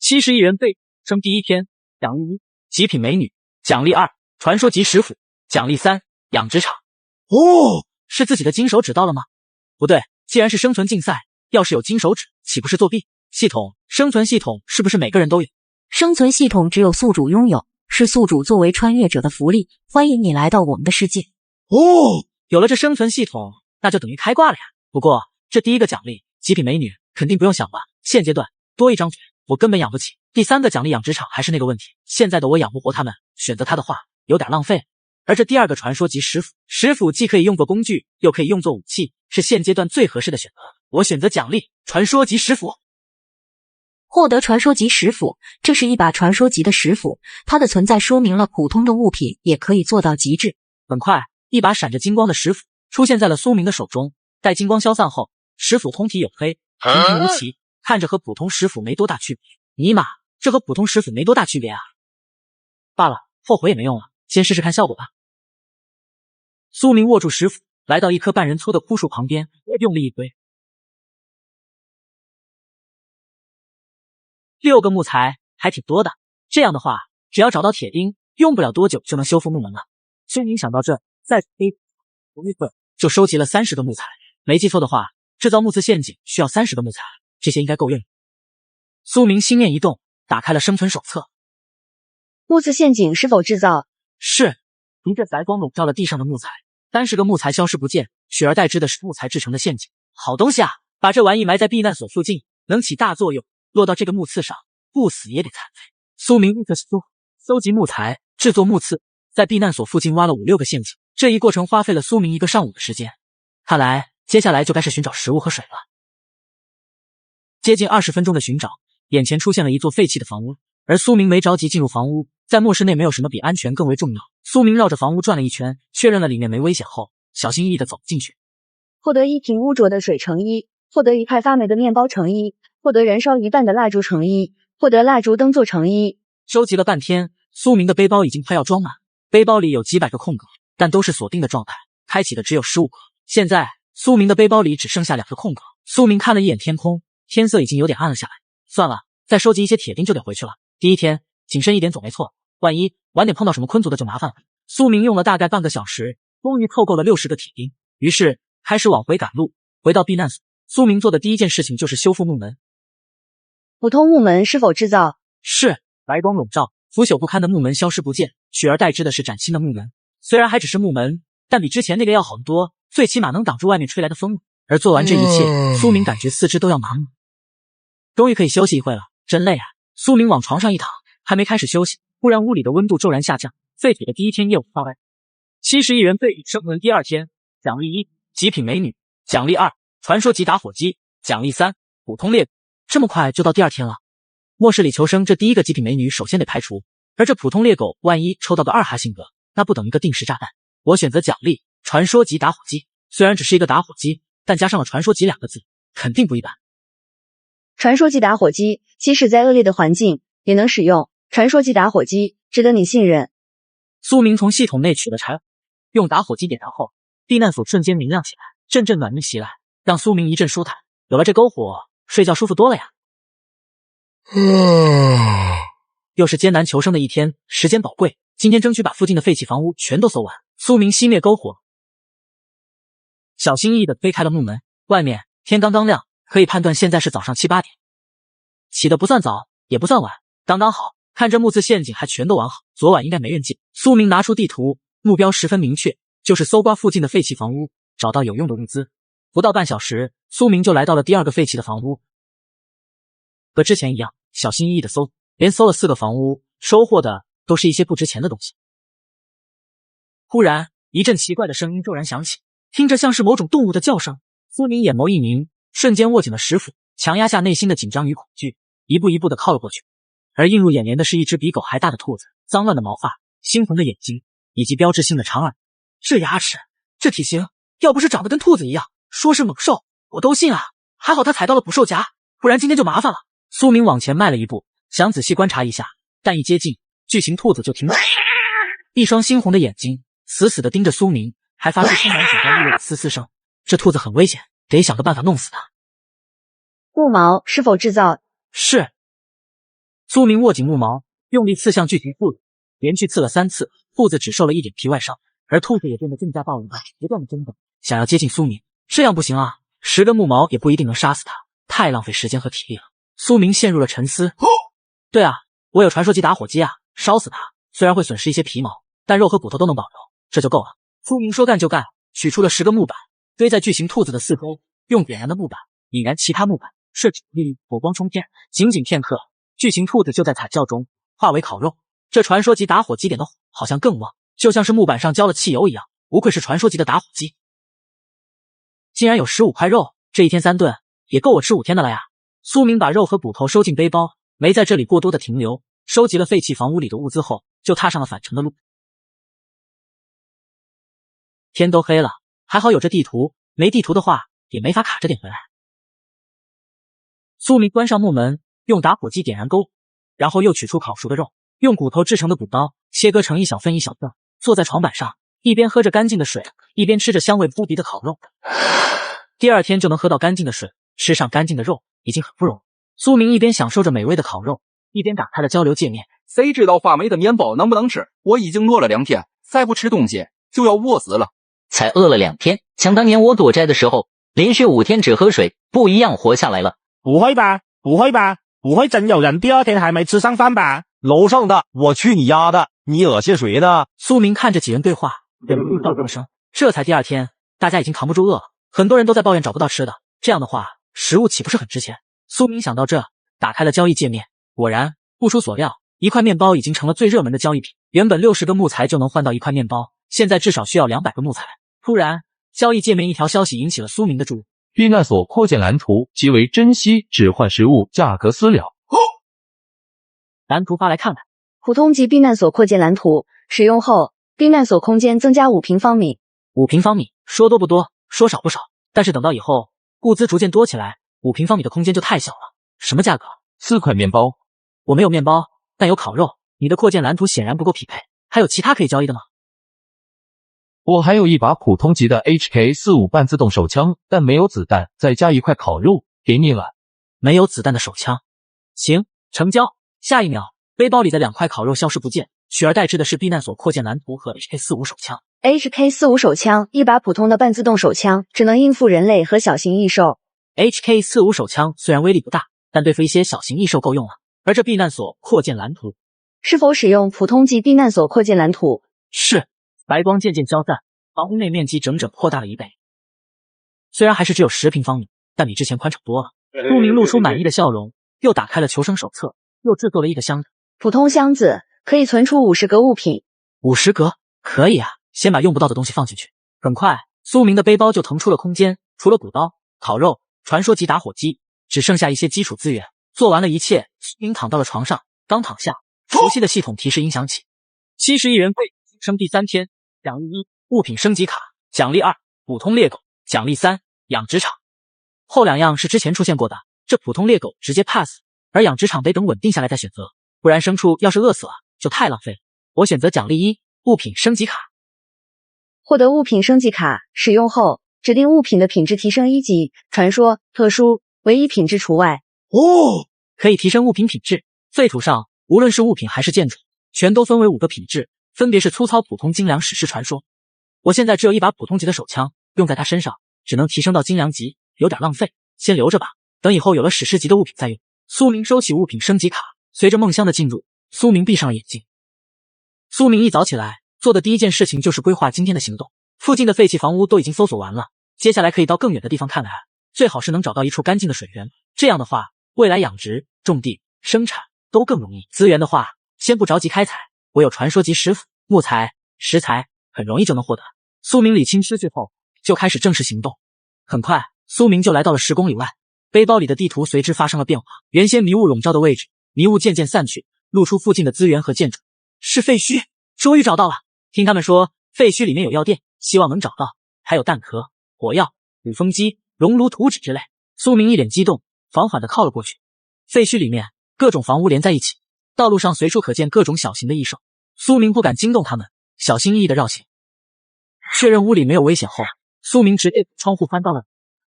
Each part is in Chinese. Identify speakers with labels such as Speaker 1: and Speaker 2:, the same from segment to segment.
Speaker 1: 70亿元倍升第1篇，奖励1，极品美女，奖励2，传说级食府，奖励3，养殖场。哦，是自己的金手指到了吗？不对，既然是生存竞赛，要是有金手指，岂不是作弊？系统，生存系统是不是每个人都有？
Speaker 2: 生存系统只有宿主拥有，是宿主作为穿越者的福利，欢迎你来到我们的世界。
Speaker 1: 哦，有了这生存系统，那就等于开挂了呀。不过这第1个奖励极品美女肯定不用想吧，现阶段多一张嘴我根本养不起。第3个奖励养殖场还是那个问题，现在的我养不活他们，选择它的话有点浪费。而这第2个传说级食府，食府既可以用作工具，又可以用作武器，是现阶段最合适的选择。我选择奖励传说级食府。
Speaker 2: 获得传说级食府，这是一把传说级的食府，它的存在说明了普通的物品也可以做到极致。
Speaker 1: 很快，一把闪着金光的食府出现在了苏明的手中。待金光消散后，食府通体黝黑，平平无奇，看着和普通食府没多大区别。尼玛，这和普通食府没多大区别啊！罢了，后悔也没用了，先试试看效果吧。苏明握住食斧，来到一棵半人粗的枯树旁边，用力一推，6个木材还挺多的。这样的话，只要找到铁钉，用不了多久就能修复木门了。苏明想到这，再不一会儿就收集了30个木材。没记错的话，制造木刺陷阱需要30个木材，这些应该够用。苏明心念一动，打开了生存手册。
Speaker 3: 木刺陷阱是否制造？
Speaker 1: 是。一阵白光笼罩了地上的木材，30个木材消失不见，取而代之的是木材制成的陷阱。好东西啊！把这玩意埋在避难所附近，能起大作用。落到这个木刺上，不死也得残废。苏明立刻搜集木材，制作木刺，在避难所附近挖了5、6个陷阱。这一过程花费了苏明1个上午的时间。看来接下来就该是寻找食物和水了。接近20分钟的寻找，眼前出现了一座废弃的房屋，而苏明没着急进入房屋。在末世内，没有什么比安全更为重要。苏明绕着房屋转了一圈，确认了里面没危险后，小心翼翼地走进去。
Speaker 3: 获得1瓶污浊的水乘1，获得1块发霉的面包乘1，获得燃烧一半的蜡烛乘1，获得蜡烛灯座乘1。
Speaker 1: 收集了半天，苏明的背包已经快要装满，背包里有几百个空格，但都是锁定的状态，开启的只有15个。现在苏明的背包里只剩下2个空格。苏明看了一眼天空，天色已经有点暗了下来。算了，再收集一些铁钉就得回去了。第1天谨慎一点总没错，万一晚点碰到什么昆族的就麻烦了。苏明用了大概半个小时，终于凑够了60个铁钉，于是开始往回赶路。回到避难所，苏明做的第1件事情就是修复木门。
Speaker 3: 普通木门是否制造？
Speaker 1: 是。白光笼罩，腐朽不堪的木门消失不见，取而代之的是崭新的木门。虽然还只是木门，但比之前那个要好得多，最起码能挡住外面吹来的风。而做完这一切，苏明感觉四肢都要麻木。终于可以休息一会了，真累啊！苏明往床上一躺，还没开始休息，忽然屋里的温度骤然下降。废铁的第1天业务到位。70亿元费生存第2天，奖励1，极品美女，奖励2，传说级打火机，奖励3，普通猎。这么快就到第2天了。末世里求生这第1个极品美女首先得排除，而这普通猎狗万一抽到个2哈性格，那不等于个定时炸弹。我选择奖励传说级打火机，虽然只是一个打火机，但加上了传说级2个字，肯定不一般。
Speaker 3: 传说级打火机，即使在恶劣的环境也能使用。传说级打火机，值得你信任。
Speaker 1: 苏明从系统内取了柴，用打火机点燃后，避难所瞬间明亮起来，阵阵暖意袭来，让苏明一阵舒坦。有了这篝火，睡觉舒服多了呀。又是艰难求生的一天，时间宝贵，今天争取把附近的废弃房屋全都搜完。苏明熄灭篝火，小心翼翼地推开了木门。外面天刚刚亮，可以判断现在是早上7、8点。起得不算早，也不算晚，刚刚好。看这木刺陷阱还全都完好，昨晚应该没人进。苏明拿出地图，目标十分明确，就是搜刮附近的废弃房屋，找到有用的物资。不到半小时，苏明就来到了第2个废弃的房屋。和之前一样，小心翼翼的搜，连搜了4个房屋，收获的都是一些不值钱的东西。忽然，一阵奇怪的声音骤然响起，听着像是某种动物的叫声。苏明眼眸一凝，瞬间握紧了石斧，强压下内心的紧张与恐惧，一步一步的靠了过去。而映入眼帘的是一只比狗还大的兔子，脏乱的毛发，猩红的眼睛，以及标志性的长耳。这牙齿，这体型，要不是长得跟兔子一样，说是猛兽，我都信啊。还好他踩到了捕兽夹，不然今天就麻烦了。苏明往前迈了一步，想仔细观察一下，但一接近，巨型兔子就停了，一双猩红的眼睛死死地盯着苏明，还发出充满紧张意味的嘶嘶声。这兔子很危险，得想个办法弄死它。
Speaker 3: 木矛是否制造？
Speaker 1: 是。苏明握紧木矛，用力刺向巨型兔子，连续刺了3次，兔子只受了一点皮外伤，而兔子也变得更加暴力，不断的挣扎，想要接近苏明。这样不行啊，10根木矛也不一定能杀死他，太浪费时间和体力了。苏明陷入了沉思。对啊，我有传说级打火机啊，烧死他，虽然会损失一些皮毛，但肉和骨头都能保留，这就够了。苏明说干就干，取出了10个木板，堆在巨型兔子的四周，用点燃的木板引燃其他木板，顺着绿火光冲天。仅仅片刻，巨型兔子就在惨叫中化为烤肉。这传说级打火机点的火好像更旺，就像是木板上浇了汽油一样，不愧是传说级的打火机。竟然有15块肉，这一天3顿也够我吃5天的了呀。苏明把肉和骨头收进背包，没在这里过多的停留，收集了废弃房屋里的物资后，就踏上了返程的路。天都黑了，还好有这地图，没地图的话也没法卡着点回来。苏明关上木门，用打火机点燃篝，然后又取出烤熟的肉，用骨头制成的骨刀切割成一小份一小份，坐在床板上，一边喝着干净的水，一边吃着香味扑鼻的烤肉。第2天就能喝到干净的水，吃上干净的肉，已经很不容易。苏明一边享受着美味的烤肉，一边打开了交流界面。
Speaker 4: 谁知道发霉的面包能不能吃？我已经饿了2天，再不吃东西就要饿死了。
Speaker 5: 才饿了2天，想当年我躲斋的时候，连续5天只喝水，不一样活下来了。
Speaker 6: 不会吧，不会吧，不会真有人第2天还没吃上饭吧？
Speaker 7: 楼上的，我去你丫的，你恶心谁呢？
Speaker 1: 苏明看着几人对话，忍不住道出了声。这才第2天，大家已经扛不住饿了，很多人都在抱怨找不到吃的，这样的话，食物岂不是很值钱？苏明想到这，打开了交易界面，果然不出所料，一块面包已经成了最热门的交易品。原本60个木材就能换到一块面包，现在至少需要200个木材。突然，交易界面一条消息引起了苏明的注意。
Speaker 8: 避难所扩建蓝图，即为珍稀置换食物，价格私了。
Speaker 1: 蓝图发来看看。
Speaker 3: 普通级避难所扩建蓝图，使用后，避难所空间增加5平方米。
Speaker 1: 5平方米，说多不多，说少不少，但是等到以后物资逐渐多起来，5平方米的空间就太小了。什么价格
Speaker 8: ？4块面包。
Speaker 1: 我没有面包，但有烤肉。你的扩建蓝图显然不够匹配，还有其他可以交易的吗？
Speaker 8: 我还有一把普通级的 HK45 半自动手枪，但没有子弹，再加一块烤肉，给你了。
Speaker 1: 没有子弹的手枪，行，成交。下一秒，背包里的2块烤肉消失不见，取而代之的是避难所扩建蓝图和 HK45 手枪。
Speaker 3: HK45 手枪，一把普通的半自动手枪，只能应付人类和小型异兽。
Speaker 1: HK45 手枪虽然威力不大，但对付一些小型异兽够用了。而这避难所扩建蓝图，
Speaker 3: 是否使用普通级避难所扩建蓝图？
Speaker 1: 是。白光渐渐消散，房屋内面积整整扩大了1倍。虽然还是只有10平方米，但比之前宽敞多了。陆明露出满意的笑容，又打开了求生手册，又制作了一个箱子。
Speaker 3: 普通箱子可以存储50格物品。
Speaker 1: 50格？可以啊，先把用不到的东西放进去。很快，苏明的背包就腾出了空间，除了骨刀、烤肉、传说级打火机，只剩下一些基础资源。做完了一切，苏明躺到了床上，刚躺下，熟悉的系统提示音响起：71人贵升第3天。奖励1，物品升级卡；奖励2，普通猎狗；奖励3，养殖场。后2样是之前出现过的，这普通猎狗直接 pass， 而养殖场得等稳定下来再选择，不然牲畜要是饿死了就太浪费了。我选择奖励1，物品升级卡。
Speaker 3: 获得物品升级卡，使用后指定物品的品质提升1级，传说、特殊、唯一品质除外。
Speaker 1: 可以提升物品品质。废土上无论是物品还是建筑，全都分为5个品质。分别是粗糙、普通、精良、史诗、传说。我现在只有一把普通级的手枪，用在他身上只能提升到精良级，有点浪费，先留着吧，等以后有了史诗级的物品再用。苏明收起物品升级卡，随着梦乡的进入，苏明闭上了眼睛。苏明一早起来做的第一件事情就是规划今天的行动。附近的废弃房屋都已经搜索完了，接下来可以到更远的地方看看，最好是能找到一处干净的水源，这样的话未来养殖、种地、生产都更容易。资源的话，先不着急开采，我有传说级石斧、木材、石材，很容易就能获得。苏明理清思绪后，就开始正式行动。很快，苏明就来到了10公里外，背包里的地图随之发生了变化。原先迷雾笼罩的位置，迷雾渐渐散去，露出附近的资源和建筑。是废墟，终于找到了。听他们说，废墟里面有药店，希望能找到，还有弹壳、火药、鼓风机、熔炉、图纸之类。苏明一脸激动，缓缓地靠了过去。废墟里面各种房屋连在一起，道路上随处可见各种小型的异兽。苏明不敢惊动他们，小心翼翼地绕行。确认屋里没有危险后，苏明直接窗户翻到了。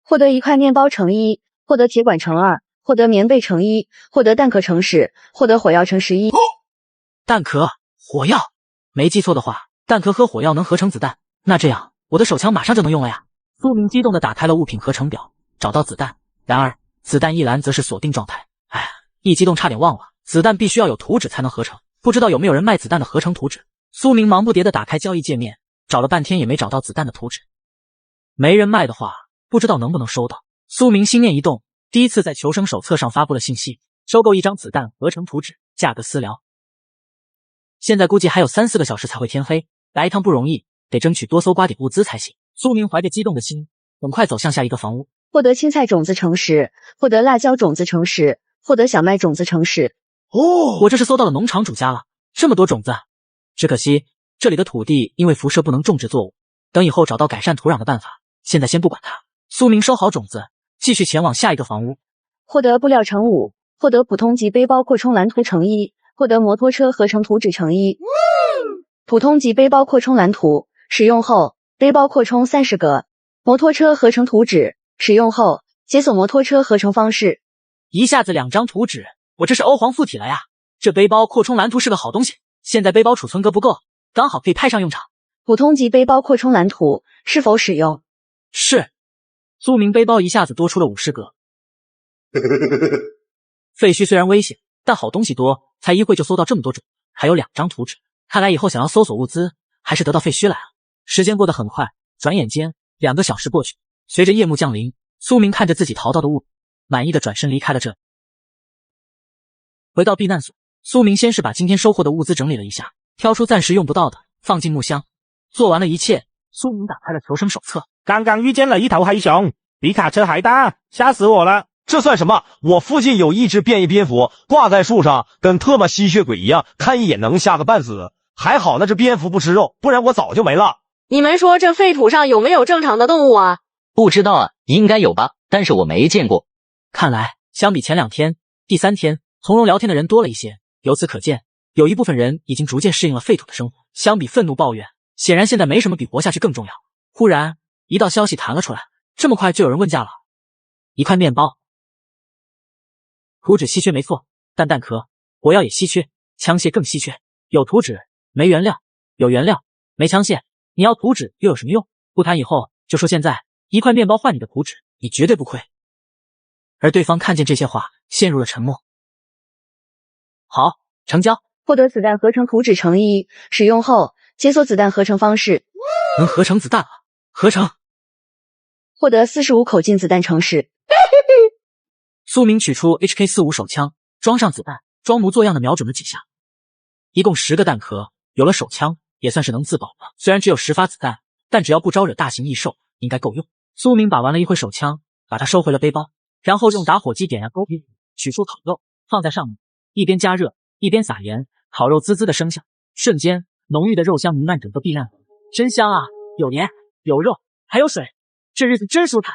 Speaker 3: 获得1块面包乘1，获得铁管乘2，获得棉被成衣，获得弹壳成10，获得火药成11。
Speaker 1: 弹壳、火药，没记错的话，弹壳和火药能合成子弹，那这样我的手枪马上就能用了呀！苏明激动地打开了物品合成表，找到子弹，然而子弹一栏则是锁定状态。哎，一激动差点忘了，子弹必须要有图纸才能合成，不知道有没有人卖子弹的合成图纸。苏明忙不迭地打开交易界面，找了半天也没找到子弹的图纸。没人卖的话，不知道能不能收到。苏明心念一动，第一次在求生手册上发布了信息，收购1张子弹合成图纸，价格私聊。现在估计还有3、4个小时才会天黑，来一趟不容易，得争取多搜刮点物资才行。苏明怀着激动的心，很快走向下一个房屋。
Speaker 3: 获得青菜种子成10，获得辣椒种子成10，获得小麦种子成10。
Speaker 1: 我这是搜到了农场主家了，这么多种子，只可惜这里的土地因为辐射不能种植作物，等以后找到改善土壤的办法，现在先不管它。苏明收好种子，继续前往下一个房屋。
Speaker 3: 获得布料成5，获得普通级背包扩充蓝图成1，获得摩托车合成图纸成1。普通级背包扩充蓝图，使用后背包扩充30格。摩托车合成图纸，使用后解锁摩托车合成方式。
Speaker 1: 一下子2张图纸，我这是欧皇附体了呀！这背包扩充蓝图是个好东西，现在背包储存格不够，刚好可以派上用场。
Speaker 3: 普通级背包扩充蓝图是否使用？
Speaker 1: 是。苏明背包一下子多出了50格。废墟虽然危险，但好东西多，才一会就搜到这么多种，还有2张图纸。看来以后想要搜索物资，还是得到废墟来了。时间过得很快，转眼间2个小时过去。随着夜幕降临，苏明看着自己淘到的物品，满意的转身离开了这里。回到避难所，苏明先是把今天收获的物资整理了一下，挑出暂时用不到的放进木箱。做完了一切，苏明打开了求生手册。
Speaker 6: 刚刚遇见了一头黑熊，比卡车还大，吓死我了。
Speaker 7: 这算什么？我附近有一只变异蝙蝠，挂在树上，跟特么吸血鬼一样，看一眼能吓个半死。还好那只蝙蝠不吃肉，不然我早就没了。
Speaker 9: 你们说这废土上有没有正常的动物啊？
Speaker 5: 不知道啊，应该有吧，但是我没见过。
Speaker 1: 看来相比前2天，第3天从容聊天的人多了一些。由此可见，有一部分人已经逐渐适应了废土的生活。相比愤怒抱怨，显然现在没什么比活下去更重要。忽然一道消息弹了出来，这么快就有人问价了。1块面包。图纸稀缺没错，但弹壳、火药也稀缺，枪械更稀缺。有图纸没原料，有原料没枪械，你要图纸又有什么用？不谈以后，就说现在，1块面包换你的图纸，你绝对不亏。而对方看见这些话，陷入了沉默。好，成交。
Speaker 3: 获得子弹合成图纸成1，使用后解锁子弹合成方式。
Speaker 1: 能合成子弹了，合成。
Speaker 3: 获得45口径子弹成10。
Speaker 1: 苏明取出 HK45 手枪，装上子弹，装模作样的瞄准了几下。一共10个弹壳，有了手枪也算是能自保了。虽然只有10发子弹，但只要不招惹大型异兽，应该够用。苏明把玩了一会手枪，把它收回了背包，然后用打火机点燃篝火，取出烤肉放在上面，一边加热一边撒盐，烤肉滋滋的声响，瞬间浓郁的肉香弥漫整个避难所，真香啊！有盐，有肉，还有水，这日子真舒坦。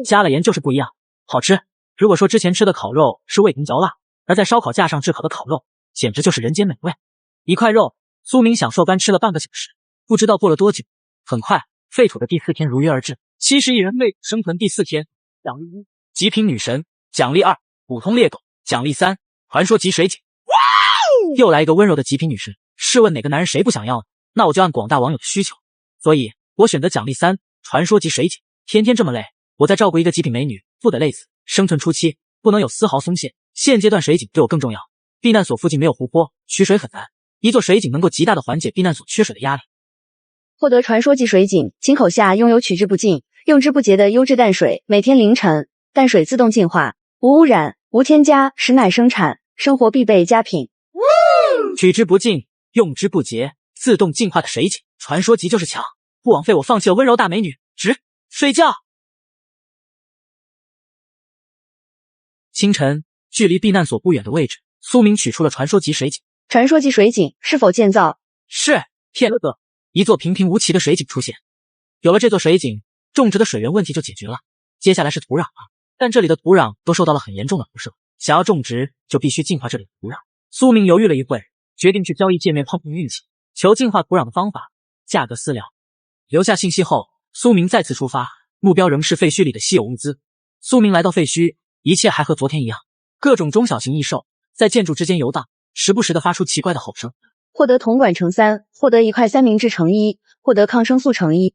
Speaker 1: 加了盐就是不一样，好吃。如果说之前吃的烤肉是味同嚼蜡，而在烧烤架上炙烤的烤肉，简直就是人间美味。一块肉，苏明享受般吃了半个小时。不知道过了多久，很快废土的第4天如约而至。71人类生存第4天，奖励1，极品女神；奖励2，普通猎狗；奖励3，传说级水井。又来一个温柔的极品女神，试问哪个男人谁不想要呢？那我就按广大网友的需求，所以我选择奖励3，传说级水井。天天这么累，我再照顾一个极品美女，不得累死。生存初期不能有丝毫松懈，现阶段水井对我更重要。避难所附近没有湖泊，取水很难，一座水井能够极大的缓解避难所缺水的压力。
Speaker 3: 获得传说级水井，井口下拥有取之不尽、用之不竭的优质淡水，每天凌晨淡水自动净化，无污染、无添加，实乃生产生活必备佳品。
Speaker 1: 取之不尽，用之不竭，自动净化的水井，传说级就是强，不枉费我放弃了温柔大美女，值。睡觉。清晨，距离避难所不远的位置，苏明取出了传说级水井。
Speaker 3: 传说级水井是否建造？
Speaker 1: 是，骗了个。一座平平无奇的水井出现。有了这座水井，种植的水源问题就解决了。接下来是土壤了，但这里的土壤都受到了很严重的辐射，想要种植就必须净化这里的土壤。苏明犹豫了一会，决定去交易界面碰碰运气，求净化土壤的方法，价格私聊。留下信息后，苏明再次出发，目标仍是废墟里的稀有物资。苏明来到废墟，一切还和昨天一样，各种中小型异兽在建筑之间游荡，时不时的发出奇怪的吼声。
Speaker 3: 获得铜管乘3，获得1块三明治乘1，获得抗生素乘1。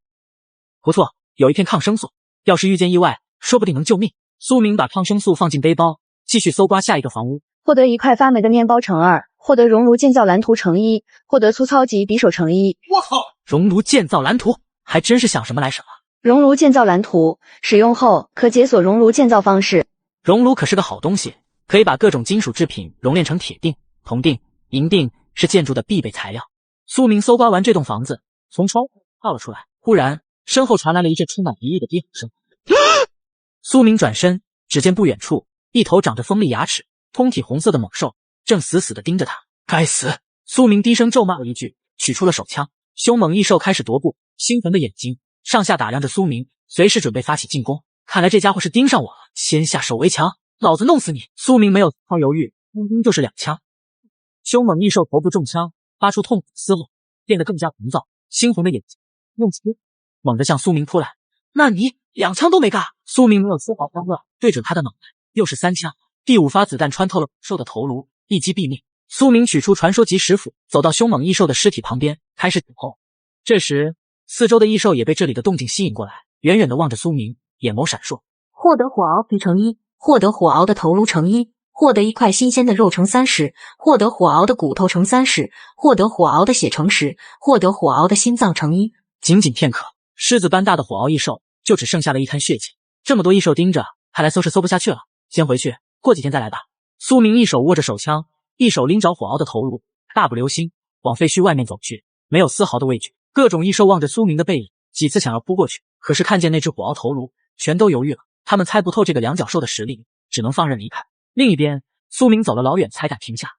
Speaker 1: 不错，有一片抗生素，要是遇见意外，说不定能救命。苏明把抗生素放进背包，继续搜刮下一个房屋。
Speaker 3: 获得1块发霉的面包乘2，获得熔炉建造蓝图乘1，获得粗糙级匕首乘1。
Speaker 1: 我靠！熔炉建造蓝图，还真是想什么来什么。
Speaker 3: 熔炉建造蓝图使用后可解锁熔炉建造方式。
Speaker 1: 熔炉可是个好东西，可以把各种金属制品熔炼成铁锭、铜锭、银锭，是建筑的必备材料。苏明搜刮完这栋房子，从窗户跳了出来，忽然身后传来了一阵充满敌意的低吼声。苏明转身，只见不远处一头长着锋利牙齿、通体红色的猛兽正死死地盯着他。该死！苏明低声咒骂了一句，取出了手枪。凶猛异兽开始踱步，猩红的眼睛上下打量着苏明，随时准备发起进攻。看来这家伙是盯上我了，先下手为强，老子弄死你！苏明没有丝毫犹豫，就是2枪。凶猛异兽头部中枪，发出痛苦嘶吼，变得更加狂躁，猩红的眼睛用切猛地向苏明扑来。那你2枪都没干！苏明没有丝毫慌乱，对准他的脑袋又是3枪，第5发子弹穿透了兽的头颅，一击毙命。苏明取出传说级石斧，走到凶猛异兽的尸体旁边，开始等候。这时，四周的异兽也被这里的动静吸引过来，远远地望着苏明，眼眸闪烁。
Speaker 2: 获得火熬皮乘1，获得火熬的头颅乘1，获得1块新鲜的肉乘30，获得火熬的骨头乘30，获得火熬的血乘10，获得火熬的心脏乘1。
Speaker 1: 仅仅片刻，狮子般大的火熬异兽就只剩下了一滩血迹。这么多异兽盯着，看来搜是搜不下去了，先回去，过几天再来吧。苏明一手握着手枪，一手拎着火熬的头颅，大步流星往废墟外面走去，没有丝毫的畏惧。各种异兽望着苏明的背影，几次想要扑过去，可是看见那只火熬头颅，全都犹豫了。他们猜不透这个两脚兽的实力，只能放任离开。另一边，苏明走了老远才敢停下，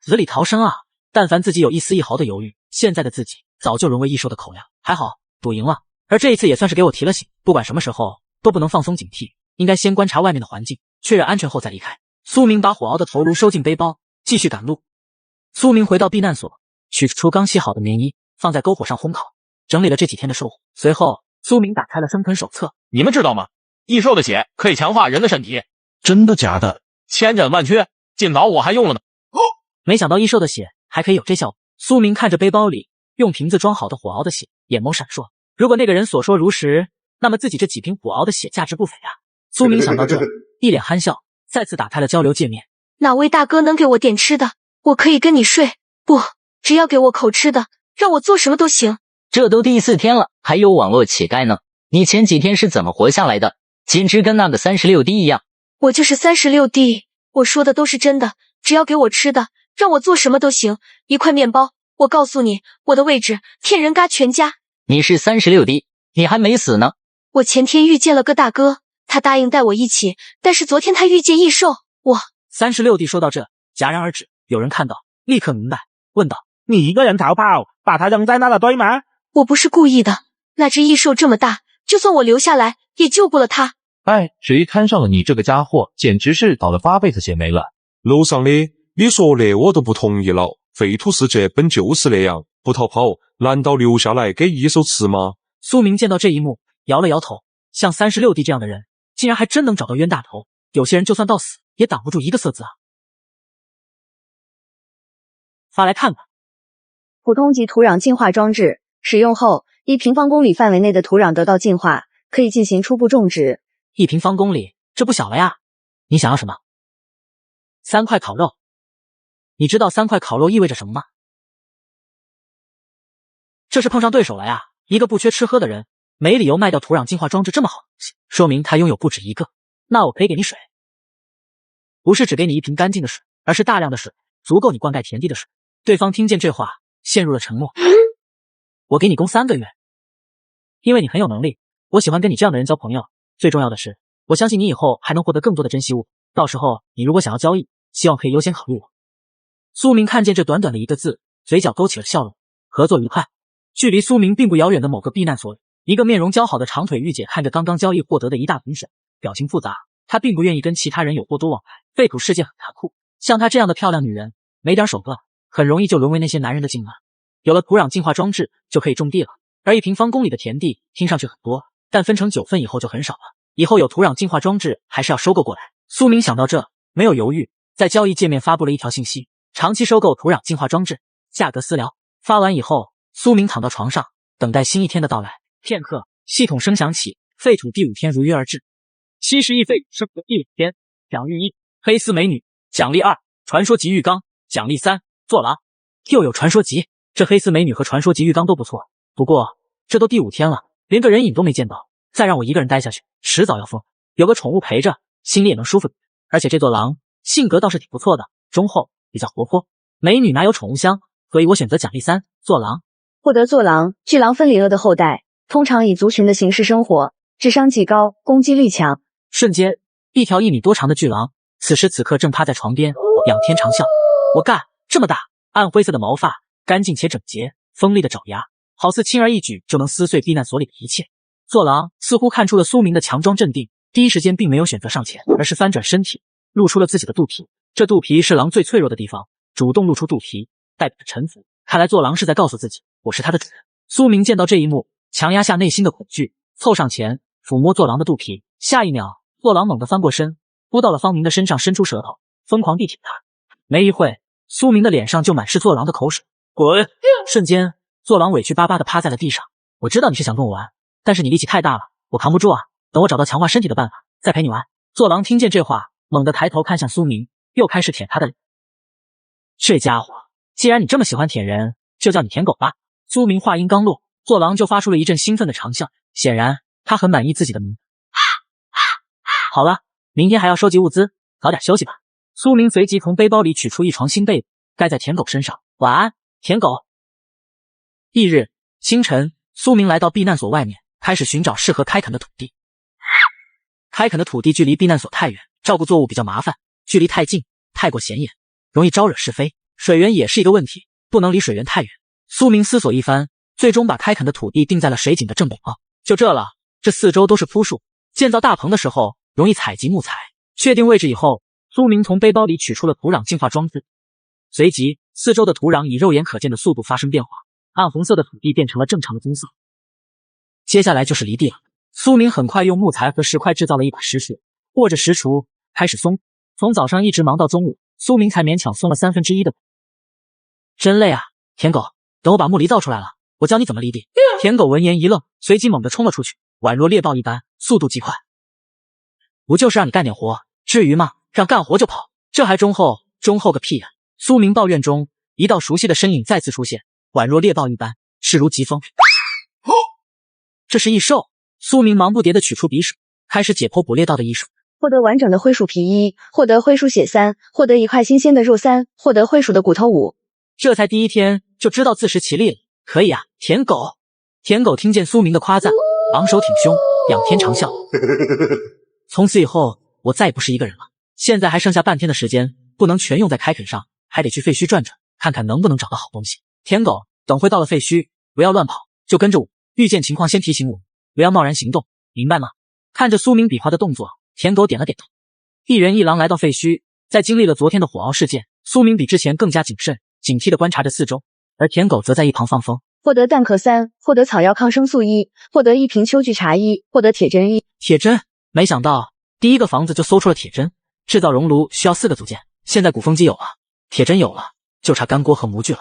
Speaker 1: 死里逃生啊！但凡自己有一丝一毫的犹豫，现在的自己早就沦为异兽的口粮。还好赌赢了，而这一次也算是给我提了醒，不管什么时候都不能放松警惕，应该先观察外面的环境，确认安全后再离开。苏明把火熬的头颅收进背包，继续赶路。苏明回到避难所，取出刚洗好的棉衣，放在篝火上烘烤，整理了这几天的收获。随后，苏明打开了生存手册。
Speaker 7: 你们知道吗？异兽的血可以强化人的身体，
Speaker 6: 真的假的？
Speaker 7: 千真万确，今早我还用了呢。
Speaker 1: 没想到异兽的血还可以有这效果。苏明看着背包里用瓶子装好的火熬的血，眼眸闪烁。如果那个人所说如实，那么自己这几瓶火熬的血价值不菲啊！苏明想到这，一脸憨笑，再次打开了交流界面。
Speaker 2: 哪位大哥能给我点吃的？我可以跟你睡，不，只要给我口吃的，让我做什么都行。
Speaker 5: 这都第4天了，还有网络乞丐呢。你前几天是怎么活下来的？简直跟那个36D 一样。
Speaker 2: 我就是36D，我说的都是真的，只要给我吃的，让我做什么都行。1块面包，我告诉你，我的位置骗人嘎全家。
Speaker 5: 你是36D，你还没死呢。
Speaker 2: 我前天遇见了个大哥，他答应带我一起，但是昨天他遇见异兽，我
Speaker 1: 36D 说到这，戛然而止。有人看到，立刻明白，问道：
Speaker 6: 你一个人逃跑，把他扔在那了，对吗？
Speaker 2: 我不是故意的，那只异兽这么大，就算我留下来，也救不了他。
Speaker 8: 哎，谁摊上了你这个家伙，简直是倒了8辈子血霉了。
Speaker 10: 楼上的，你说的我都不同意了。废土世界本就是那样，不逃跑，难道留下来给异兽吃吗？
Speaker 1: 苏明见到这一幕，摇了摇头。像36D 这样的人，竟然还真能找到冤大头。有些人就算到死，也挡不住一个色字啊！发来看吧。
Speaker 3: 普通级土壤净化装置使用后，1平方公里范围内的土壤得到净化，可以进行初步种植。
Speaker 1: 1平方公里，这不小了呀！你想要什么？3块烤肉。你知道3块烤肉意味着什么吗？这是碰上对手了呀！一个不缺吃喝的人，没理由卖掉土壤净化装置这么好的东西，说明他拥有不止一个。那我可以给你水，不是只给你1瓶干净的水，而是大量的水，足够你灌溉田地的水。对方听见这话，陷入了沉默。我给你供3个月，因为你很有能力，我喜欢跟你这样的人交朋友。最重要的是，我相信你以后还能获得更多的珍稀物，到时候你如果想要交易，希望可以优先考虑我。苏明看见这短短的1个字，嘴角勾起了笑容。合作愉快。距离苏明并不遥远的某个避难所，一个面容姣好的长腿御姐看着刚刚交易获得的一大瓶水，表情复杂。她并不愿意跟其他人有过多往来。废土世界很残酷，像她这样的漂亮女人，没点手段，很容易就沦为那些男人的竞争。有了土壤净化装置，就可以种地了。而1平方公里的田地听上去很多，但分成9份以后就很少了。以后有土壤净化装置还是要收购过来。苏明想到这，没有犹豫，在交易界面发布了一条信息：长期收购土壤净化装置，价格私聊。发完以后，苏明躺到床上，等待新一天的到来。片刻，系统声响起，废土第5天如约而至。70亿废土生活第5天，奖励1，黑丝美女；奖励2，传说级浴缸；奖励3，坐牢。又有传说级，这黑丝美女和传说级浴缸都不错。不过这都第5天了，连个人影都没见到，再让我一个人待下去，迟早要疯。有个宠物陪着，心里也能舒服点。而且这座狼性格倒是挺不错的，忠厚，比较活泼。美女哪有宠物香？所以我选择奖励3，坐狼。
Speaker 3: 获得坐狼，巨狼分离了的后代，通常以族群的形式生活，智商极高，攻击力强。
Speaker 1: 瞬间，一条1米多长的巨狼，此时此刻正趴在床边，仰天长啸。我干，这么大！暗灰色的毛发，干净且整洁，锋利的爪牙，好似轻而易举就能撕碎避难所里的一切。坐狼似乎看出了苏明的强装镇定，第一时间并没有选择上前，而是翻转身体，露出了自己的肚皮。这肚皮是狼最脆弱的地方，主动露出肚皮，代表着臣服。看来坐狼是在告诉自己，我是他的主人。苏明见到这一幕，强压下内心的恐惧，凑上前抚摸坐狼的肚皮。下一秒，坐狼猛地翻过身，扑到了方明的身上，伸出舌头，疯狂地舔他。没一会，苏明的脸上就满是坐狼的口水。滚！瞬间，坐狼委屈巴巴地趴在了地上。我知道你是想跟我玩，但是你力气太大了，我扛不住啊。等我找到强化身体的办法，再陪你玩。坐狼听见这话，猛地抬头看向苏明，又开始舔他的脸。这家伙，既然你这么喜欢舔人，就叫你舔狗吧。苏明话音刚落，坐狼就发出了一阵兴奋的长啸，显然他很满意自己的名字。好了，明天还要收集物资，早点休息吧。苏明随即从背包里取出一床新被子，盖在舔狗身上。晚安，舔狗。翌日清晨，苏明来到避难所外面，开始寻找适合开垦的土地。开垦的土地距离避难所太远，照顾作物比较麻烦；距离太近，太过显眼，容易招惹是非。水源也是一个问题，不能离水源太远。苏明思索一番，最终把开垦的土地定在了水井的正北方。就这了，这四周都是枯树，建造大棚的时候容易采集木材。确定位置以后，苏明从背包里取出了土壤净化装置，随即四周的土壤以肉眼可见的速度发生变化，暗红色的土地变成了正常的棕色。接下来就是犁地了。苏明很快用木材和石块制造了一把石锄，握着石锄开始松。从早上一直忙到中午，苏明才勉强松了1/3的。真累啊，舔狗，等我把木犁造出来了，我教你怎么犁地。舔狗闻言一愣，随即猛地冲了出去，宛若猎豹一般，速度极快。不就是让你干点活，至于吗？让干活就跑，这还忠厚？忠厚个屁啊！苏明抱怨中，一道熟悉的身影再次出现，宛若猎豹一般，势如疾风。这是异兽。苏明忙不迭地取出匕首，开始解剖捕猎到的异兽。
Speaker 3: 获得完整的灰鼠皮1，获得灰鼠血3，获得1块新鲜的肉3，获得灰鼠的骨头5。
Speaker 1: 这才第1天就知道自食其力了，可以啊，舔狗。舔狗听见苏明的夸赞，昂首挺胸，仰天长啸。从此以后，我再也不是一个人了。现在还剩下半天的时间，不能全用在开垦上，还得去废墟转转，看看能不能找到好东西。舔狗，等会到了废墟，不要乱跑，就跟着我，遇见情况先提醒我，不要贸然行动，明白吗？看着苏明比划的动作，舔狗点了点头。一人一狼来到废墟，在经历了昨天的火熬事件，苏明比之前更加谨慎，警惕地观察着四周，而舔狗则在一旁放风。
Speaker 3: 获得蛋壳3，获得草药抗生素1，获得1瓶秋菊茶1，获得铁针1。
Speaker 1: 铁针，没想到第一个房子就搜出了铁针。制造熔炉需要4个组件，现在鼓风机有了，铁针有了，就差干锅和模具了。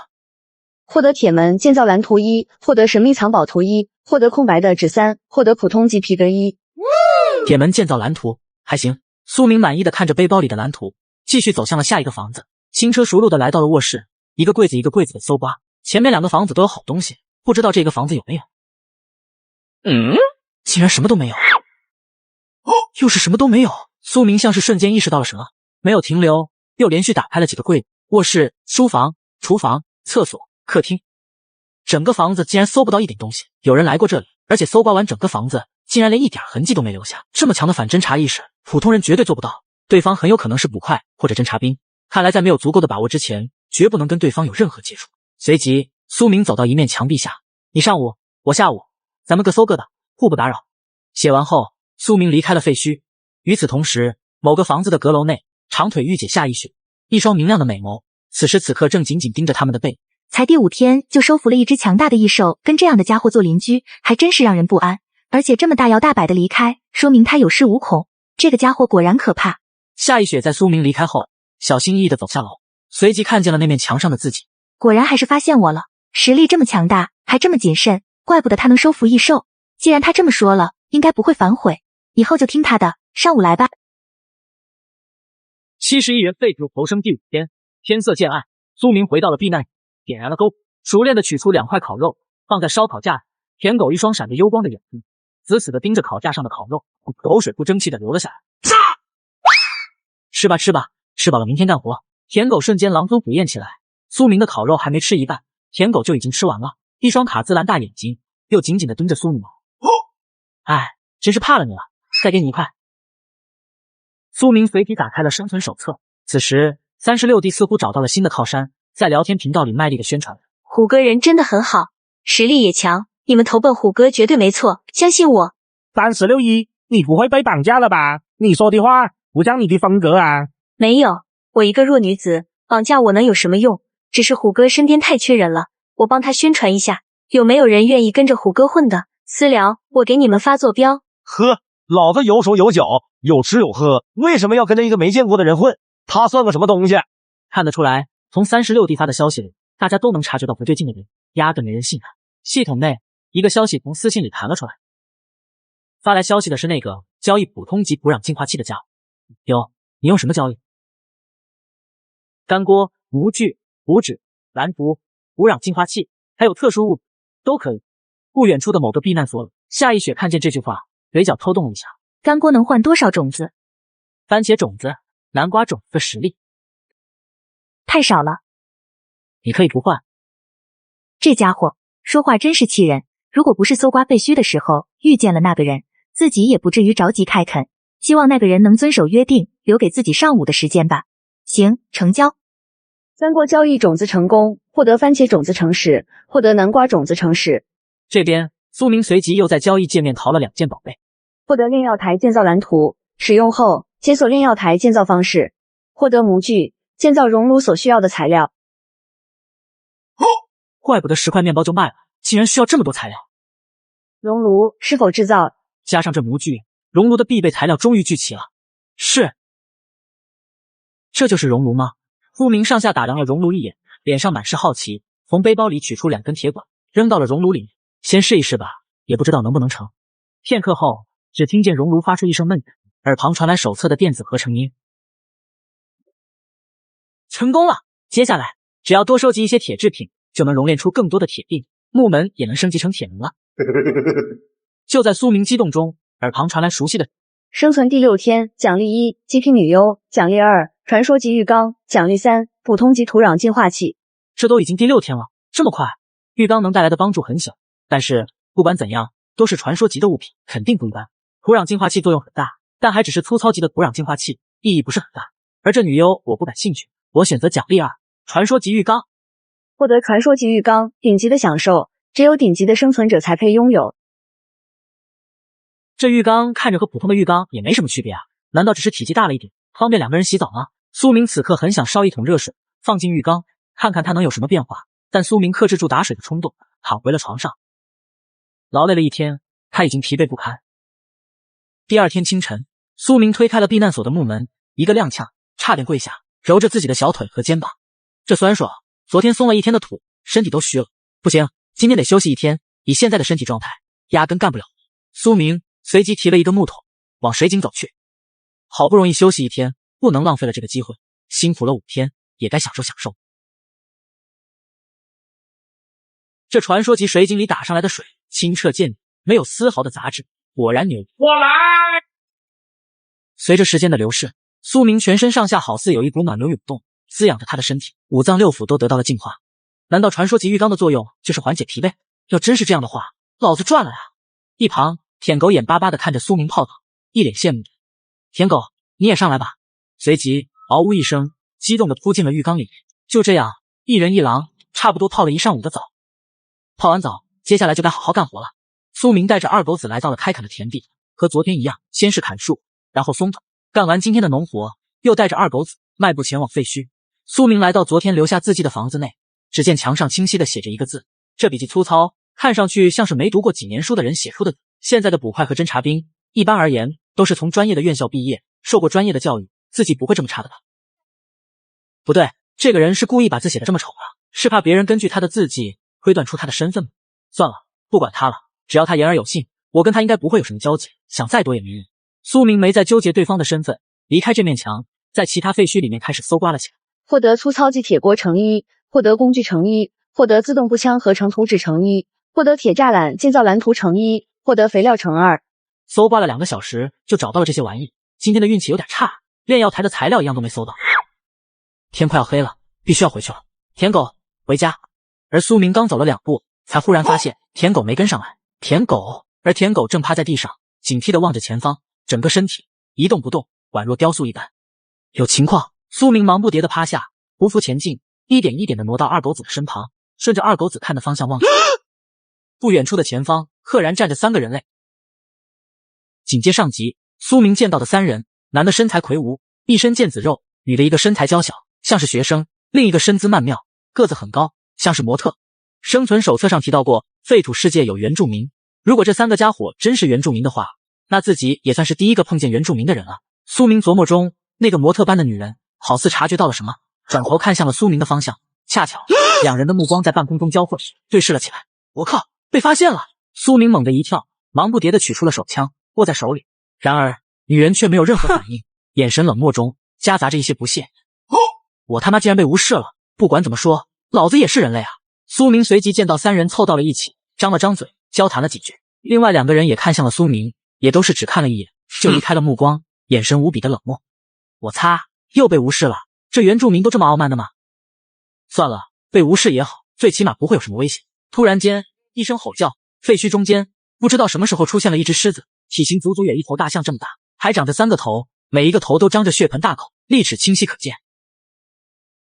Speaker 3: 获得铁门建造蓝图1，获得神秘藏宝图1，获得空白的纸3，获得普通级皮革1。
Speaker 1: 铁门建造蓝图还行。苏明满意的看着背包里的蓝图，继续走向了下一个房子，轻车熟路的来到了卧室，一个柜子一个柜子的搜刮，前面2个房子都有好东西，不知道这个房子有没有。竟然什么都没有。又是什么都没有。苏明像是瞬间意识到了什么，没有停留，又连续打开了几个柜子，卧室、书房、厨房、厕所、客厅，整个房子竟然搜不到一点东西。有人来过这里，而且搜刮完整个房子，竟然连一点痕迹都没留下。这么强的反侦查意识，普通人绝对做不到。对方很有可能是捕快或者侦察兵，看来在没有足够的把握之前，绝不能跟对方有任何接触。随即，苏明走到一面墙壁下，你上午，我下午，咱们各搜各的，互不打扰。写完后，苏明离开了废墟。与此同时，某个房子的阁楼内，长腿御姐夏一雪，一双明亮的美眸，此时此刻正紧紧盯着他们的背。
Speaker 11: 才第5天就收服了一只强大的异兽，跟这样的家伙做邻居，还真是让人不安。
Speaker 2: 而且这么大摇大摆的离开，说明他有恃无恐。这个家伙果然可怕。
Speaker 1: 夏一雪在苏明离开后，小心翼翼地走下楼，随即看见了那面墙上的自己。
Speaker 2: 果然还是发现我了，实力这么强大，还这么谨慎，怪不得他能收服异兽。既然他这么说了，应该不会反悔，以后就听他的。上午来吧。
Speaker 1: 71元废土投生第5天，天色渐暗，苏明回到了避难，点燃了篝火，熟练地取出2块烤肉，放在烧烤架上。舔狗一双闪着幽光的眼睛，死死地盯着烤架上的烤肉，口水不争气地流了下来。吃吧吃吧，吃饱了明天干活。舔狗瞬间狼吞虎咽起来。苏明的烤肉还没吃一半，舔狗就已经吃完了，一双卡姿兰大眼睛又紧紧地盯着苏明。哎，真是怕了你了，再给你1块。苏明随即打开了生存手册，此时36弟似乎找到了新的靠山，在聊天频道里卖力的宣传。
Speaker 2: 虎哥人真的很好，实力也强，你们投奔虎哥绝对没错，相信我。
Speaker 6: 36一，你不会被绑架了吧？你说的话不像你的风格啊。
Speaker 2: 没有，我一个弱女子，绑架我能有什么用？只是虎哥身边太缺人了，我帮他宣传一下，有没有人愿意跟着虎哥混的？私聊，我给你们发坐标。
Speaker 7: 呵，老子有手有脚，有吃有喝，为什么要跟着一个没见过的人混？他算个什么东西？
Speaker 1: 看得出来，从36弟发的消息里，大家都能察觉到不对劲的人，压根没人信他。系统内，一个消息从私信里弹了出来，发来消息的是那个交易普通级补氧净化器的家伙。哟，你用什么交易？干锅、模具、补脂、蓝图、补氧净化器，还有特殊物都可以。不远处的某个避难所里，夏一雪看见这句话，嘴角抽动了一下。
Speaker 2: 干锅能换多少种子？
Speaker 1: 番茄种子、南瓜种子10粒。
Speaker 2: 太少了。
Speaker 1: 你可以不换。
Speaker 2: 这家伙说话真是气人，如果不是搜刮废墟的时候遇见了那个人，自己也不至于着急开垦。希望那个人能遵守约定，留给自己上午的时间吧。行，成交。
Speaker 3: 干锅交易种子成功，获得番茄种子城市，获得南瓜种子城市。
Speaker 1: 这边苏明随即又在交易界面淘了2件宝贝，
Speaker 3: 获得炼药台建造蓝图，使用后解锁炼药台建造方式，获得模具，建造熔炉所需要的材料。
Speaker 1: 怪不得10块面包就卖了，竟然需要这么多材料。
Speaker 3: 熔炉是否制造？
Speaker 1: 加上这模具，熔炉的必备材料终于聚齐了。是，这就是熔炉吗？苏明上下打量了熔炉一眼，脸上满是好奇，从背包里取出2根铁管，扔到了熔炉里面。先试一试吧，也不知道能不能成。片刻后，只听见熔炉发出一声闷声，耳旁传来手册的电子合成音。成功了！接下来只要多收集一些铁制品，就能熔炼出更多的铁锭，木门也能升级成铁门了。就在苏明激动中，耳旁传来熟悉的
Speaker 3: 生存第6天，奖励1，极品女优；奖励2，传说级浴缸；奖励3，普通级土壤净化器。
Speaker 1: 这都已经第6天了，这么快？浴缸能带来的帮助很小，但是不管怎样，都是传说级的物品，肯定不一般。土壤净化器作用很大，但还只是粗糙级的土壤净化器，意义不是很大。而这女优我不感兴趣，我选择奖励2，传说级浴缸。
Speaker 3: 获得传说级浴缸，顶级的享受，只有顶级的生存者才配拥有。
Speaker 1: 这浴缸看着和普通的浴缸也没什么区别啊，难道只是体积大了一点，方便2个人洗澡吗？苏明此刻很想烧一桶热水放进浴缸，看看它能有什么变化，但苏明克制住打水的冲动，躺回了床上。劳累了一天，他已经疲惫不堪。第2天清晨，苏明推开了避难所的木门，一个踉跄，差点跪下，揉着自己的小腿和肩膀。这酸爽，昨天松了一天的土，身体都虚了，不行，今天得休息1天，以现在的身体状态，压根干不了。苏明随即提了一个木桶，往水井走去。好不容易休息1天，不能浪费了这个机会，辛苦了5天，也该享受享受。这传说级水井里打上来的水清澈见底，没有丝毫的杂质，果然牛。我来！随着时间的流逝，苏明全身上下好似有一股暖流涌动，滋养着他的身体，5脏6腑都得到了净化。难道传说级浴缸的作用就是缓解疲惫？要真是这样的话，老子赚了呀！一旁舔狗眼巴巴地看着苏明泡澡，一脸羡慕。舔狗，你也上来吧！随即嗷呜一声，激动地扑进了浴缸里。就这样，一人一狼，差不多泡了1上午的澡。泡完澡，接下来就该好好干活了。苏明带着2狗子来到了开垦的田地，和昨天一样，先是砍树，然后松土。干完今天的农活，又带着2狗子迈步前往废墟。苏明来到昨天留下字迹的房子内，只见墙上清晰地写着一个字，这笔记粗糙，看上去像是没读过几年书的人写出的字，现在的捕快和侦察兵，一般而言都是从专业的院校毕业，受过专业的教育，自己不会这么差的吧？不对，这个人是故意把字写的这么丑啊，是怕别人根据他的字迹推断出他的身份吗？算了，不管他了，只要他言而有信，我跟他应该不会有什么交集，想再多也没用。苏明没再纠结对方的身份，离开这面墙，在其他废墟里面开始搜刮了起来。
Speaker 3: 获得粗糙锑铁锅乘1，获得工具乘1，获得自动步枪合成图纸乘1，获得铁栅栏建造蓝图乘1，获得肥料乘2。
Speaker 1: 搜刮了2个小时就找到了这些玩意，今天的运气有点差，炼药台的材料一样都没搜到。天快要黑了，必须要回去了。舔狗，回家。而苏明刚走了2步，才忽然发现舔狗没跟上来。舔狗正趴在地上，警惕地望着前方，整个身体一动不动，宛若雕塑一般。有情况！苏明忙不迭地趴下，匍匐前进，一点一点地挪到二狗子的身旁，顺着二狗子看的方向望去。不远处的前方赫然站着3个人类。紧接上集，苏明见到的3人，男的身材魁梧，一身腱子肉，女的一个身材娇小，像是学生，另一个身姿曼妙，个子很高，像是模特。生存手册上提到过，废土世界有原住民，如果这3个家伙真是原住民的话，那自己也算是第一个碰见原住民的人了。苏明琢磨中，那个模特般的女人好似察觉到了什么，转头看向了苏明的方向，恰巧2人的目光在半空中交汇，对视了起来。我靠，被发现了！苏明猛地一跳，忙不迭地取出了手枪，握在手里。然而女人却没有任何反应，眼神冷漠中夹杂着一些不屑。我他妈竟然被无视了！不管怎么说，老子也是人类啊！苏明随即见到3人凑到了一起，张了张嘴，交谈了几句。另外2个人也看向了苏明，也都是只看了一眼，就离开了目光，眼神无比的冷漠。我擦，又被无视了！这原住民都这么傲慢的吗？算了，被无视也好，最起码不会有什么危险。突然间，一声吼叫，废墟中间不知道什么时候出现了一只狮子，体型足足有一头大象这么大，还长着3个头，每一个头都张着血盆大口，利齿清晰可见。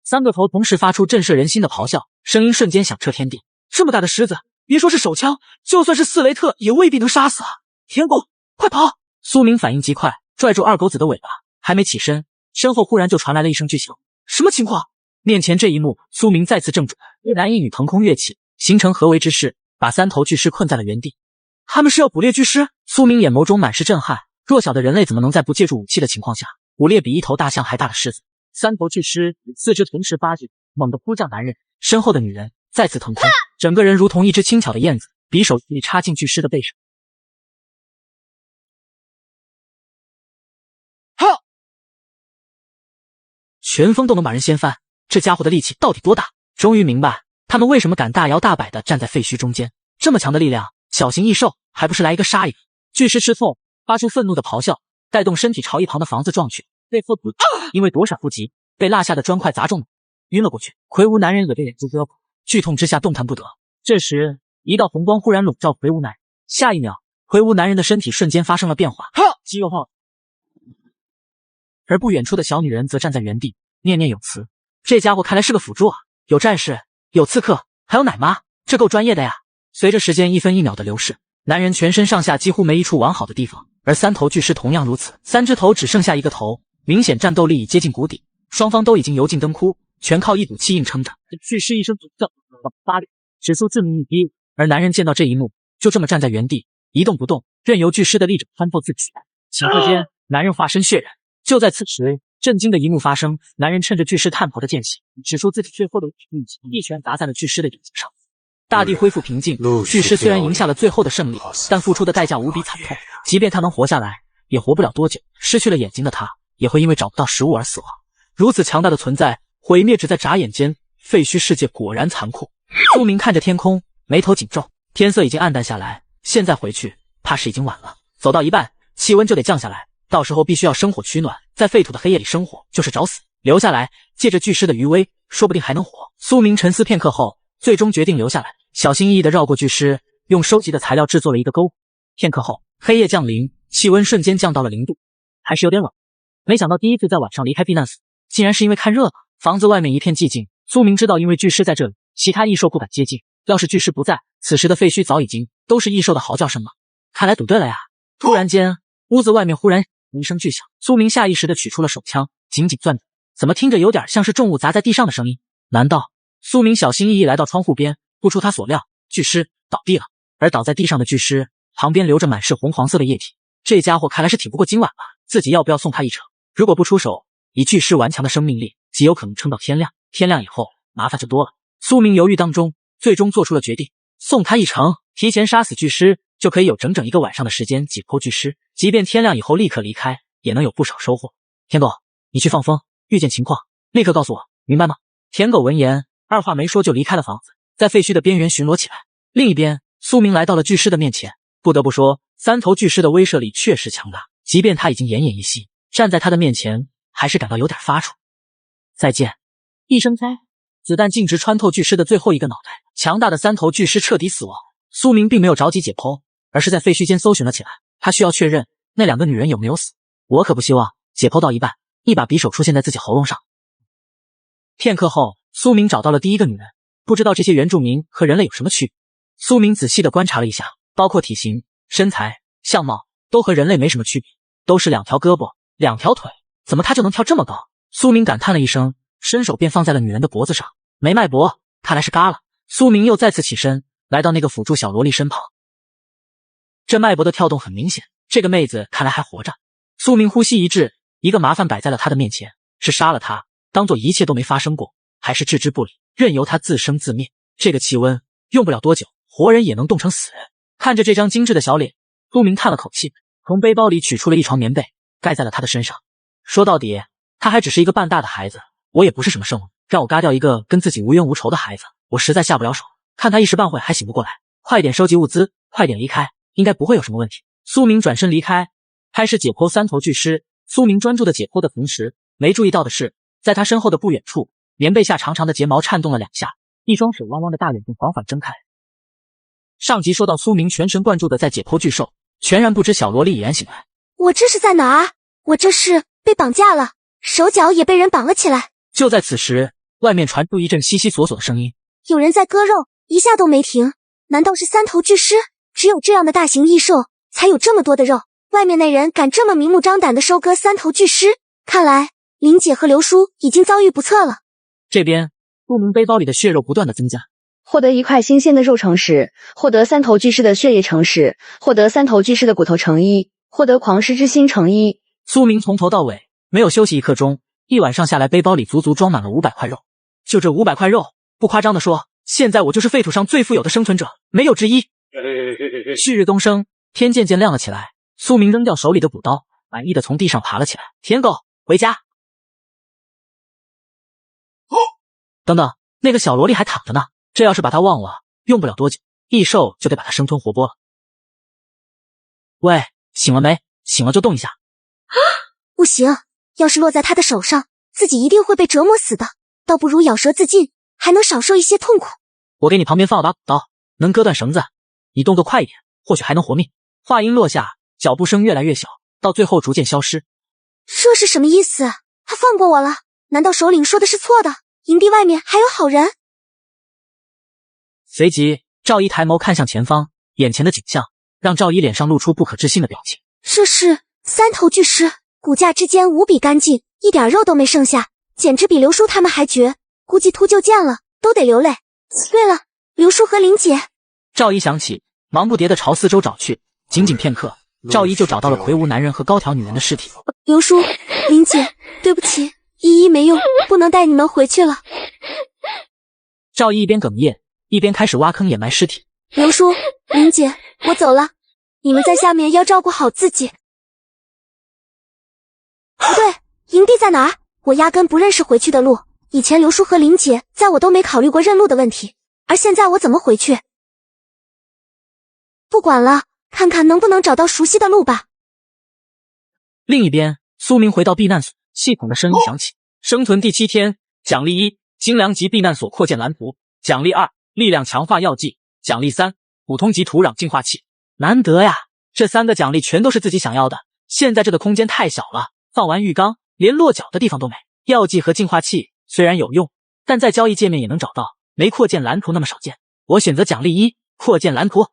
Speaker 1: 3个头同时发出震慑人心的咆哮，声音瞬间响彻天地。这么大的狮子，别说是手枪，就算是4雷特也未必能杀死啊！舔狗，快跑！苏明反应极快，拽住二狗子的尾巴，还没起身，身后忽然就传来了一声巨响。什么情况？面前这一幕，苏明再次怔住，一男一女腾空跃起，形成合围之势，把3头巨狮困在了原地。他们是要捕猎巨狮？苏明眼眸中满是震撼，弱小的人类怎么能在不借助武器的情况下捕猎比一头大象还大的狮子？3头巨狮4肢同时发育，猛地扑向男人。身后的女人再次腾空，整个人如同一只轻巧的燕子，匕首已插进巨狮的背上。拳风都能把人掀翻，这家伙的力气到底多大？终于明白他们为什么敢大摇大摆地站在废墟中间，这么强的力量，小型异兽还不是来一个杀一个？巨狮吃痛，发出愤怒的咆哮，带动身体朝一旁的房子撞去，被迫因为躲闪不及，被落下的砖块砸中了，晕了过去。魁梧男人恶着眼珠胳膊，剧痛之下动弹不得。这时，一道红光忽然笼罩魁梧男人，下一秒，魁梧男人的身体瞬间发生了变化，肌肉化。而不远处的小女人则站在原地，念念有词。这家伙看来是个辅助啊，有战士，有刺客，还有奶妈，这够专业的呀。随着时间1分1秒的流逝，男人全身上下几乎没一处完好的地方，而3头巨狮同样如此，3只头只剩下1个头，明显战斗力已接近谷底，双方都已经油尽灯枯，全靠一股气硬撑着。巨狮一声诅咒，发力，指出致命一击。而男人见到这一幕，就这么站在原地，一动不动，任由巨狮的利爪穿透自己。顷刻间，男人化身血染。就在此时，震惊的一幕发生，男人趁着巨狮探头的间隙，使出自己最后的力气，一拳砸在了巨狮的眼睛上。大地恢复平静，巨狮虽然赢下了最后的胜利，但付出的代价无比惨痛。即便他能活下来，也活不了多久。失去了眼睛的他，也会因为找不到食物而死亡。如此强大的存在，毁灭只在眨眼间。废墟世界果然残酷。苏明看着天空，眉头紧皱。天色已经暗淡下来，现在回去怕是已经晚了。走到一半，气温就得降下来，到时候必须要生火取暖。在废土的黑夜里生火就是找死，留下来借着巨狮的余威，说不定还能活。苏明沉思片刻后，最终决定留下来，小心翼翼地绕过巨狮，用收集的材料制作了一个篝。片刻后，黑夜降临，气温瞬间降到了0度，还是有点冷。没想到第一次在晚上离开避难所，竟然是因为看热闹。房子外面一片寂静，苏明知道因为巨狮在这里，其他异兽不敢接近。要是巨狮不在，此时的废墟早已经都是异兽的嚎叫声了。看来赌对了呀！突然间，屋子外面忽然一声巨响，苏明下意识地取出了手枪，紧紧攥着。怎么听着有点像是重物砸在地上的声音？难道？苏明小心翼翼来到窗户边，不出他所料，巨狮倒地了。而倒在地上的巨狮旁边流着满是红黄色的液体。这家伙看来是挺不过今晚吧？自己要不要送他一程？如果不出手，以巨尸顽强的生命力，极有可能撑到天亮。天亮以后，麻烦就多了。苏明犹豫当中，最终做出了决定，送他一程，提前杀死巨尸，就可以有整整1个晚上的时间解剖巨尸。即便天亮以后立刻离开，也能有不少收获。天狗，你去放风，遇见情况立刻告诉我，明白吗？田狗闻言，二话没说就离开了房子，在废墟的边缘巡逻起来。另一边，苏明来到了巨尸的面前。不得不说，3头巨尸的威慑力确实强大，即便他已经奄奄一息，站在他的面前，还是感到有点发怵。再见！一声开，子弹径直穿透巨尸的最后一个脑袋，强大的3头巨尸彻底死亡。苏明并没有着急解剖，而是在废墟间搜寻了起来。他需要确认那2个女人有没有死。我可不希望解剖到一半，一把匕首出现在自己喉咙上。片刻后，苏明找到了第1个女人。不知道这些原住民和人类有什么区别。苏明仔细地观察了一下，包括体型、身材、相貌，都和人类没什么区别，都是2条胳膊、2条腿，怎么他就能跳这么高？苏明感叹了一声，伸手便放在了女人的脖子上，没脉搏，看来是嘎了。苏明又再次起身，来到那个辅助小萝莉身旁。这脉搏的跳动很明显，这个妹子看来还活着。苏明呼吸一滞，一个麻烦摆在了他的面前，是杀了他，当做一切都没发生过，还是置之不理，任由他自生自灭。这个气温，用不了多久，活人也能冻成死人。看着这张精致的小脸，苏明叹了口气，从背包里取出了一床棉被，盖在了他的身上。说到底，他还只是一个半大的孩子，我也不是什么圣人，让我嘎掉一个跟自己无冤无仇的孩子，我实在下不了手。看他一时半会还醒不过来，快点收集物资，快点离开，应该不会有什么问题。苏明转身离开，开始解剖3头巨尸。苏明专注的解剖的同时，没注意到的是，在他身后的不远处，棉被下长长的睫毛颤动了2下，一双水汪汪的大眼睛缓缓睁开。上集说到，苏明全神贯注的在解剖巨兽，全然不知小萝莉已然醒来。
Speaker 11: 我这是在哪儿？我这是被绑架了，手脚也被人绑了起来。
Speaker 1: 就在此时，外面传出一阵悉悉索索的声音，
Speaker 11: 有人在割肉，一下都没停。难道是3头巨尸？只有这样的大型异兽才有这么多的肉，外面那人敢这么明目张胆的收割3头巨尸，看来林姐和刘叔已经遭遇不测了。
Speaker 1: 这边苏明背包里的血肉不断的增加，
Speaker 3: 获得1块新鲜的肉成石，获得3头巨尸的血液成石，获得3头巨尸的骨头成1，获得狂狮之心成1。
Speaker 1: 苏明从头到尾没有休息1刻钟，一晚上下来，背包里足足装满了500块肉。就这500块肉，不夸张的说，现在我就是废土上最富有的生存者，没有之一。旭日东升，天渐渐亮了起来。苏明扔掉手里的补刀，满意的从地上爬了起来。舔狗，回家。等等，那个小萝莉还躺着呢，这要是把她忘了，用不了多久，异兽就得把她生吞活剥了。喂，醒了没？醒了就动一下。
Speaker 11: 不行，要是落在他的手上，自己一定会被折磨死的，倒不如咬舌自尽，还能少受一些痛苦。
Speaker 1: 我给你旁边放了把补刀，能割断绳子，你动作快一点，或许还能活命。话音落下，脚步声越来越小，到最后逐渐消失。
Speaker 11: 这是什么意思？他放过我了？难道首领说的是错的？营地外面还有好人？
Speaker 1: 随即，赵一抬眸看向前方，眼前的景象让赵一脸上露出不可置信的表情。
Speaker 11: 这是3头巨尸，骨架之间无比干净，一点肉都没剩下，简直比刘叔他们还绝。估计秃鹫见了都得流泪。对了，刘叔和林姐。
Speaker 1: 赵一想起，忙不迭地朝四周找去，仅仅片刻，赵一就找到了魁梧男人和高挑女人的尸体。
Speaker 11: 刘叔，林姐，对不起，依依没用，不能带你们回去了。
Speaker 1: 赵一一边哽咽，一边开始挖坑掩埋尸体。
Speaker 11: 刘叔，林姐，我走了，你们在下面要照顾好自己。不对，营地在哪儿？我压根不认识回去的路。以前刘叔和林姐在我都没考虑过认路的问题，而现在我怎么回去？不管了，看看能不能找到熟悉的路吧。
Speaker 1: 另一边，苏明回到避难所，系统的声音响起：生存第7天，奖励1，精良级避难所扩建蓝图；奖励2，力量强化药剂；奖励3，普通级土壤净化器。难得呀，这3个奖励全都是自己想要的。现在这个空间太小了，放完浴缸连落脚的地方都没。药剂和净化器虽然有用，但在交易界面也能找到，没扩建蓝图那么少见。我选择奖励1，扩建蓝图。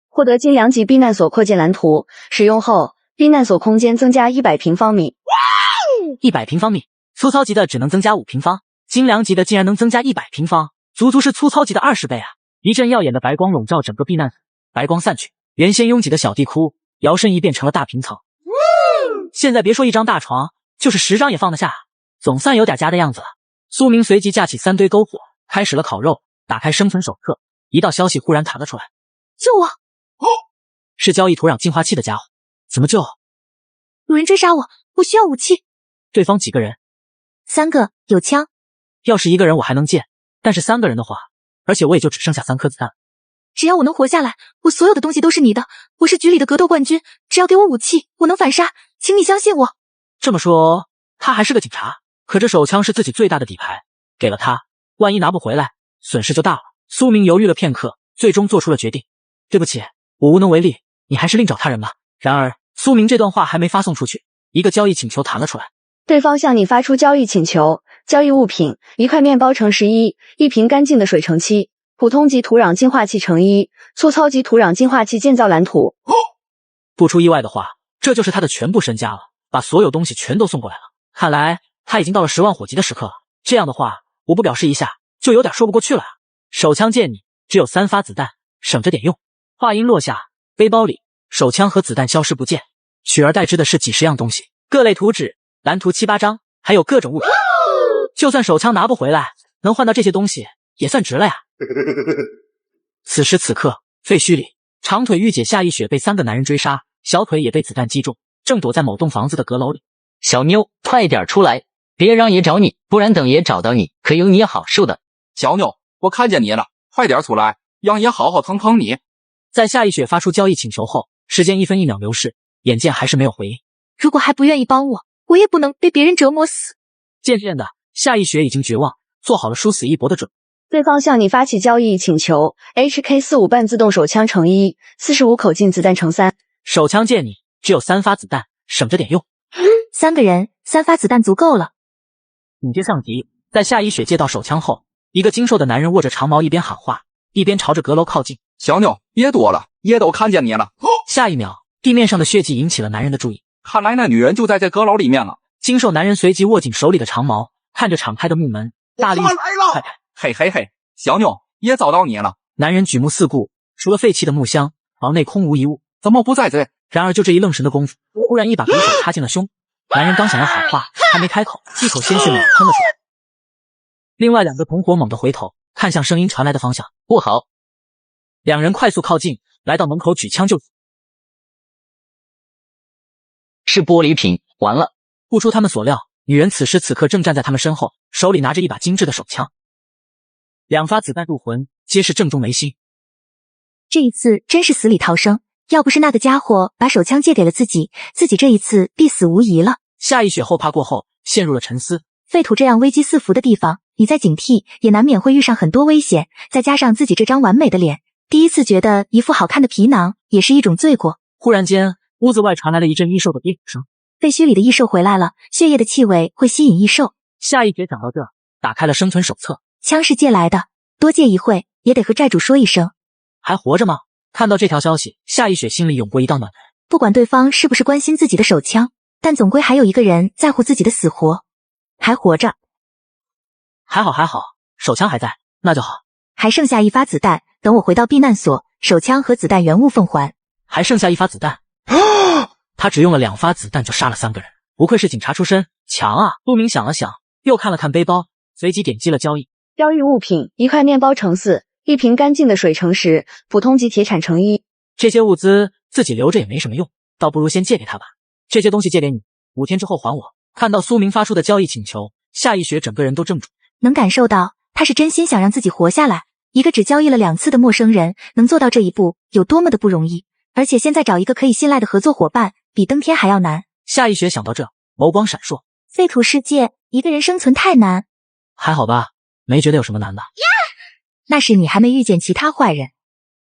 Speaker 3: 获得精良级避难所扩建蓝图，使用后避难所空间增加100平方米。
Speaker 1: 100平方米，粗糙级的只能增加5平方，精良级的竟然能增加100平方，足足是粗糙级的20倍啊！一阵耀眼的白光笼罩整个避难所，白光散去，原先拥挤的小地窟，摇身一变成了大平层。现在别说一张大床，就是10张也放得下，总算有点家的样子了。苏明随即架起3堆篝火，开始了烤肉。打开生存手册，一道消息忽然弹了出来：
Speaker 11: 救我！
Speaker 1: 是交易土壤净化器的家伙。怎么救？
Speaker 11: 有人追杀我，我需要武器。
Speaker 1: 对方几个人
Speaker 2: ？3个，有枪。
Speaker 1: 要是1个人我还能借，但是3个人的话，而且我也就只剩下3颗子弹。
Speaker 11: 只要我能活下来，我所有的东西都是你的。我是局里的格斗冠军，只要给我武器，我能反杀，请你相信我。
Speaker 1: 这么说，他还是个警察，可这手枪是自己最大的底牌，给了他，万一拿不回来，损失就大了。苏明犹豫了片刻，最终做出了决定。对不起，我无能为力，你还是另找他人吧。然而，苏明这段话还没发送出去，一个交易请求弹了出来。
Speaker 3: 对方向你发出交易请求，交易物品：1块面包乘11，1瓶干净的水乘7，普通级土壤净化器乘1，粗糙级土壤净化器建造蓝图。
Speaker 1: 不出意外的话，这就是他的全部身家了，把所有东西全都送过来了。看来他已经到了10万火急的时刻了。这样的话，我不表示一下，就有点说不过去了。手枪借你，只有3发子弹，省着点用。话音落下，背包里手枪和子弹消失不见，取而代之的是几十样东西，各类图纸、蓝图7、8张，还有各种物品。就算手枪拿不回来，能换到这些东西也算值了呀。此时此刻，废墟里，长腿御姐夏一雪被3个男人追杀，小腿也被子弹击中，正躲在某栋房子的阁楼里。
Speaker 5: 小妞，快点出来，别让爷找你，不然等爷找到你，可有你好受的。
Speaker 4: 小妞，我看见你了，快点出来，让爷好好疼疼你。
Speaker 1: 在夏一雪发出交易请求后，时间1分1秒流逝，眼见还是没有回应。
Speaker 11: 如果还不愿意帮我，我也不能被别人折磨死。
Speaker 1: 渐渐的，夏一雪已经绝望，做好了殊死一搏的准备。
Speaker 3: 对方向你发起交易请求 ，HK45半自动手枪乘1，45口径子弹乘3。
Speaker 1: 手枪借你，只有3发子弹，省着点用。
Speaker 2: 3个人，3发子弹足够了。
Speaker 1: 紧接上集，在夏一雪借到手枪后，一个精瘦的男人握着长矛，一边喊话，一边朝着阁楼靠近。
Speaker 4: 小妞，别躲了，爷都看见你了。
Speaker 1: 下一秒，地面上的血迹引起了男人的注意。
Speaker 4: 看来那女人就在这阁楼里面了。
Speaker 1: 精瘦男人随即握紧手里的长矛，看着敞开的木门，大力
Speaker 4: 来了！
Speaker 1: 快开！
Speaker 4: 嘿嘿嘿，小妞，爷找到你了。
Speaker 1: 男人举目四顾，除了废弃的木箱，房内空无一物。
Speaker 4: 怎么不在这？
Speaker 1: 然而就这一愣神的功夫，忽然一把匕首插进了胸。男人刚想要喊话，还没开口，一口鲜血猛喷了出来。另外2个同伙猛地回头，看向声音传来的方向。
Speaker 5: 不好
Speaker 1: ！2人快速靠近，来到门口举枪就。
Speaker 5: 是玻璃瓶，完了！
Speaker 1: 不出他们所料，女人此时此刻正站在他们身后，手里拿着一把精致的手枪。2发子弹入魂，皆是正中眉心。
Speaker 2: 这一次真是死里逃生，要不是那个家伙把手枪借给了自己，自己这一次必死无疑了。
Speaker 1: 夏一雪后怕过后，陷入了沉思。
Speaker 2: 废土这样危机四伏的地方，你再警惕，也难免会遇上很多危险。再加上自己这张完美的脸，第一次觉得一副好看的皮囊也是一种罪过。
Speaker 1: 忽然间，屋子外传来了一阵异兽的憋吐声。
Speaker 2: 废墟里的异兽回来了，血液的气味会吸引异兽。
Speaker 1: 夏一雪想到这，打开了生存手册。
Speaker 2: 枪是借来的，多借一会也得和债主说一声。
Speaker 1: 还活着吗？看到这条消息，夏一雪心里涌过一道暖流。
Speaker 2: 不管对方是不是关心自己的手枪，但总归还有一个人在乎自己的死活。还活着，
Speaker 1: 还好，手枪还在，那就好。
Speaker 2: 还剩下1发子弹，等我回到避难所，手枪和子弹原物奉还。
Speaker 1: 还剩下1发子弹，他只用了2发子弹就杀了3个人，不愧是警察出身，强啊！陆明想了想，又看了看背包，随即点击了交易。
Speaker 3: 交易物品：1块面包乘4，1瓶干净的水乘10，普通级铁铲乘1。
Speaker 1: 这些物资自己留着也没什么用，倒不如先借给他吧。这些东西借给你，5天之后还我。看到苏明发出的交易请求，夏一雪整个人都怔住，
Speaker 2: 能感受到他是真心想让自己活下来。一个只交易了2次的陌生人，能做到这一步有多么的不容易，而且现在找一个可以信赖的合作伙伴，比登天还要难。
Speaker 1: 夏一雪想到这，眸光闪烁。
Speaker 2: 废土世界，一个人生存太难。
Speaker 1: 还好吧，没觉得有什么难的。
Speaker 2: 那是你还没遇见其他坏人。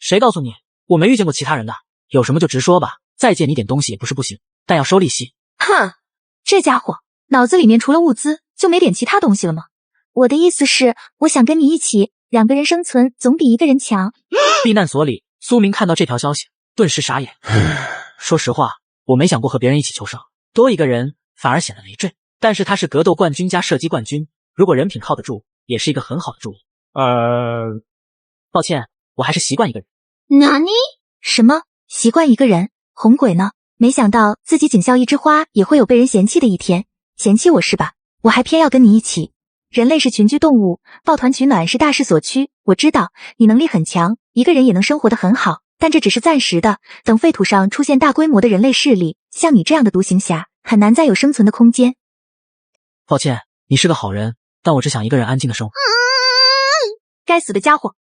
Speaker 1: 谁告诉你我没遇见过其他人的？有什么就直说吧，再借你点东西也不是不行，但要收利息。
Speaker 2: 哼，这家伙脑子里面除了物资就没点其他东西了吗？我的意思是，我想跟你一起，2个人生存总比1个人强。
Speaker 1: 避难所里，苏明看到这条消息，顿时傻眼。说实话，我没想过和别人一起求生，多一个人反而显得累赘。但是他是格斗冠军加射击冠军，如果人品靠得住，也是一个很好的主意。抱歉，我还是习惯一个人。
Speaker 11: 哪里？
Speaker 2: 什么？习惯一个人，红鬼呢？没想到自己警校一枝花也会有被人嫌弃的一天。嫌弃我是吧？我还偏要跟你一起。人类是群居动物，抱团取暖是大势所趋。我知道你能力很强，一个人也能生活得很好，但这只是暂时的。等废土上出现大规模的人类势力，像你这样的独行侠，很难再有生存的空间。
Speaker 1: 抱歉，你是个好人，但我只想一个人安静的生活。
Speaker 2: 该死的家伙！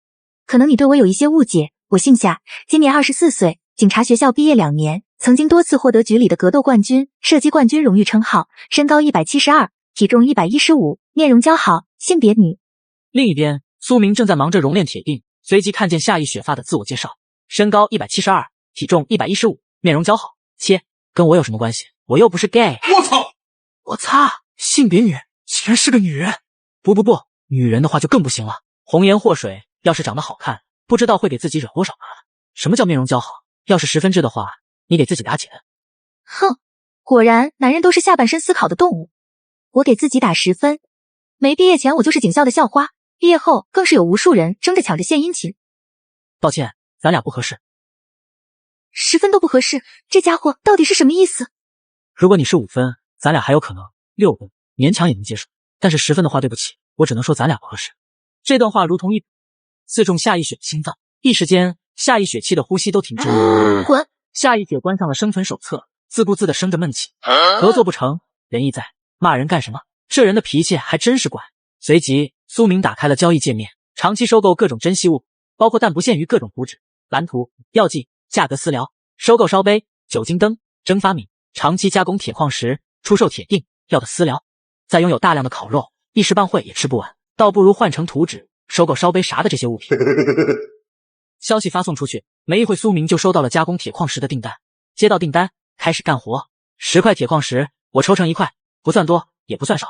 Speaker 2: 可能你对我有一些误解，我姓夏，今年24岁，警察学校毕业2年，曾经多次获得局里的格斗冠军、射击冠军荣誉称号，身高172，体重115，面容姣好，性别女。
Speaker 1: 另一边，苏明正在忙着熔炼铁锭，随即看见夏意雪发的自我介绍，身高172，体重115，面容姣好。切，跟我有什么关系？我又不是 gay。我操！性别女，竟然是个女人！不，女人的话就更不行了。红颜祸水，要是长得好看，不知道会给自己惹多少麻烦。什么叫面容姣好？要是10分制的话，你给自己打几分？
Speaker 2: 哼，果然男人都是下半身思考的动物。我给自己打10分。没毕业前我就是警校的校花，毕业后更是有无数人争着抢着献殷勤。
Speaker 1: 抱歉，咱俩不合适。
Speaker 2: 10分都不合适，这家伙到底是什么意思？
Speaker 1: 如果你是5分，咱俩还有可能；6分勉强也能接受，但是10分的话，对不起，我只能说咱俩不合适。这段话如同一刺中夏意雪的心脏，一时间夏意雪气的呼吸都停滞了。
Speaker 2: 滚！
Speaker 1: 夏意雪关上了生存手册，自顾自地生着闷气。合作不成，仁义在，骂人干什么？这人的脾气还真是怪。随即，苏明打开了交易界面，长期收购各种珍稀物，包括但不限于各种图纸、蓝图、药剂、价格私聊，收购烧杯、酒精灯、蒸发米，长期加工铁矿石，出售铁锭，药的私聊。再拥有大量的烤肉，一时半会也吃不完，倒不如换成图纸，收购烧杯啥的这些物品。消息发送出去，没一会苏明就收到了加工铁矿石的订单。接到订单，开始干活。10块铁矿石，我抽成1块，不算多，也不算少。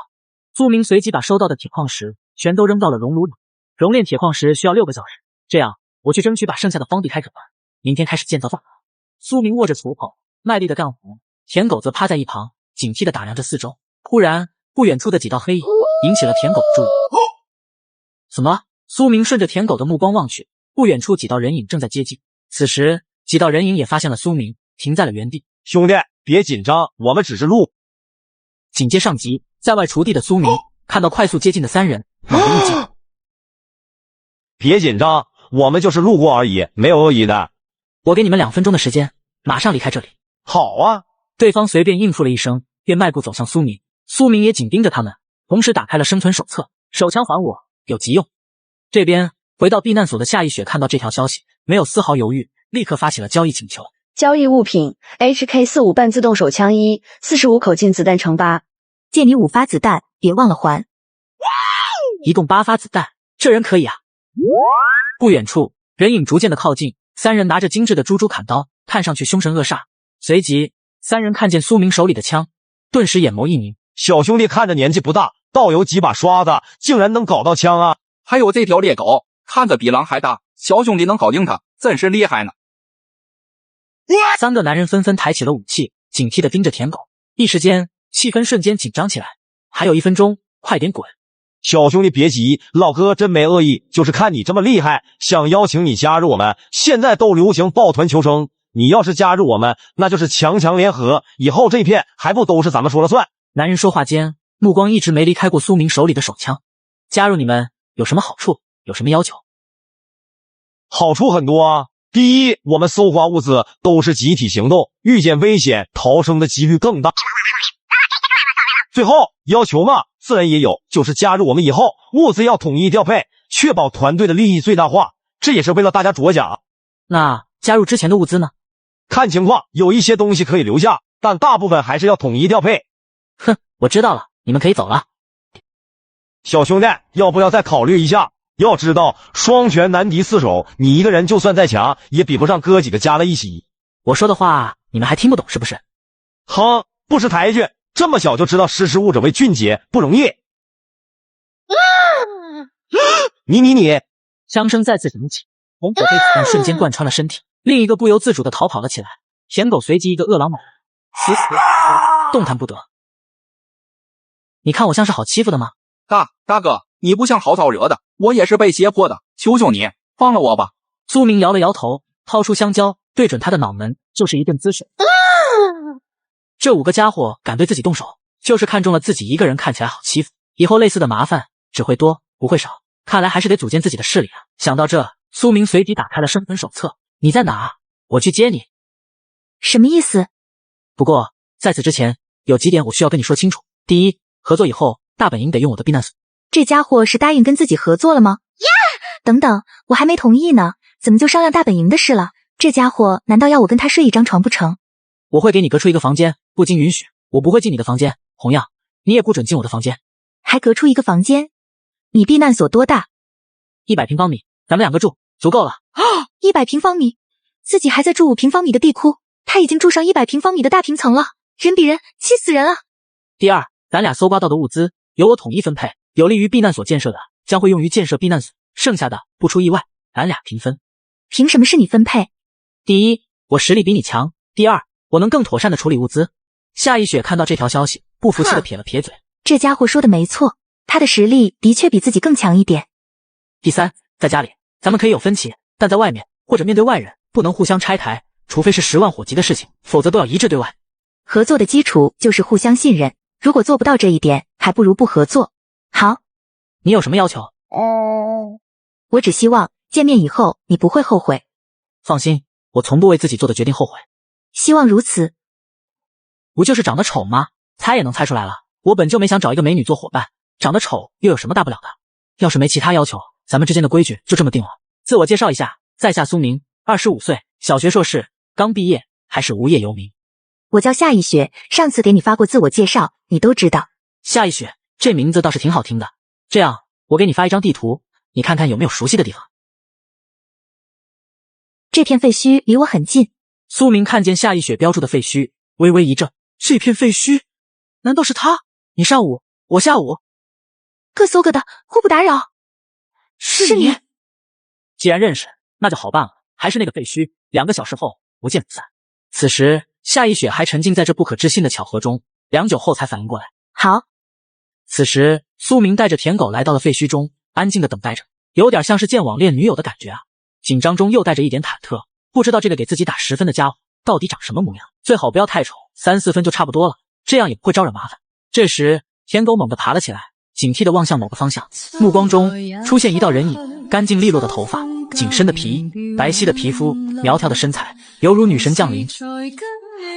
Speaker 1: 苏明随即把收到的铁矿石全都扔到了熔炉里。熔炼铁矿石需要6个小时，这样我去争取把剩下的方地开垦完，明天开始建造灶。苏明握着锄头，卖力的干活，田狗则趴在一旁，警惕的打量着四周。忽然，不远处的几道黑影引起了田狗的注意。怎么了？苏明顺着田狗的目光望去，不远处几道人影正在接近。此时，几道人影也发现了苏明，停在了原地。
Speaker 7: 兄弟，别紧张，我们只是路。
Speaker 1: 警戒上级，在外锄地的苏明看到快速接近的3人，猛地一惊。
Speaker 7: 别紧张，我们就是路过而已，没有恶意的。
Speaker 1: 我给你们2分钟的时间，马上离开这里。
Speaker 7: 好啊！
Speaker 1: 对方随便应付了一声，便迈步走向苏明。苏明也紧盯着他们，同时打开了生存手册。手枪还我，有急用。这边回到避难所的夏意雪看到这条消息，没有丝毫犹豫，立刻发起了交易请求。
Speaker 3: 交易物品 HK45 半自动手枪1 ，45口径子弹乘8，
Speaker 2: 借你5发子弹，别忘了还。
Speaker 1: 一共8发子弹，这人可以啊！不远处，人影逐渐的靠近，3人拿着精致的猪猪砍刀，看上去凶神恶煞。随即，3人看见苏明手里的枪，顿时眼眸一凝。
Speaker 7: 小兄弟看着年纪不大，倒有几把刷子，竟然能搞到枪啊！
Speaker 4: 还有这条猎狗，看着比狼还大，小兄弟能搞定它，真是厉害呢。
Speaker 1: 3个男人纷纷抬起了武器，警惕地盯着田狗。一时间，气氛瞬间紧张起来。还有1分钟，快点滚！
Speaker 7: 小兄弟别急，老哥真没恶意，就是看你这么厉害，想邀请你加入我们。现在都流行抱团求生，你要是加入我们，那就是强强联合，以后这片还不都是咱们说了算。
Speaker 1: 男人说话间，目光一直没离开过苏明手里的手枪。加入你们有什么好处？有什么要求？
Speaker 7: 好处很多啊。第一，我们搜刮物资都是集体行动，遇见危险逃生的几率更大。最后要求嘛，自然也有，就是加入我们以后，物资要统一调配，确保团队的利益最大化，这也是为了大家着想。
Speaker 1: 那加入之前的物资呢？
Speaker 7: 看情况，有一些东西可以留下，但大部分还是要统一调配。
Speaker 1: 哼，我知道了，你们可以走了。
Speaker 7: 小兄弟，要不要再考虑一下？要知道，双拳难敌4手，你一个人就算再强，也比不上哥几个加在一起。
Speaker 1: 我说的话，你们还听不懂是不是？
Speaker 7: 哼，不识抬举，这么小就知道识时务者为俊杰，不容易。你！
Speaker 1: 枪声再次响起，红火被子弹瞬间贯穿了身体，另一个不由自主地逃跑了起来。田狗随即一个饿狼猛，死动弹不得。你看我像是好欺负的吗？
Speaker 4: 大哥，你不像好招惹的，我也是被胁迫的，求求你放了我吧。
Speaker 1: 苏明摇了摇头，掏出香蕉对准他的脑门就是一顿滋水。这5个家伙敢对自己动手，就是看中了自己一个人看起来好欺负，以后类似的麻烦只会多不会少，看来还是得组建自己的势力啊。想到这，苏明随即打开了身份手册。你在哪？我去接你。
Speaker 2: 什么意思？
Speaker 1: 不过在此之前，有几点我需要跟你说清楚。第一，合作以后大本营得用我的避难所。
Speaker 2: 这家伙是答应跟自己合作了吗？等等，我还没同意呢，怎么就商量大本营的事了？这家伙难道要我跟他睡一张床不成？
Speaker 1: 我会给你隔出一个房间，不经允许，我不会进你的房间。同样，你也不准进我的房间。
Speaker 2: 还隔出一个房间？你避难所多大
Speaker 1: ？100平方米，咱们2个住，足够了。
Speaker 2: 100平方米？自己还在住5平方米的地库，他已经住上100平方米的大平层了，人比人，气死人啊！
Speaker 1: 第二，咱俩搜刮到的物资由我统一分配，有利于避难所建设的将会用于建设避难所，剩下的不出意外，咱俩平分。
Speaker 2: 凭什么是你分配？
Speaker 1: 第一，我实力比你强；第二，我能更妥善的处理物资。夏一雪看到这条消息，不服气的撇了撇嘴。
Speaker 2: 这家伙说的没错，他的实力的确比自己更强一点。
Speaker 1: 第三，在家里咱们可以有分歧，但在外面或者面对外人，不能互相拆台，除非是10万火急的事情，否则都要一致对外。
Speaker 2: 合作的基础就是互相信任，如果做不到这一点，还不如不合作。好，
Speaker 1: 你有什么要求？
Speaker 2: 我只希望见面以后你不会后悔。
Speaker 1: 放心，我从不为自己做的决定后悔。
Speaker 2: 希望如此。
Speaker 1: 不就是长得丑吗？猜也能猜出来了。我本就没想找一个美女做伙伴，长得丑又有什么大不了的？要是没其他要求，咱们之间的规矩就这么定了。自我介绍一下，在下苏明，25岁，小学硕士，刚毕业，还是无业游民。
Speaker 2: 我叫夏一雪，上次给你发过自我介绍，你都知道。
Speaker 1: 夏一雪，这名字倒是挺好听的。这样，我给你发一张地图，你看看有没有熟悉的地方。
Speaker 2: 这片废墟离我很近。
Speaker 1: 苏明看见夏一雪标注的废墟，微微一怔。这片废墟，难道是他？你上午，我下午。
Speaker 2: 各搜各的，互不打扰。是你。
Speaker 1: 既然认识，那就好办了。还是那个废墟，2个小时后不见不散。此时，夏一雪还沉浸在这不可置信的巧合中，良久后才反应过来。
Speaker 2: 好。
Speaker 1: 此时，苏明带着舔狗来到了废墟中，安静的等待着，有点像是见网恋女友的感觉啊。紧张中又带着一点忐忑，不知道这个给自己打10分的家伙到底长什么模样，最好不要太丑，3、4分就差不多了，这样也不会招惹麻烦。这时，舔狗猛地爬了起来，警惕地望向某个方向，目光中出现一道人影，干净利落的头发，紧身的皮，白皙的皮肤，苗条的身材，犹如女神降临。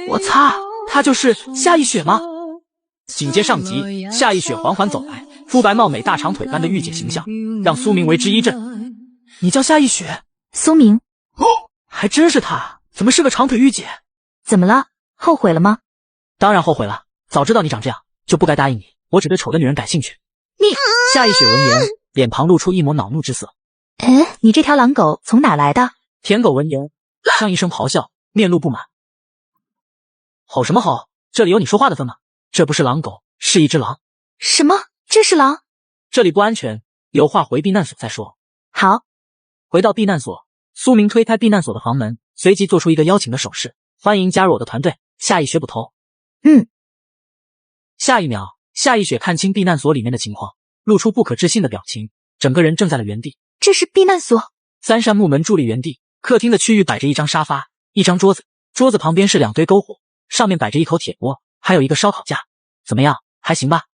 Speaker 1: 我擦，她就是夏一雪吗？紧接上集，夏一雪缓缓走来，肤白貌美，大长腿般的御姐形象，让苏明为之一振。你叫夏一雪？
Speaker 2: 苏明。
Speaker 1: 还真是她，怎么是个长腿御姐？
Speaker 2: 怎么了？后悔了吗？
Speaker 1: 当然后悔了，早知道你长这样，就不该答应你。我只对丑的女人感兴趣。
Speaker 2: 你……
Speaker 1: 夏一雪闻言，脸庞露出一抹恼怒之色。
Speaker 2: 你这条狼狗从哪来的？
Speaker 1: 舔狗闻言，像一声咆哮，面露不满。吼什么吼？这里有你说话的份吗？这不是狼狗，是一只狼。
Speaker 2: 什么？这是狼？
Speaker 1: 这里不安全，有话回避难所再说。
Speaker 2: 好。
Speaker 1: 回到避难所，苏明推开避难所的房门，随即做出一个邀请的手势，欢迎加入我的团队。夏一雪捕头。下一秒，夏一雪看清避难所里面的情况，露出不可置信的表情，整个人怔在了原地。
Speaker 2: 这是避难所
Speaker 1: ？3扇木门伫立原地，客厅的区域摆着一张沙发，一张桌子，桌子旁边是2堆篝火，上面摆着一口铁锅，还有一个烧烤架。怎么样，还行吧？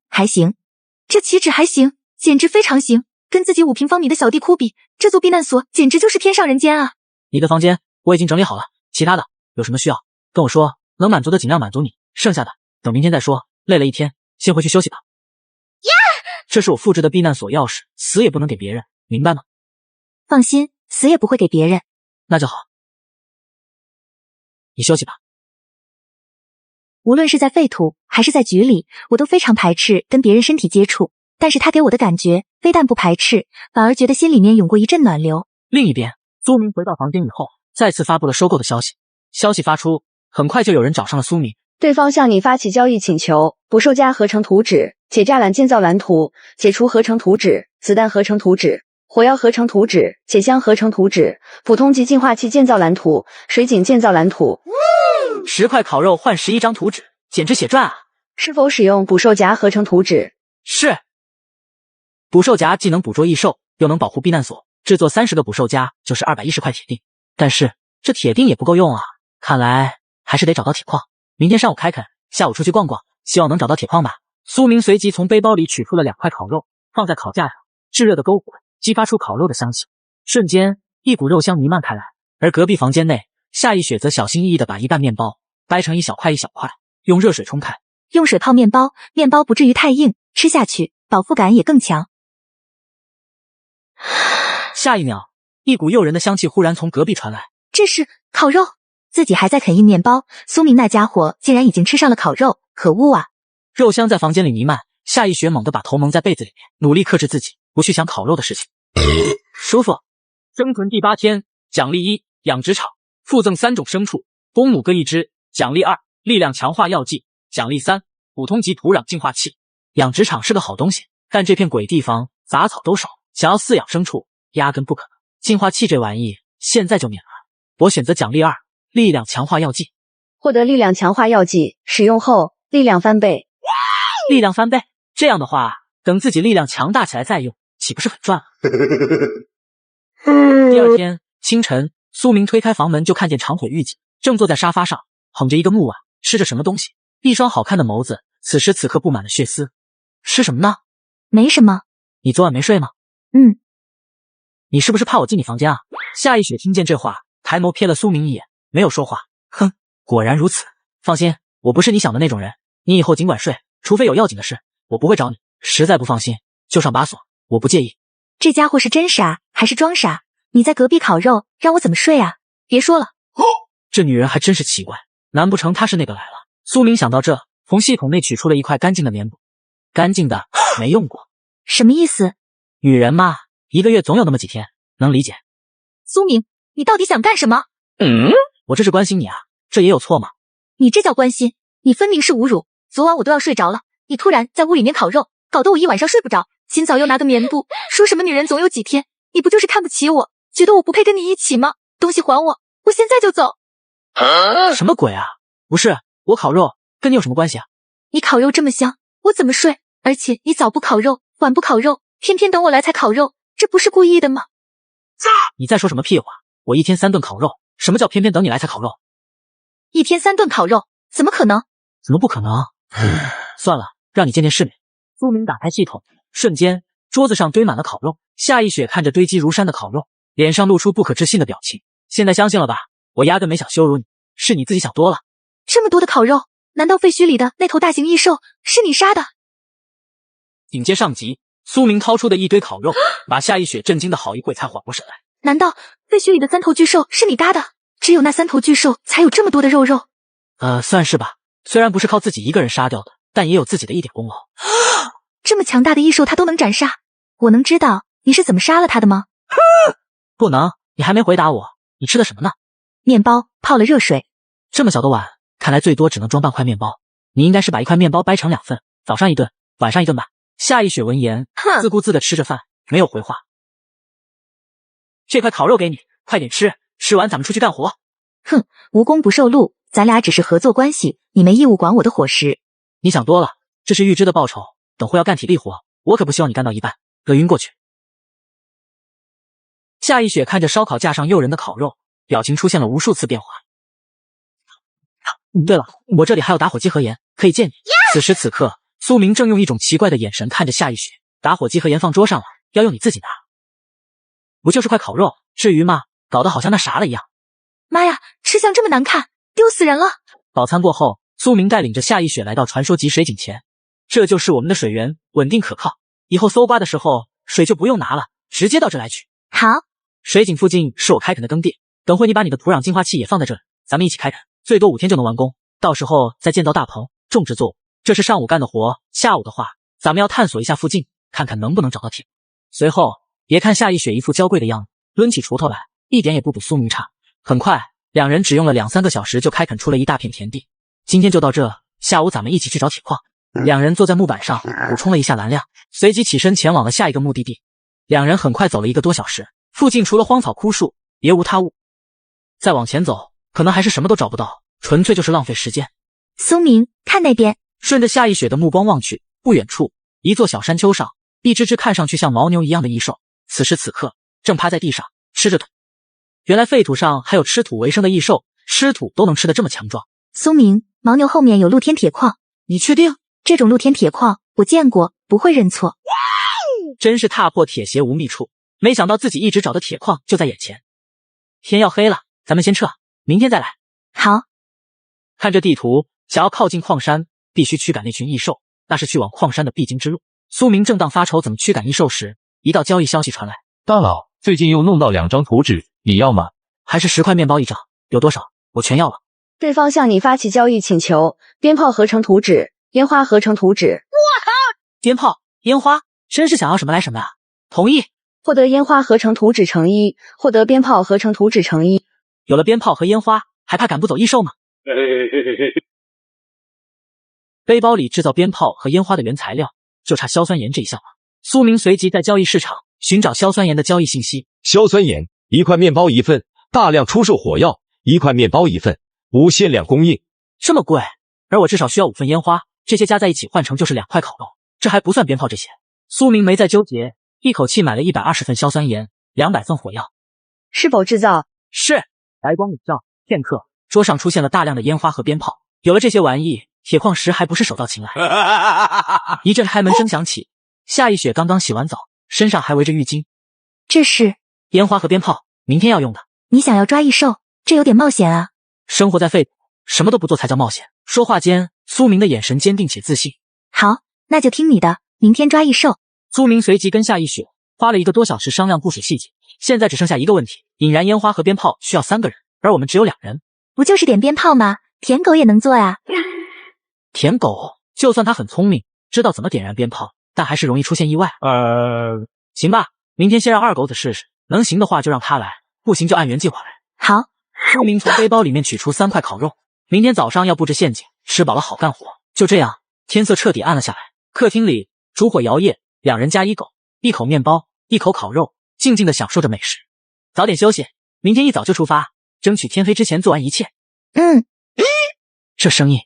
Speaker 2: 还行。这岂止还行，简直非常行。跟自己5平方米的小地库比，这座避难所简直就是天上人间啊！
Speaker 1: 你的房间我已经整理好了，其他的有什么需要跟我说，能满足的尽量满足你，剩下的等明天再说。累了一天，先回去休息吧。这是我复制的避难所钥匙，死也不能给别人，明白吗？
Speaker 2: 放心，死也不会给别人。
Speaker 1: 那就好，你休息吧。
Speaker 2: 无论是在废土还是在局里，我都非常排斥跟别人身体接触，但是他给我的感觉非但不排斥，反而觉得心里面涌过一阵暖流。
Speaker 1: 另一边，苏明回到房间以后，再次发布了收购的消息。消息发出，很快就有人找上了苏明。
Speaker 3: 对方向你发起交易请求：捕兽夹合成图纸、铁栅栏建造蓝图、解除合成图纸、子弹合成图纸、火药合成图纸、铁箱合成图纸、普通级净化器建造蓝图、水井建造蓝图。
Speaker 1: 10块烤肉换11张图纸，简直血赚啊！
Speaker 3: 是否使用捕兽夹合成图纸？
Speaker 1: 是。捕兽夹既能捕捉异兽，又能保护避难所，制作30个捕兽夹就是210块铁锭。但是这铁锭也不够用啊，看来还是得找到铁矿。明天上午开垦，下午出去逛逛，希望能找到铁矿吧。苏明随即从背包里取出了2块烤肉，放在烤架上，炙热的篝火激发出烤肉的香气，瞬间一股肉香弥漫开来。而隔壁房间内，夏意雪则小心翼翼地把一半面包掰成一小块一小块，用热水冲开。
Speaker 2: 用水泡面包，面包不至于太硬，吃下去饱腹感也更强。
Speaker 1: 下一秒，一股诱人的香气忽然从隔壁传来。
Speaker 2: 这是烤肉，自己还在啃硬面包，苏明那家伙竟然已经吃上了烤肉，可恶啊！
Speaker 1: 肉香在房间里弥漫，夏意雪猛地把头蒙在被子里面，努力克制自己，不去想烤肉的事情。舒服。生存第8天，奖励1，养殖场附赠3种牲畜，公母各1只；奖励2，力量强化药剂；奖励3，普通级土壤净化器。养殖场是个好东西，但这片鬼地方杂草都少，想要饲养牲畜压根不可能。净化器这玩意现在就免了。我选择奖励2，力量强化药剂。
Speaker 3: 获得力量强化药剂，使用后力量翻倍。
Speaker 1: 力量翻倍，这样的话，等自己力量强大起来再用，岂不是很赚啊？第2天清晨，苏明推开房门就看见长腿狱警正坐在沙发上，捧着一个木碗，吃着什么东西，一双好看的眸子此时此刻布满了血丝。吃什么呢？
Speaker 2: 没什么。
Speaker 1: 你昨晚没睡吗？你是不是怕我进你房间啊？夏意雪听见这话，抬眸瞥了苏明一眼，没有说话。哼，果然如此。放心，我不是你想的那种人，你以后尽管睡，除非有要紧的事，我不会找你。实在不放心，就上把锁，我不介意。
Speaker 2: 这家伙是真傻还是装傻？你在隔壁烤肉，让我怎么睡啊？别说了。
Speaker 1: 这女人还真是奇怪，难不成她是那个来了？苏明想到这，从系统内取出了一块干净的棉布。干净的，没用过。
Speaker 2: 什么意思？
Speaker 1: 女人嘛，1个月总有那么几天，能理解。
Speaker 2: 苏明，你到底想干什么？
Speaker 1: 我这是关心你啊，这也有错吗？
Speaker 2: 你这叫关心？你分明是侮辱。昨晚我都要睡着了，你突然在屋里面烤肉，搞得我一晚上睡不着。今早又拿个棉布，说什么女人总有几天，你不就是看不起我，觉得我不配跟你一起吗？东西还我，我现在就走。
Speaker 1: 什么鬼啊？不是，我烤肉跟你有什么关系啊？
Speaker 2: 你烤肉这么香，我怎么睡？而且你早不烤肉，晚不烤肉，偏偏等我来才烤肉，这不是故意的吗？
Speaker 1: 你在说什么屁话？我1天3顿烤肉，什么叫偏偏等你来才烤肉
Speaker 2: ？1天3顿烤肉，怎么可能？
Speaker 1: 怎么不可能？算了，让你见见世面。苏明打开系统，瞬间桌子上堆满了烤肉。夏意雪看着堆积如山的烤肉，脸上露出不可置信的表情。现在相信了吧？我压根没想羞辱你，是你自己想多了。
Speaker 2: 这么多的烤肉，难道废墟里的那头大型异兽是你杀的？
Speaker 1: 紧接上集，苏明掏出的一堆烤肉，把夏意雪震惊的好一会才缓过神来。
Speaker 2: 难道废墟里的3头巨兽是你搭的？只有那3头巨兽才有这么多的肉？
Speaker 1: 算是吧。虽然不是靠自己一个人杀掉的，但也有自己的一点功劳。
Speaker 2: 这么强大的异兽他都能斩杀，我能知道你是怎么杀了他的吗？
Speaker 1: 不能，你还没回答我，你吃的什么呢？
Speaker 2: 面包泡了热水。
Speaker 1: 这么小的碗，看来最多只能装半块面包。你应该是把1块面包掰成2份，早上1顿，晚上1顿吧。夏意雪闻言，自顾自地吃着饭，没有回话。这块烤肉给你，快点吃，吃完咱们出去干活。
Speaker 2: 哼，无功不受禄，咱俩只是合作关系，你没义务管我的伙食。
Speaker 1: 你想多了，这是预支的报酬，等会要干体力活，我可不希望你干到一半饿晕过去。夏意雪看着烧烤架上诱人的烤肉，表情出现了无数次变化。对了，我这里还有打火机和盐，可以借你。此时此刻，苏明正用一种奇怪的眼神看着夏意雪，打火机和盐放桌上了，要用你自己拿。不就是块烤肉，至于吗？搞得好像那啥了一样。
Speaker 2: 妈呀，吃相这么难看，丢死人了！
Speaker 1: 饱餐过后，苏明带领着夏意雪来到传说级水井前。这就是我们的水源，稳定可靠，以后搜刮的时候水就不用拿了，直接到这来取。
Speaker 2: 好，
Speaker 1: 水井附近是我开垦的耕地，等会你把你的土壤净化器也放在这里，咱们一起开垦，最多5天就能完工，到时候再建造大棚种植作物。这是上午干的活，下午的话，咱们要探索一下附近，看看能不能找到铁。随后，别看夏意雪一副娇贵的样子，抡起锄头来，一点也不比苏明差。很快，两人只用了2-3个小时就开垦出了一大片田地。今天就到这，下午咱们一起去找铁矿。两人坐在木板上补充了一下燃料，随即起身前往了下一个目的地。两人很快走了1个多小时，附近除了荒草枯树，别无他物。再往前走，可能还是什么都找不到，纯粹就是浪费时间。
Speaker 2: 苏明，看那边。
Speaker 1: 顺着夏意雪的目光望去，不远处，一座小山丘上，一只看上去像牦牛一样的异兽，此时此刻正趴在地上吃着土。原来废土上还有吃土为生的异兽，吃土都能吃得这么强壮。
Speaker 2: 苏明，牦牛后面有露天铁矿，
Speaker 1: 你确定？
Speaker 2: 这种露天铁矿我见过，不会认错。
Speaker 1: 真是踏破铁鞋无觅处，没想到自己一直找的铁矿就在眼前。天要黑了，咱们先撤，明天再来。
Speaker 2: 好。
Speaker 1: 看这地图，想要靠近矿山，必须驱赶那群异兽，那是去往矿山的必经之路。苏明正当发愁怎么驱赶异兽时，一道交易消息传来：
Speaker 8: 大佬，最近又弄到2张图纸，你要吗？
Speaker 1: 还是10块面包一张，有多少我全要了。
Speaker 3: 对方向你发起交易请求，鞭炮合成图纸，烟花合成图纸。
Speaker 1: 我靠！鞭炮、烟花，真是想要什么来什么啊！同意。
Speaker 3: 获得烟花合成图纸乘1，获得鞭炮合成图纸乘1。
Speaker 1: 有了鞭炮和烟花，还怕赶不走异兽吗？背包里制造鞭炮和烟花的原材料，就差硝酸盐这一项了。苏明随即在交易市场寻找硝酸盐的交易信息。
Speaker 7: 硝酸盐1块面包1份，大量出售火药1块面包1份，无限量供应。
Speaker 1: 这么贵，而我至少需要5份烟花，这些加在一起换成就是2块烤肉，这还不算鞭炮这些。苏明没再纠结，一口气买了120份硝酸盐，200份火药。
Speaker 3: 是否制造？
Speaker 1: 是。白光笼罩，片刻，桌上出现了大量的烟花和鞭炮。有了这些玩意，铁矿石还不是手到擒来。一阵开门声响起，夏一雪刚刚洗完澡，身上还围着浴巾。
Speaker 2: 这是
Speaker 1: 烟花和鞭炮，明天要用的。
Speaker 2: 你想要抓异兽，这有点冒险啊。
Speaker 1: 生活在废土，什么都不做才叫冒险。说话间，苏明的眼神坚定且自信。
Speaker 2: 好，那就听你的，明天抓异兽。
Speaker 1: 苏明随即跟夏一雪花了1个多小时商量部署细节。现在只剩下一个问题，引燃烟花和鞭炮需要3个人，而我们只有2人。
Speaker 2: 不就是点鞭炮吗？舔狗也能做呀。
Speaker 1: 舔狗，就算他很聪明，知道怎么点燃鞭炮，但还是容易出现意外。行吧，明天先让二狗子试试，能行的话就让他来，不行就按原计划来。
Speaker 2: 好。
Speaker 1: 苏明从背包里面取出3块烤肉，明天早上要布置陷阱，吃饱了好干活。就这样，天色彻底暗了下来。客厅里烛火摇曳，2人加1狗，1口面包，1口烤肉，静静的享受着美食。早点休息，明天一早就出发，争取天黑之前做完一切。这声音，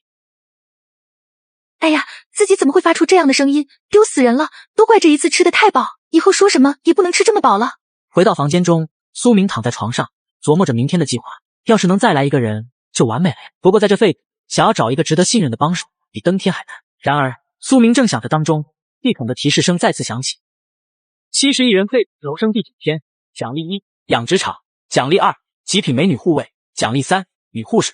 Speaker 2: 哎呀，自己怎么会发出这样的声音？丢死人了！都怪这一次吃的太饱，以后说什么也不能吃这么饱了。
Speaker 1: 回到房间中，苏明躺在床上，琢磨着明天的计划。要是能再来一个人，就完美了呀。不过在这废土，想要找一个值得信任的帮手，比登天还难。然而，苏明正想着当中，系统的提示声再次响起：71人废土柔生第9天，奖励1，养殖场；奖励2，极品美女护卫；奖励3，女护士。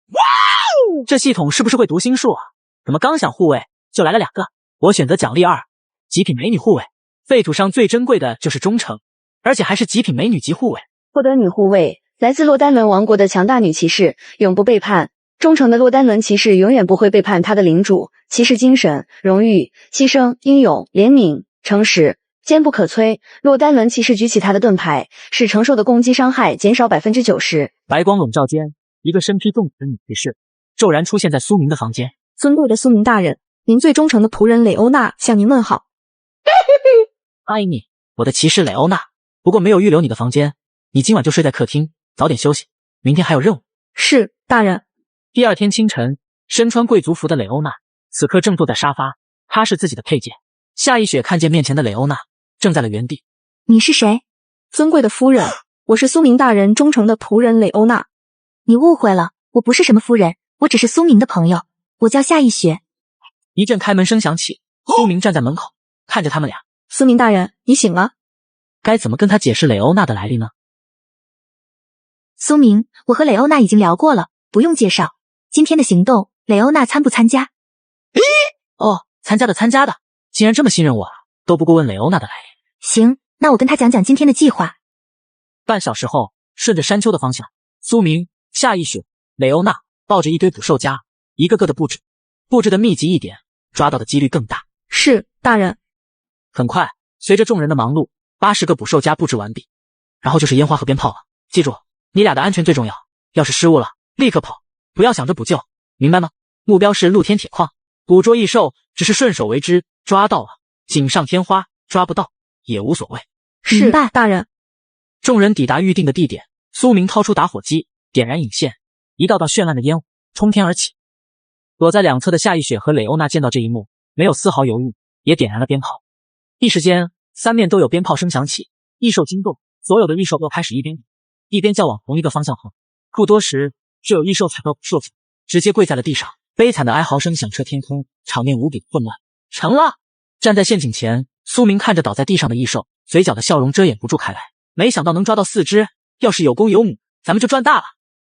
Speaker 1: 哇哦！这系统是不是会读心术啊？怎么刚想护卫就来了2个？我选择奖励2，极品美女护卫。废土上最珍贵的就是忠诚，而且还是极品美女级护卫。
Speaker 3: 获得女护卫，来自洛丹伦王国的强大女骑士，永不背叛。忠诚的洛丹伦骑士永远不会背叛他的领主。骑士精神、荣誉、牺牲、英勇、怜悯、诚实，坚不可摧。洛丹伦骑士举起他的盾牌，使承受的攻击伤害减少90%。
Speaker 1: 白光笼罩间，一个身披重甲的女骑士骤然出现在苏明的房间。
Speaker 12: 尊贵的苏明大人，您最忠诚的仆人蕾欧娜向您问好。
Speaker 1: 欢迎你，我的骑士蕾欧娜。不过没有预留你的房间，你今晚就睡在客厅，早点休息，明天还有任务。
Speaker 12: 是，大人。
Speaker 1: 第2天清晨，身穿贵族服的蕾欧娜此刻正坐在沙发，她是自己的配件。夏一雪看见面前的蕾欧娜，怔在了原地。
Speaker 2: 你是谁？
Speaker 12: 尊贵的夫人，我是苏明大人忠诚的仆人蕾欧娜。
Speaker 2: 你误会了，我不是什么夫人，我只是苏明的朋友，我叫夏一雪。
Speaker 1: 一阵开门声响起，苏明站在门口，看着他们俩。
Speaker 12: 苏明大人，你醒了。
Speaker 1: 该怎么跟他解释蕾欧娜的来历呢？
Speaker 2: 苏明，我和蕾欧娜已经聊过了，不用介绍。今天的行动，蕾欧娜参不参加？
Speaker 1: 哦，参加的，竟然这么信任我啊，都不过问蕾欧娜的来历。
Speaker 2: 行，那我跟她讲讲今天的计划。
Speaker 1: 半小时后，顺着山丘的方向，苏明、夏一雪、蕾欧娜抱着一堆捕兽夹，一个个的布置的密集一点，抓到的几率更大。
Speaker 12: 是，大人。
Speaker 1: 很快，随着众人的忙碌，80个捕兽夹布置完毕，然后就是烟花和鞭炮了。记住，你俩的安全最重要，要是失误了，立刻跑，不要想着补救，明白吗？目标是露天铁矿，捕捉异兽只是顺手为之，抓到了锦上添花，抓不到也无所谓。
Speaker 12: 是，大人。
Speaker 1: 众人抵达预定的地点，苏明掏出打火机，点燃引线，一道道绚烂的烟雾冲天而起。躲在两侧的夏一雪和蕾欧娜见到这一幕，没有丝毫犹豫，也点燃了鞭炮。一时间，3面都有鞭炮声响起，异兽惊动，所有的异兽都开始一边一边叫往同一个方向后，不多时，就有异兽踩到兽子，直接跪在了地上，悲惨的哀嚎声响彻天空，场面无比混乱。成了！站在陷阱前，苏明看着倒在地上的异兽，嘴角的笑容遮掩不住开来。没想到能抓到4只，要是有公有母，咱们就赚大了。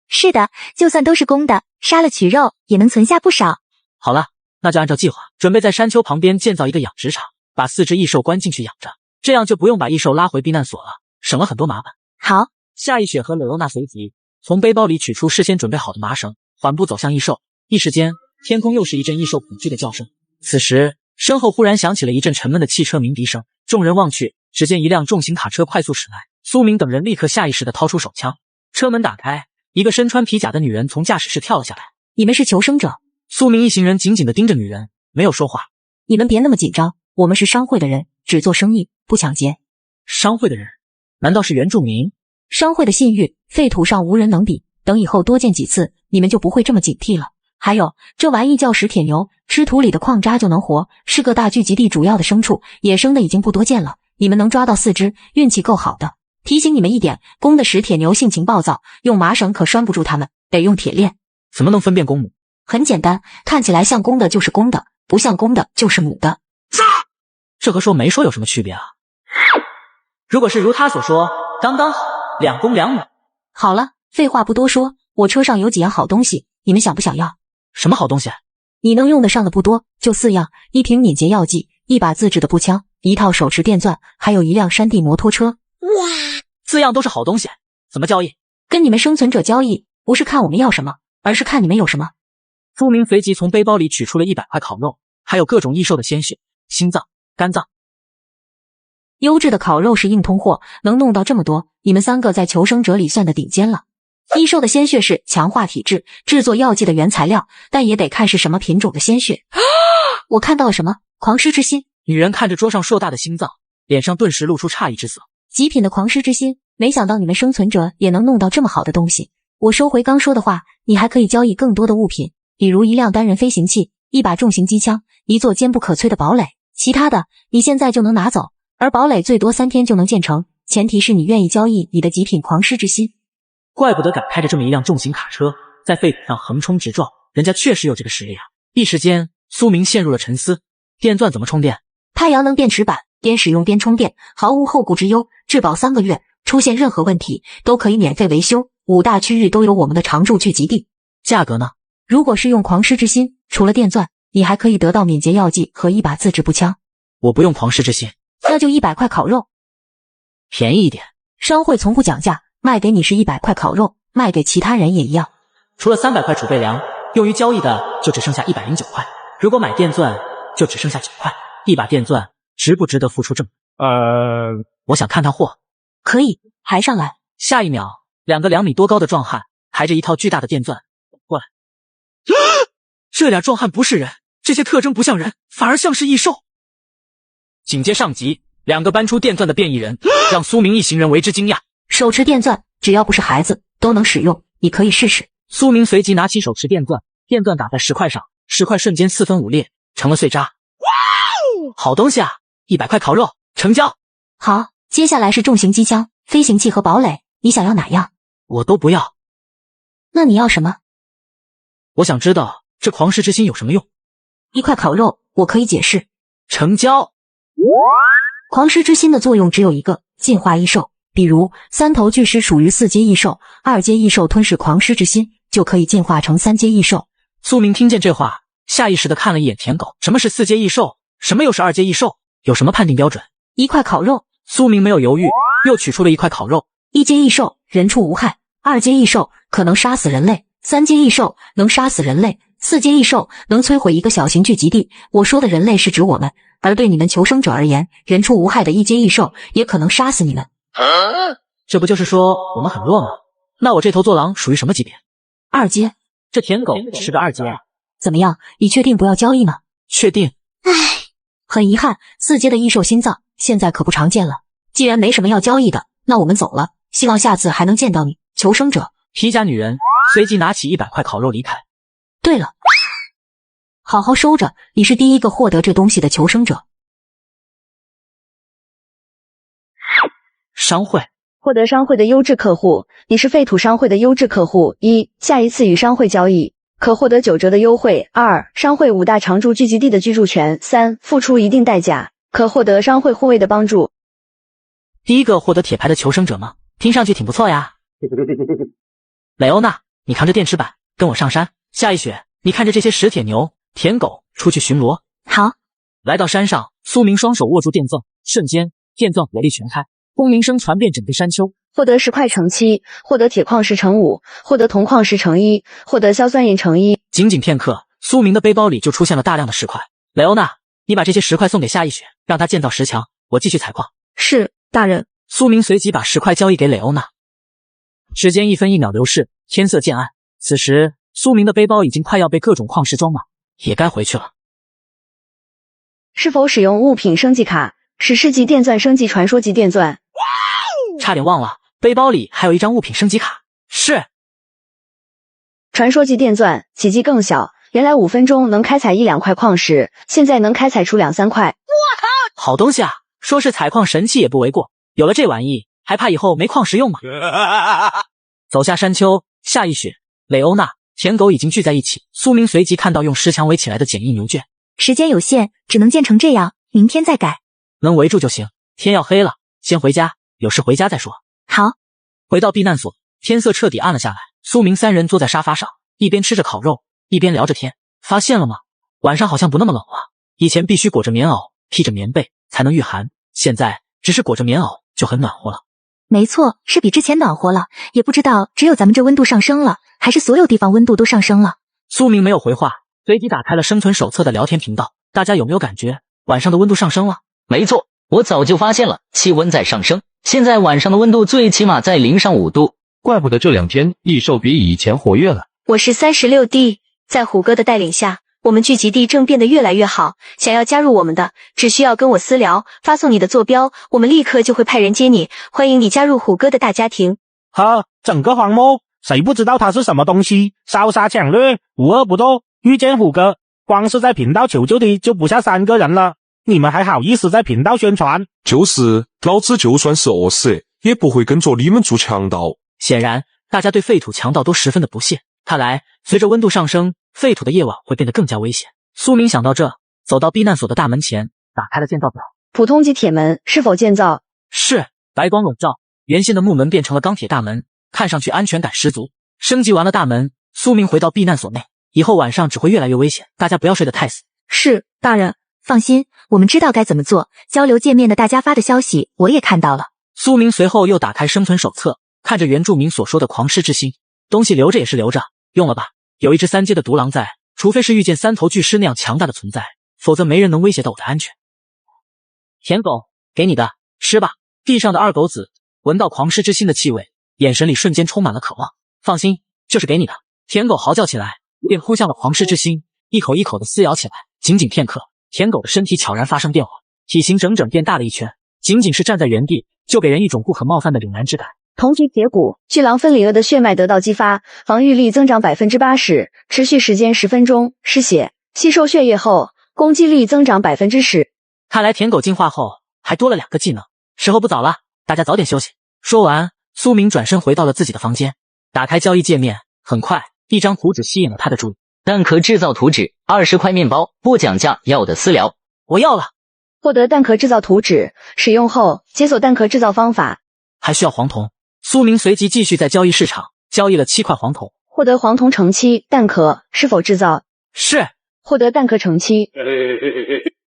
Speaker 2: 是的，就算都是公的，杀了取肉也能存下不少。
Speaker 1: 好了，那就按照计划，准备在山丘旁边建造一个养殖场，把4只异兽关进去养着，这样就不用把异兽拉回避难所了，省了很多麻烦。
Speaker 2: 好，
Speaker 1: 夏一雪和柳欧娜随即从背包里取出事先准备好的麻绳，缓步走向异兽。一时间，天空又是一阵异兽恐惧的叫声。此时，身后忽然响起了一阵沉闷的汽车鸣笛声，众人望去，只见一辆重型卡车快速驶来。苏明等人立刻下意识地掏出手枪，车门打开，一个身穿皮甲的女人从驾驶室跳了下来。
Speaker 2: 你们是求生者？
Speaker 1: 苏明一行人紧紧地盯着女人，没有说话。
Speaker 12: 你们别那么紧张，我们是商会的人，只做生意，不抢劫。
Speaker 1: 商会的人？难道是原住民？
Speaker 12: 商会的信誉，废土上无人能比。等以后多见几次，你们就不会这么警惕了。还有，这玩意叫石铁牛，吃土里的矿渣就能活，是个大聚集地主要的牲畜，野生的已经不多见了。你们能抓到4只，运气够好的。提醒你们一点，公的石铁牛性情暴躁，用麻绳可拴不住它们，得用铁链。
Speaker 1: 怎么能分辨公母？
Speaker 12: 很简单，看起来像公的就是公的，不像公的就是母的。
Speaker 1: 这和说没说有什么区别啊？如果是如他所说，刚刚好，2公2母。
Speaker 12: 好了，废话不多说，我车上有几样好东西，你们想不想要？
Speaker 1: 什么好东西？
Speaker 12: 你能用得上的不多，就4样：1瓶敏捷药剂，1把自制的步枪，1套手持电钻，还有1辆山地摩托车。
Speaker 1: 哇，4样都是好东西，怎么交易？
Speaker 12: 跟你们生存者交易，不是看我们要什么，而是看你们有什么。
Speaker 1: 朱明随即从背包里取出了100块烤肉，还有各种异兽的鲜血、心脏、肝脏。
Speaker 12: 优质的烤肉是硬通货，能弄到这么多，你们3个在求生者里算的顶尖了。异兽的鲜血是强化体质、制作药剂的原材料，但也得看是什么品种的鲜血。我看到了什么？狂狮之心。
Speaker 1: 女人看着桌上硕大的心脏，脸上顿时露出诧异之色。
Speaker 12: 极品的狂狮之心，没想到你们生存者也能弄到这么好的东西。我收回刚说的话，你还可以交易更多的物品，比如1辆单人飞行器、1把重型机枪、1座坚不可摧的堡垒，其他的你现在就能拿走。而堡垒最多3天就能建成，前提是你愿意交易你的极品狂狮之心。
Speaker 1: 怪不得敢开着这么一辆重型卡车在废土上横冲直撞，人家确实有这个实力啊！一时间，苏明陷入了沉思。电钻怎么充电？
Speaker 12: 太阳能电池板，边使用边充电，毫无后顾之忧，质保3个月，出现任何问题都可以免费维修。5大区域都有我们的常驻聚集地。
Speaker 1: 价格呢？
Speaker 12: 如果是用狂狮之心，除了电钻，你还可以得到敏捷药剂和1把自制步枪。
Speaker 1: 我不用狂狮之心，
Speaker 12: 那就100块烤肉，
Speaker 1: 便宜一点。
Speaker 12: 商会从不讲价，卖给你是100块烤肉，卖给其他人也一样。
Speaker 1: 除了300块储备粮，用于交易的就只剩下109块。如果买电钻，就只剩下9块。1把电钻值不值得付出这么？我想看看货。
Speaker 12: 可以，抬上来。
Speaker 1: 下一秒，2个2米多高的壮汉抬着一套巨大的电钻过来。这俩壮汉不是人，这些特征不像人，反而像是异兽。紧接上集，2个搬出电钻的变异人，让苏明一行人为之惊讶。
Speaker 12: 手持电钻，只要不是孩子都能使用，你可以试试。
Speaker 1: 苏明随即拿起手持电钻，电钻打在石块上，石块瞬间4分5裂，成了碎渣。哇，好东西啊！100块烤肉，成交。
Speaker 12: 好，接下来是重型机枪、飞行器和堡垒，你想要哪样？
Speaker 1: 我都不要。
Speaker 12: 那你要什么？
Speaker 1: 我想知道这狂狮之心有什么用。
Speaker 12: 1块烤肉，我可以解释。
Speaker 1: 成交。
Speaker 12: 狂狮之心的作用只有一个，进化异兽。比如3头巨狮属于4阶异兽，2阶异兽吞噬狂狮之心，就可以进化成3阶异兽。
Speaker 1: 苏明听见这话，下意识地看了一眼舔狗。什么是4阶异兽？什么又是2阶异兽？有什么判定标准
Speaker 12: ？1块烤肉。
Speaker 1: 苏明没有犹豫，又取出了1块烤肉。
Speaker 12: 1阶异兽，人畜无害；2阶异兽可能杀死人类；3阶异兽能杀死人类；4阶异兽能摧毁一个小型聚集地。我说的人类是指我们，而对你们求生者而言，人畜无害的1阶异兽也可能杀死你们。
Speaker 1: 这不就是说我们很弱吗？那我这头坐狼属于什么级别
Speaker 12: ？2阶。
Speaker 1: 这舔狗是个2阶啊。
Speaker 12: 怎么样，你确定不要交易吗？
Speaker 1: 确定。
Speaker 12: 唉，很遗憾，4阶的异兽心脏现在可不常见了。既然没什么要交易的，那我们走了，希望下次还能见到你，求生者。
Speaker 1: 皮甲女人随即拿起100块烤肉离开。
Speaker 12: 对了，好好收着，你是第一个获得这东西的求生者。
Speaker 1: 商会，
Speaker 3: 获得商会的优质客户，你是废土商会的优质客户。1. 下一次与商会交易，可获得9折的优惠。2. 商会5大常驻聚集地的居住权。3. 付出一定代价，可获得商会护卫的帮助。
Speaker 1: 第一个获得铁牌的求生者吗？听上去挺不错呀。蕾欧娜，你扛着电池板跟我上山。夏一雪，你看着这些石铁牛、舔狗出去巡逻。
Speaker 2: 好。
Speaker 1: 来到山上，苏明双手握住电钻，瞬间电钻火力全开，轰鸣声传遍整个山丘。
Speaker 3: 获得石块乘7，获得铁矿石乘5，获得铜矿石乘1，获得硝酸银乘1。
Speaker 1: 仅仅片刻，苏明的背包里就出现了大量的石块。蕾欧娜，你把这些石块送给夏一雪，让她建造石墙，我继续采矿。
Speaker 9: 是，大人。
Speaker 1: 苏明随即把石块交易给蕾欧娜。时间1分1秒流逝，天色渐暗。此时，苏明的背包已经快要被各种矿石装满，也该回去了。
Speaker 3: 是否使用物品升级卡？史诗级电钻升级传说级电钻。
Speaker 1: 差点忘了，背包里还有一张物品升级卡。是。
Speaker 3: 传说级电钻，体积更小，原来5分钟能开采1-2块矿石，现在能开采出2-3块。
Speaker 1: 我靠，好东西啊！说是采矿神器也不为过。有了这玩意，还怕以后没矿石用吗？走下山丘，夏一雪、蕾欧娜、舔狗已经聚在一起。苏明随即看到用石墙围起来的简易牛圈。
Speaker 2: 时间有限，只能建成这样，明天再改。
Speaker 1: 能围住就行。天要黑了，先回家，有事回家再说。
Speaker 2: 好。
Speaker 1: 回到避难所，天色彻底暗了下来。苏明3人坐在沙发上，一边吃着烤肉，一边聊着天。发现了吗？晚上好像不那么冷了。以前必须裹着棉袄，披着棉被才能御寒，现在只是裹着棉袄就很暖和了。
Speaker 2: 没错，是比之前暖和了。也不知道只有咱们这温度上升了，还是所有地方温度都上升了。
Speaker 1: 苏明没有回话，随即打开了生存手册的聊天频道。大家有没有感觉晚上的温度上升了？
Speaker 5: 没错，我早就发现了，气温在上升。现在晚上的温度最起码在0上5度。
Speaker 8: 怪不得这2天异兽比以前活跃了。
Speaker 11: 我是36D，在虎哥的带领下，我们聚集地正变得越来越好。想要加入我们的，只需要跟我私聊，发送你的坐标，我们立刻就会派人接你。欢迎你加入虎哥的大家庭。
Speaker 6: 呵，整个荒漠，谁不知道它是什么东西？烧杀抢掠，无恶不作。遇见虎哥，光是在频道求救的就不下3个人了。你们还好意思在频道宣传？
Speaker 10: 就是老子就算是饿死，也不会跟着你们做强盗。
Speaker 1: 显然，大家对废土强盗都十分的不屑。看来，随着温度上升，废土的夜晚会变得更加危险。苏明想到这，走到避难所的大门前，打开了建造表。
Speaker 3: 普通级铁门是否建造？
Speaker 1: 是。白光笼罩，原先的木门变成了钢铁大门，看上去安全感十足。升级完了大门，苏明回到避难所内。以后晚上只会越来越危险，大家不要睡得太死。
Speaker 9: 是，大人。
Speaker 2: 放心，我们知道该怎么做。交流界面的大家发的消息我也看到了。
Speaker 1: 苏明随后又打开生存手册，看着原住民所说的狂狮之心，东西留着也是留着，用了吧。有一只3阶的毒狼在，除非是遇见3头巨狮那样强大的存在，否则没人能威胁到我的安全。舔狗，给你的，吃吧。地上的2狗子闻到狂狮之心的气味，眼神里瞬间充满了渴望。放心，这是给你的。舔狗嚎叫起来，便扑向了狂狮之心，一口一口的撕咬起来。仅仅片刻，舔狗的身体悄然发生变化，体型整整变大了一圈，仅仅是站在原地，就给人一种不可冒犯的凛然之感。
Speaker 3: 同级铁骨，巨狼分里厄的血脉得到激发，防御力增长 80%， 持续时间10分钟，失血，吸收血液后，攻击力增长 10%。
Speaker 1: 看来舔狗进化后还多了2个技能，时候不早了，大家早点休息。说完，苏明转身回到了自己的房间，打开交易界面，很快一张图纸吸引了他的注意。
Speaker 5: 蛋壳制造图纸，20块面包，不讲价，要的私聊。
Speaker 1: 我要了。
Speaker 3: 获得蛋壳制造图纸，使用后解锁蛋壳制造方法。
Speaker 1: 还需要黄铜。苏明随即继续在交易市场交易了7块黄铜。
Speaker 3: 获得黄铜乘7，蛋壳是否制造？
Speaker 1: 是。
Speaker 3: 获得蛋壳乘7。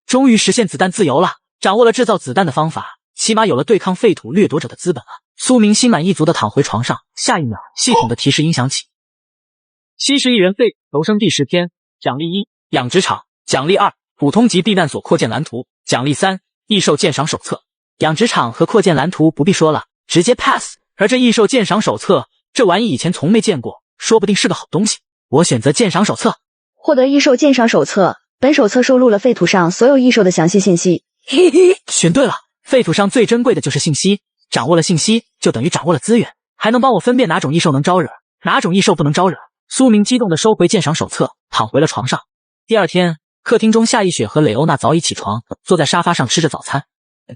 Speaker 1: 终于实现子弹自由了，掌握了制造子弹的方法，起码有了对抗废土掠夺者的资本了。苏明心满意足地躺回床上，下一秒，系统的提示音响起。71人废求生第10篇，奖励1，养殖场；奖励2，普通级避难所扩建蓝图；奖励3，异兽鉴赏手册。养殖场和扩建蓝图不必说了，直接 pass。而这异兽鉴赏手册，这玩意以前从没见过，说不定是个好东西。我选择鉴赏手册。
Speaker 3: 获得异兽鉴赏手册，本手册收录了废土上所有异兽的详细信息。
Speaker 1: 选对了，废土上最珍贵的就是信息，掌握了信息就等于掌握了资源，还能帮我分辨哪种异兽能招惹，哪种异兽不能招惹。苏明激动地收回鉴赏手册，躺回了床上。第二天，客厅中夏一雪和蕾欧娜早已起床，坐在沙发上吃着早餐。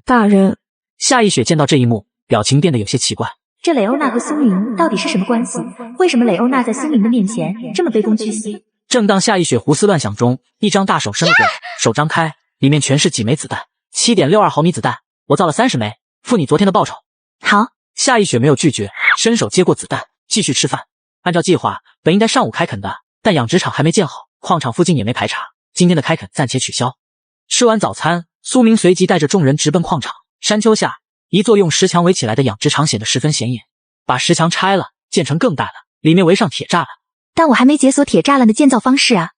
Speaker 9: 大人，
Speaker 1: 夏一雪见到这一幕，表情变得有些奇怪。
Speaker 2: 这蕾欧娜和苏明到底是什么关系？为什么蕾欧娜在苏明的面前这么卑躬屈膝？
Speaker 1: 正当夏一雪胡思乱想中，一张大手伸了过来，手张开，里面全是几枚子弹，7.62毫米子弹，我造了30枚，付你昨天的报酬。
Speaker 2: 好，
Speaker 1: 夏一雪没有拒绝，伸手接过子弹，继续吃饭。按照计划，本应该上午开垦的，但养殖场还没建好，矿场附近也没排查，今天的开垦暂且取消。吃完早餐，苏明随即带着众人直奔矿场。山丘下，一座用石墙围起来的养殖场显得十分显眼，把石墙拆了，建成更大的，里面围上铁栅栏。
Speaker 2: 但我还没解锁铁栅栏的建造方式啊！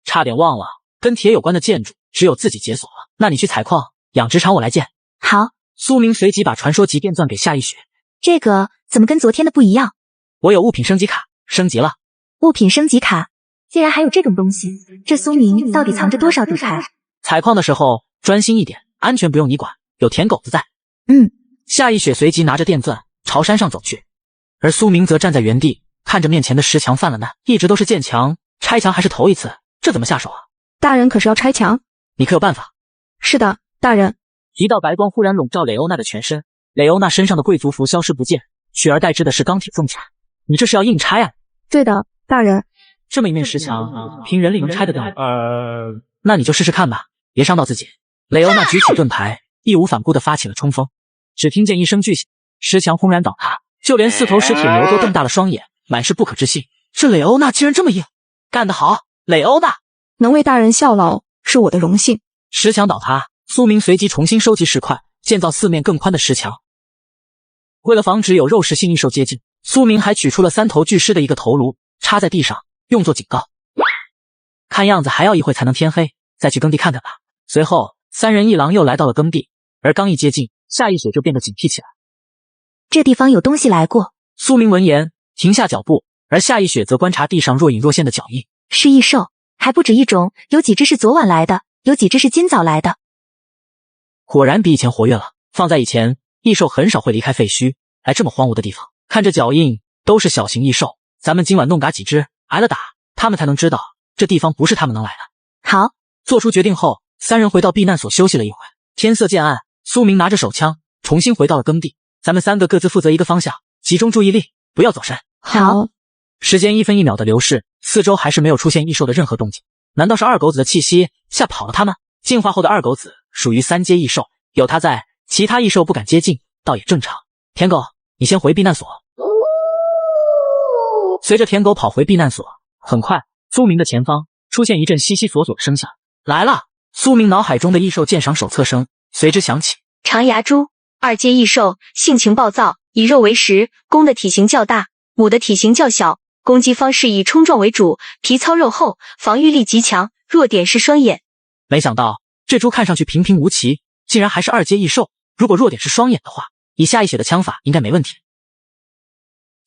Speaker 1: 差点忘了，跟铁有关的建筑只有自己解锁了。那你去采矿，养殖场我来建。
Speaker 2: 好。
Speaker 1: 苏明随即把传说级电钻给夏一雪。
Speaker 2: 这个怎么跟昨天的不一样？
Speaker 1: 我有物品升级卡，升级了。
Speaker 2: 物品升级卡，竟然还有这种东西，这苏明到底藏着多少底牌？
Speaker 1: 采矿的时候专心一点，安全不用你管，有舔狗子在。夏一雪随即拿着电钻朝山上走去，而苏明则站在原地，看着面前的石墙犯了难。一直都是建墙，拆墙还是头一次，这怎么下手啊？
Speaker 9: 大人可是要拆墙？
Speaker 1: 你可有办法？
Speaker 9: 是的，大人。
Speaker 1: 一道白光忽然笼罩蕾欧娜的全身，蕾欧娜身上的贵族服消失不见，取而代之的是钢铁重甲。你这是要硬拆啊？
Speaker 9: 对的，大人。
Speaker 1: 这么一面石墙，凭人力能拆得掉吗？那你就试试看吧，别伤到自己。蕾欧娜举起盾牌，义无反顾地发起了冲锋。只听见一声巨响，石墙轰然倒塌，就连4头石铁牛都瞪大了双眼，满是不可置信。这蕾欧娜竟然这么硬，干得好，蕾欧娜！
Speaker 9: 能为大人效劳是我的荣幸。
Speaker 1: 石墙倒塌，苏明随即重新收集石块，建造4面更宽的石墙。为了防止有肉食性异兽接近，苏明还取出了3头巨狮的一个头颅，插在地上，用作警告。看样子还要一会才能天黑，再去耕地看看吧。随后3人一狼又来到了耕地，而刚一接近，夏一雪就变得警惕起来。
Speaker 2: 这地方有东西来过。
Speaker 1: 苏明闻言停下脚步，而夏一雪则观察地上若隐若现的脚印。
Speaker 2: 是异兽，还不止一种，有几只是昨晚来的，有几只是今早来的。
Speaker 1: 果然比以前活跃了。放在以前，异兽很少会离开废墟，来这么荒芜的地方。看这脚印，都是小型异兽。咱们今晚弄嘎几只，挨了打，他们才能知道这地方不是他们能来的。
Speaker 2: 好，
Speaker 1: 做出决定后，3人回到避难所休息了一会。天色渐暗，苏明拿着手枪，重新回到了耕地。咱们3个各自负责一个方向，集中注意力，不要走神。
Speaker 9: 好。
Speaker 1: 时间1分1秒的流逝，四周还是没有出现异兽的任何动静。难道是二狗子的气息吓跑了他们？进化后的二狗子属于3阶异兽，有他在，其他异兽不敢接近，倒也正常。舔狗，你先回避难所。随着舔狗跑回避难所，很快，苏明的前方出现一阵悉悉索索的声响。来了！苏明脑海中的异兽鉴赏手册声随之响起。
Speaker 3: 长牙猪，2阶异兽，性情暴躁，以肉为食，公的体型较大，母的体型较小，攻击方式以冲撞为主，皮糙肉厚，防御力极强，弱点是双眼。
Speaker 1: 没想到这猪看上去平平无奇，竟然还是2阶异兽。如果弱点是双眼的话，以夏一雪的枪法应该没问题。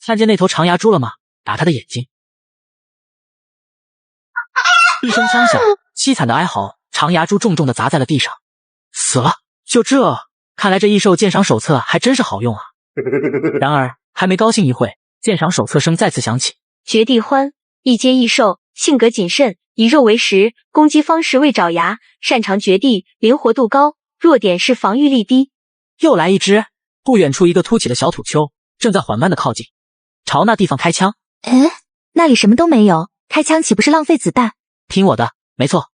Speaker 1: 看见那头长牙猪了吗？打他的眼睛！一声枪响，凄惨的哀嚎，长牙猪重重地砸在了地上，死了。就这，看来这异兽鉴赏手册还真是好用啊。然而还没高兴一会，鉴赏手册声再次响起。
Speaker 3: 绝地獾，1阶异兽，性格谨慎，以肉为食，攻击方式为爪牙，擅长绝地，灵活度高，弱点是防御力低。
Speaker 1: 又来一只！不远处一个凸起的小土丘正在缓慢地靠近，朝那地方开枪。
Speaker 2: 那里什么都没有，开枪岂不是浪费子弹？
Speaker 1: 听我的，没错。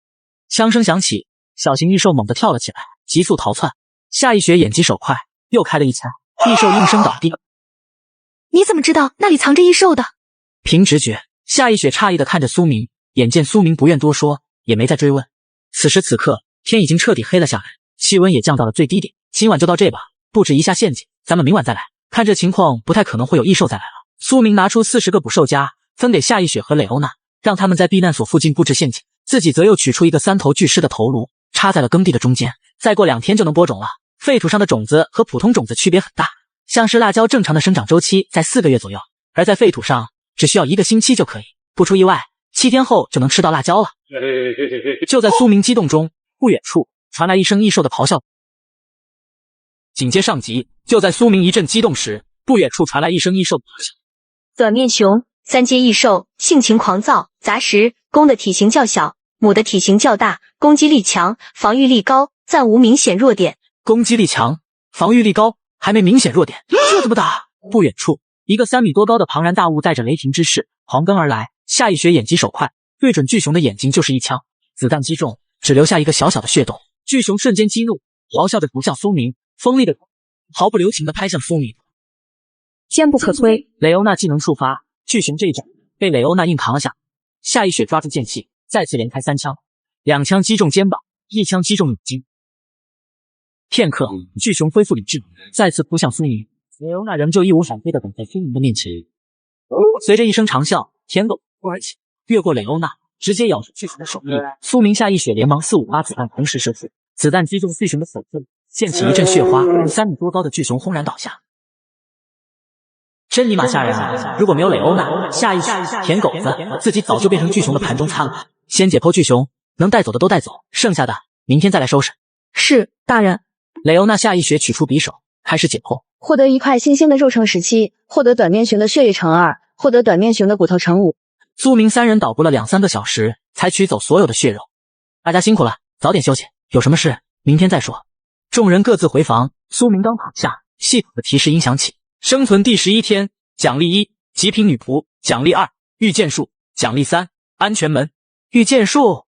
Speaker 1: 枪声响起，小型异兽猛地跳了起来，急速逃窜。夏一雪眼疾手快，又开了一枪，异兽应声倒地。
Speaker 2: 你怎么知道那里藏着异兽的？
Speaker 1: 凭直觉。夏一雪诧异地看着苏明，眼见苏明不愿多说，也没再追问。此时此刻，天已经彻底黑了下来，气温也降到了最低点。今晚就到这吧，布置一下陷阱，咱们明晚再来。看这情况，不太可能会有异兽再来了。苏明拿出40个捕兽夹，分给夏一雪和蕾欧娜，让他们在避难所附近布置陷阱，自己则又取出一个3头巨狮的头颅，插在了耕地的中间。再过2天就能播种了。废土上的种子和普通种子区别很大，像是辣椒正常的生长周期在4个月左右，而在废土上只需要1个星期就可以，不出意外，7天后就能吃到辣椒了。就在苏明激动中，不远处传来一声异兽的咆哮。紧接上集，就在苏明一阵激动时，不远处传来一声异兽的咆哮。
Speaker 3: 短面熊，3阶异兽，性情狂躁，杂食，公的体型较小，母的体型较大，攻击力强，防御力高，暂无明显弱点。
Speaker 1: 攻击力强，防御力高，还没明显弱点，这么大。不远处，一个3米多高的庞然大物带着雷霆之势狂奔而来。夏意雪眼疾手快，对准巨熊的眼睛就是一枪，子弹击中，只留下一个小小的血洞。巨熊瞬间激怒，咆哮着扑向苏明，锋利的毫不留情地拍向苏明。
Speaker 9: 坚不可摧。
Speaker 1: 蕾欧娜技能触发，巨熊这一掌被蕾欧娜硬扛了下。夏意雪抓住剑气，再次连开3枪，2枪击中肩膀，1枪击中眼睛。片刻，巨熊恢复理智，再次扑向苏明。蕾欧娜仍旧义无反顾地等在苏明的面前。随着一声长啸，舔狗而起，越过蕾欧娜，直接咬住巨熊的手臂。苏明夏意雪连忙4、5发子弹同时射出，子弹击中巨熊的手臂，溅起一阵血花，3米多高的巨熊轰然倒下。真尼玛吓人啊！如果没有蕾欧娜，夏意雪舔狗子自己早就变成巨熊的盘中餐了。先解剖巨熊，能带走的都带走，剩下的明天再来收拾。
Speaker 9: 是，大人。
Speaker 1: 蕾欧娜夏意雪取出匕首，开始解剖。
Speaker 3: 获得一块新鲜的肉乘17，获得短面熊的血液乘2，获得短面熊的骨头乘5。
Speaker 1: 苏明3人捣鼓了2、3个小时，才取走所有的血肉。大家辛苦了，早点休息，有什么事明天再说。众人各自回房。苏明刚躺下，系统的提示音响起：生存第11天，奖励1，极品女仆；奖励2，御剑术；奖励3，安全门。御剑术，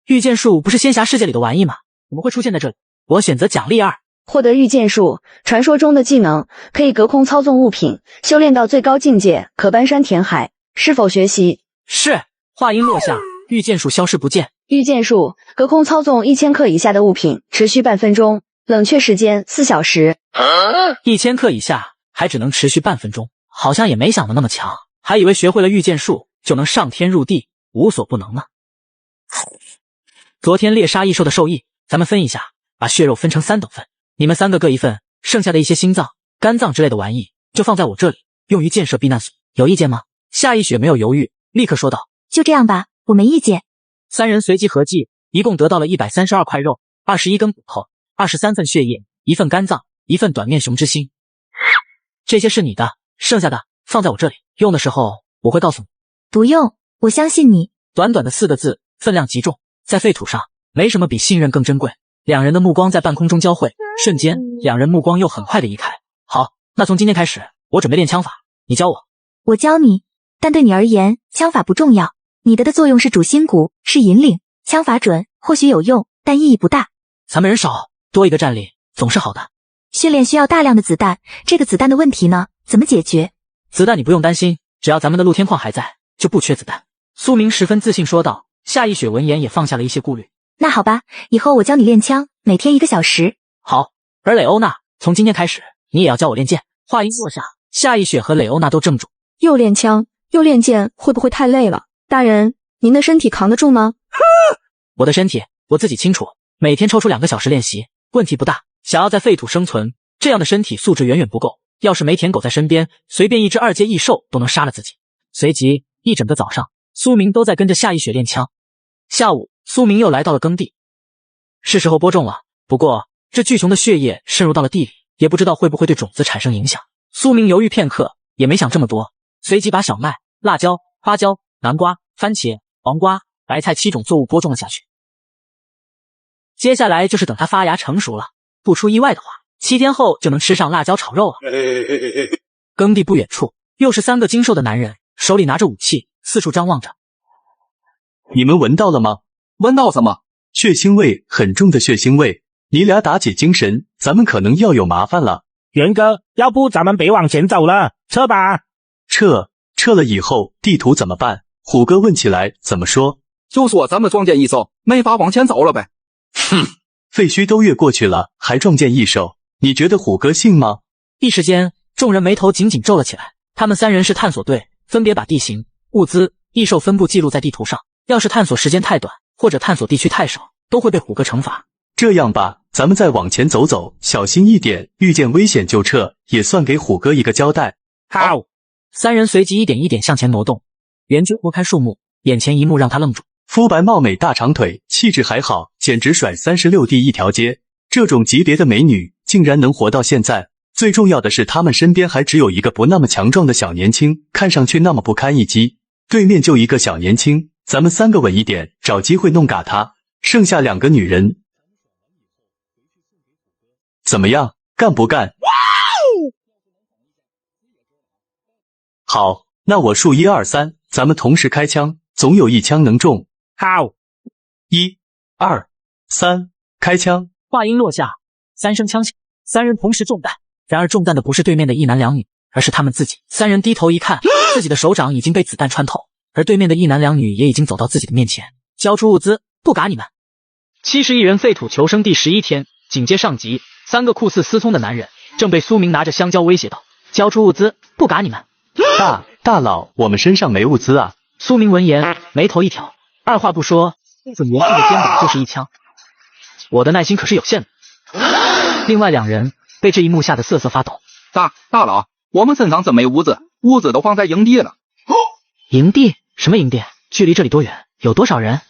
Speaker 1: 御剑术不是仙侠世界里的玩意吗？怎么会出现在这里？我选择奖励2。
Speaker 3: 获得御剑术，传说中的技能，可以隔空操纵物品，修炼到最高境界，可搬山填海。是否学习？
Speaker 1: 是。话音落下，御剑术消失不见。
Speaker 3: 御剑术，隔空操纵1000克以下的物品，持续半分钟，冷却时间4小时。
Speaker 1: 1000克以下还只能持续半分钟，好像也没想的那么强，还以为学会了御剑术就能上天入地，无所不能呢。昨天猎杀异兽的兽益，咱们分一下，把血肉分成3等份。你们3个各一份，剩下的一些心脏、肝脏之类的玩意就放在我这里，用于建设避难所，有意见吗？夏意雪没有犹豫，立刻说道：
Speaker 2: 就这样吧，我没意见。
Speaker 1: 3人随即合计，一共得到了132块肉、21根骨头、23份血液、1份肝脏、1份短面熊之心。这些是你的，剩下的放在我这里，用的时候我会告诉你。
Speaker 2: 不用，我相信你。
Speaker 1: 短短的4个字，分量极重，在废土上没什么比信任更珍贵。2人的目光在半空中交汇，瞬间2人目光又很快的移开。好，那从今天开始，我准备练枪法，你教我。
Speaker 2: 我教你，但对你而言，枪法不重要。你的作用是主心骨，是引领。枪法准，或许有用，但意义不大。
Speaker 1: 咱们人少，多一个战力总是好的。
Speaker 2: 训练需要大量的子弹，这个子弹的问题呢，怎么解决？
Speaker 1: 子弹你不用担心，只要咱们的露天矿还在，就不缺子弹。苏明十分自信说道。夏意雪闻言也放下了一些顾虑。
Speaker 2: 那好吧，以后我教你练枪，每天1个小时。
Speaker 1: 好。而蕾欧娜，从今天开始，你也要教我练剑。话音落下，夏意雪和蕾欧娜都怔住。
Speaker 9: 又练枪，又练剑，会不会太累了？大人，您的身体扛得住吗？
Speaker 1: 我的身体，我自己清楚。每天抽出2个小时练习，问题不大。想要在废土生存，这样的身体素质远远不够。要是没舔狗在身边，随便一只2阶异兽都能杀了自己。随即，一整个早上，苏明都在跟着夏意雪练枪。下午，苏明又来到了耕地，是时候播种了。不过，这巨熊的血液渗入到了地里，也不知道会不会对种子产生影响。苏明犹豫片刻，也没想这么多，随即把小麦、辣椒、花椒、南瓜、番茄、黄瓜、白菜7种作物播种了下去。接下来就是等它发芽成熟了，不出意外的话，7天后就能吃上辣椒炒肉了。耕地不远处，又是3个精瘦的男人，手里拿着武器，四处张望着。
Speaker 13: 你们闻到了吗？
Speaker 4: 闻到什么？
Speaker 13: 血腥味，很重的血腥味。你俩打起精神，咱们可能要有麻烦了。
Speaker 6: 元哥，要不咱们别往前走了，撤吧。
Speaker 13: 撤了以后地图怎么办？虎哥问起来怎么说？
Speaker 4: 就说咱们撞见异兽，没法往前走了呗。
Speaker 13: 哼，废墟都越过去了，还撞见异兽，你觉得虎哥信吗？
Speaker 1: 一时间，众人眉头紧紧皱了起来。他们3人是探索队，分别把地形、物资、异兽分布记录在地图上。要是探索时间太短，或者探索地区太少，都会被虎哥惩罚。
Speaker 13: 这样吧，咱们再往前走走，小心一点，遇见危险就撤，也算给虎哥一个交代。
Speaker 6: 好
Speaker 1: ，3人随即一点一点向前挪动。袁军拨开树木，眼前一幕让他愣住。
Speaker 13: 肤白貌美，大长腿，气质还好，简直甩36D一条街。这种级别的美女竟然能活到现在，最重要的是他们身边还只有一个不那么强壮的小年轻，看上去那么不堪一击。对面就一个小年轻，咱们3个稳一点，找机会弄嘎他。剩下2个女人怎么样，干不干？好，那我数1、2、3，咱们同时开枪，总有一枪能中。
Speaker 6: 好
Speaker 13: ，1、2、3，开枪！
Speaker 1: 话音落下，3声枪响，3人同时中弹。然而中弹的不是对面的一男两女，而是他们自己。3人低头一看，自己的手掌已经被子弹穿透，而对面的一男两女也已经走到自己的面前。交出物资，不嘎你们！71人废土求生第11天，紧接上集，3个酷似思聪的男人正被苏明拿着香蕉威胁道：“交出物资，不嘎你们！”
Speaker 13: 大佬，我们身上没物资啊！
Speaker 1: 苏明闻言，眉头一挑，二话不说，准袁术的肩膀就是一枪。我的耐心可是有限的。另外2人被这一幕吓得瑟瑟发抖。
Speaker 4: 大佬，我们身上真没物资，物资都放在营地了。
Speaker 1: 营地？什么营地？距离这里多远？有多少人？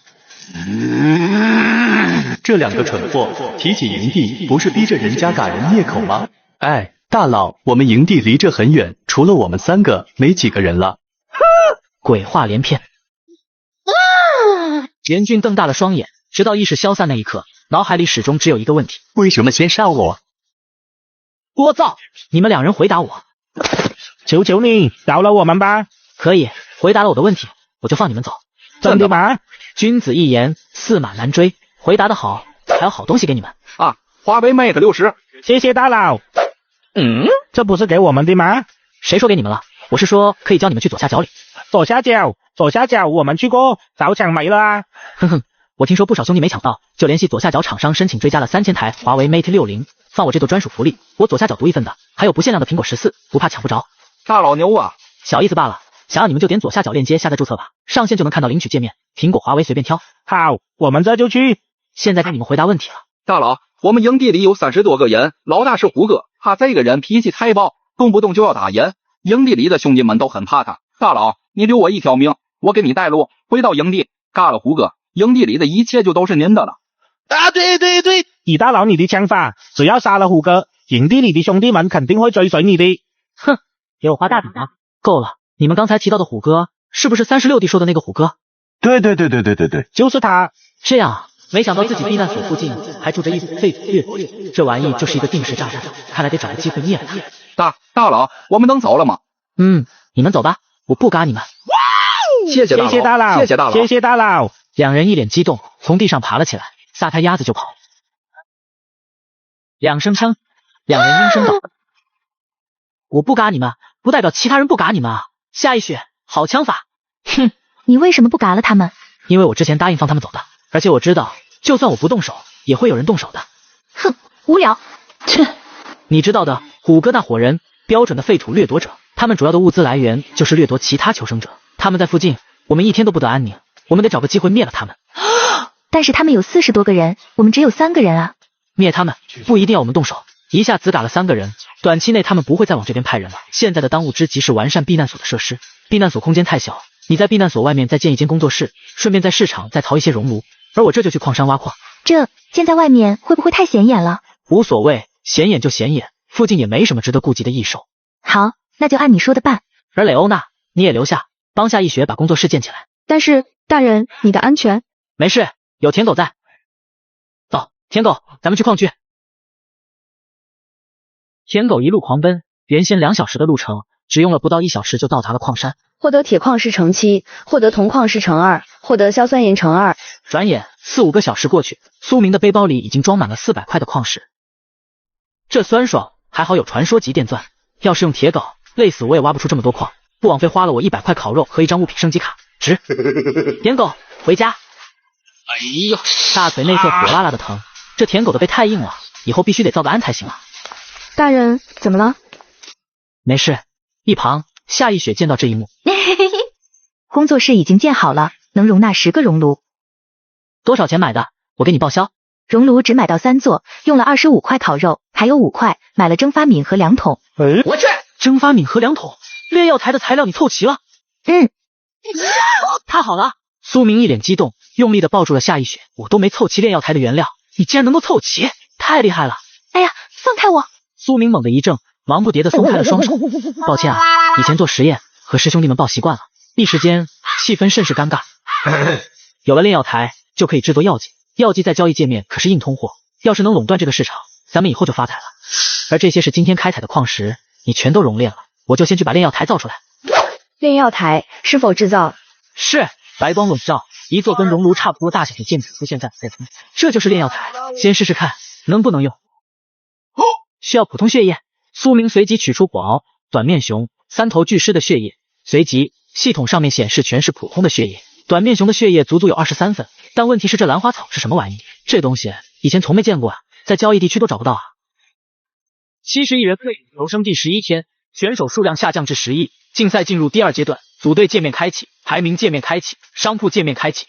Speaker 13: 这2个蠢货提起营地，不是逼着人家嘎人灭口吗？哎，大佬，我们营地离这很远，除了我们3个，没几个人了。
Speaker 1: 鬼话连篇。严俊瞪大了双眼，直到意识消散那一刻，脑海里始终只有一个问题：
Speaker 13: 为什么先杀我？
Speaker 1: 聒噪！你们2人回答我！
Speaker 6: 求求你，饶了我们吧！
Speaker 1: 可以，回答了我的问题，我就放你们走。
Speaker 6: 真的吗？
Speaker 1: 君子一言，驷马难追。回答的好，还有好东西给你们
Speaker 4: 啊！华为 Mate 60，
Speaker 6: 谢谢大佬。这不是给我们的吗？
Speaker 1: 谁说给你们了？我是说可以教你们去左下角里。
Speaker 6: 左下角我们去过，早抢没了啊！
Speaker 1: 哼哼，我听说不少兄弟没抢到，就联系左下角厂商申请追加了3000台华为 Mate 60，放我这朵专属福利，我左下角独一份的，还有不限量的苹果14，不怕抢不着。
Speaker 4: 大佬牛啊！
Speaker 1: 小意思罢了，想要你们就点左下角链接下载注册吧，上线就能看到领取界面，苹果华为随便挑。
Speaker 6: 好，我们这就去。
Speaker 1: 现在该你们回答问题了。
Speaker 4: 大佬，我们营地里有30多个人，老大是胡哥，他这个人脾气太暴，动不动就要打人，营地里的兄弟们都很怕他。大佬，你留我一条命，我给你带路，回到营地，嘎了胡哥，营地里的一切就都是您的了。
Speaker 6: 啊，对，以大佬你的枪法，只要杀了胡哥，营地里的兄弟们肯定会追随你的。
Speaker 1: 哼，给我画大饼啊！够了，你们刚才提到的虎哥，是不是36弟说的那个虎哥？
Speaker 7: 对，
Speaker 6: 就是他。
Speaker 1: 这样，没想到自己避难所附近还住着一股废土乐，这玩意就是一个定时炸弹，看来得找个机会灭了他。
Speaker 4: 大佬，我们能走了吗？
Speaker 1: 你们走吧，我不嘎你们。
Speaker 4: 谢谢大佬，谢
Speaker 6: 谢大佬。
Speaker 1: 2人一脸激动，从地上爬了起来，撒开鸭子就跑。2声枪，2人应声道：“我不嘎你们，不代表其他人不嘎你们啊！”夏一雪，好枪法。
Speaker 2: 哼，你为什么不嘎了他们？
Speaker 1: 因为我之前答应放他们走的，而且我知道，就算我不动手，也会有人动手的。
Speaker 2: 哼，无聊。
Speaker 1: 切，你知道的，虎哥那伙人，标准的废土掠夺者，他们主要的物资来源就是掠夺其他求生者。他们在附近，我们一天都不得安宁，我们得找个机会灭了他们。
Speaker 2: 但是他们有40多个人，我们只有3个人啊。
Speaker 1: 灭他们不一定要我们动手，一下子嘎了3个人，短期内他们不会再往这边派人了。现在的当务之急是完善避难所的设施，避难所空间太小，你在避难所外面再建一间工作室，顺便在市场再淘一些熔炉，而我这就去矿山挖矿。
Speaker 2: 这建在外面会不会太显眼了？
Speaker 1: 无所谓，显眼就显眼，附近也没什么值得顾及的异兽。
Speaker 2: 好，那就按你说的办。
Speaker 1: 而蕾欧娜，你也留下，帮夏一雪把工作室建起来。
Speaker 9: 但是大人，你的安全……
Speaker 1: 没事，有舔狗在。走，舔狗，咱们去矿区。舔狗一路狂奔，原先2小时的路程，只用了不到1小时就到达了矿山。
Speaker 3: 获得铁矿石乘7，获得铜矿石乘2，获得硝酸银乘2。
Speaker 1: 转眼4、5个小时过去，苏明的背包里已经装满了400块的矿石。这酸爽，还好有传说级电钻，要是用铁镐，累死我也挖不出这么多矿，不枉费花了我100块烤肉和一张物品升级卡，值。舔狗，回家。哎呦，大腿内侧火辣辣的疼，这舔狗的背太硬了，以后必须得造个鞍才行啊。
Speaker 9: 大人，怎么了？
Speaker 1: 没事。一旁夏一雪见到这一幕，
Speaker 2: 工作室已经建好了，能容纳10个熔炉。
Speaker 1: 多少钱买的？我给你报销。
Speaker 2: 熔炉只买到3座，用了25块烤肉，还有5块买了蒸发米和2桶。
Speaker 1: 我去，蒸发米和2桶，炼药台的材料你凑齐了？太好了！苏明一脸激动，用力的抱住了夏一雪。我都没凑齐炼药台的原料，你竟然能够凑齐，太厉害了！
Speaker 2: 哎呀，放开我！
Speaker 1: 苏明猛地一怔，忙不迭的松开了双手。抱歉啊，以前做实验和师兄弟们抱习惯了，一时间气氛甚是尴尬。有了炼药台，就可以制作药剂，药剂在交易界面可是硬通货，要是能垄断这个市场，咱们以后就发财了。而这些是今天开采的矿石，你全都熔炼了，我就先去把炼药台造出来。
Speaker 3: 炼药台是否制造？
Speaker 1: 是。白光笼罩，一座跟熔炉差不多大小的剑体出现在背后，这就是炼药台。先试试看能不能用。需要普通血液。苏明随即取出火鳌、短面熊、三头巨狮的血液，随即系统上面显示全是普通的血液。短面熊的血液足有23份，但问题是这兰花草是什么玩意？这东西以前从没见过啊，在交易地区都找不到啊。70亿人废土求生第11天，选手数量下降至10亿，竞赛进入第2阶段，组队界面开启，排名界面开启，商铺界面开启。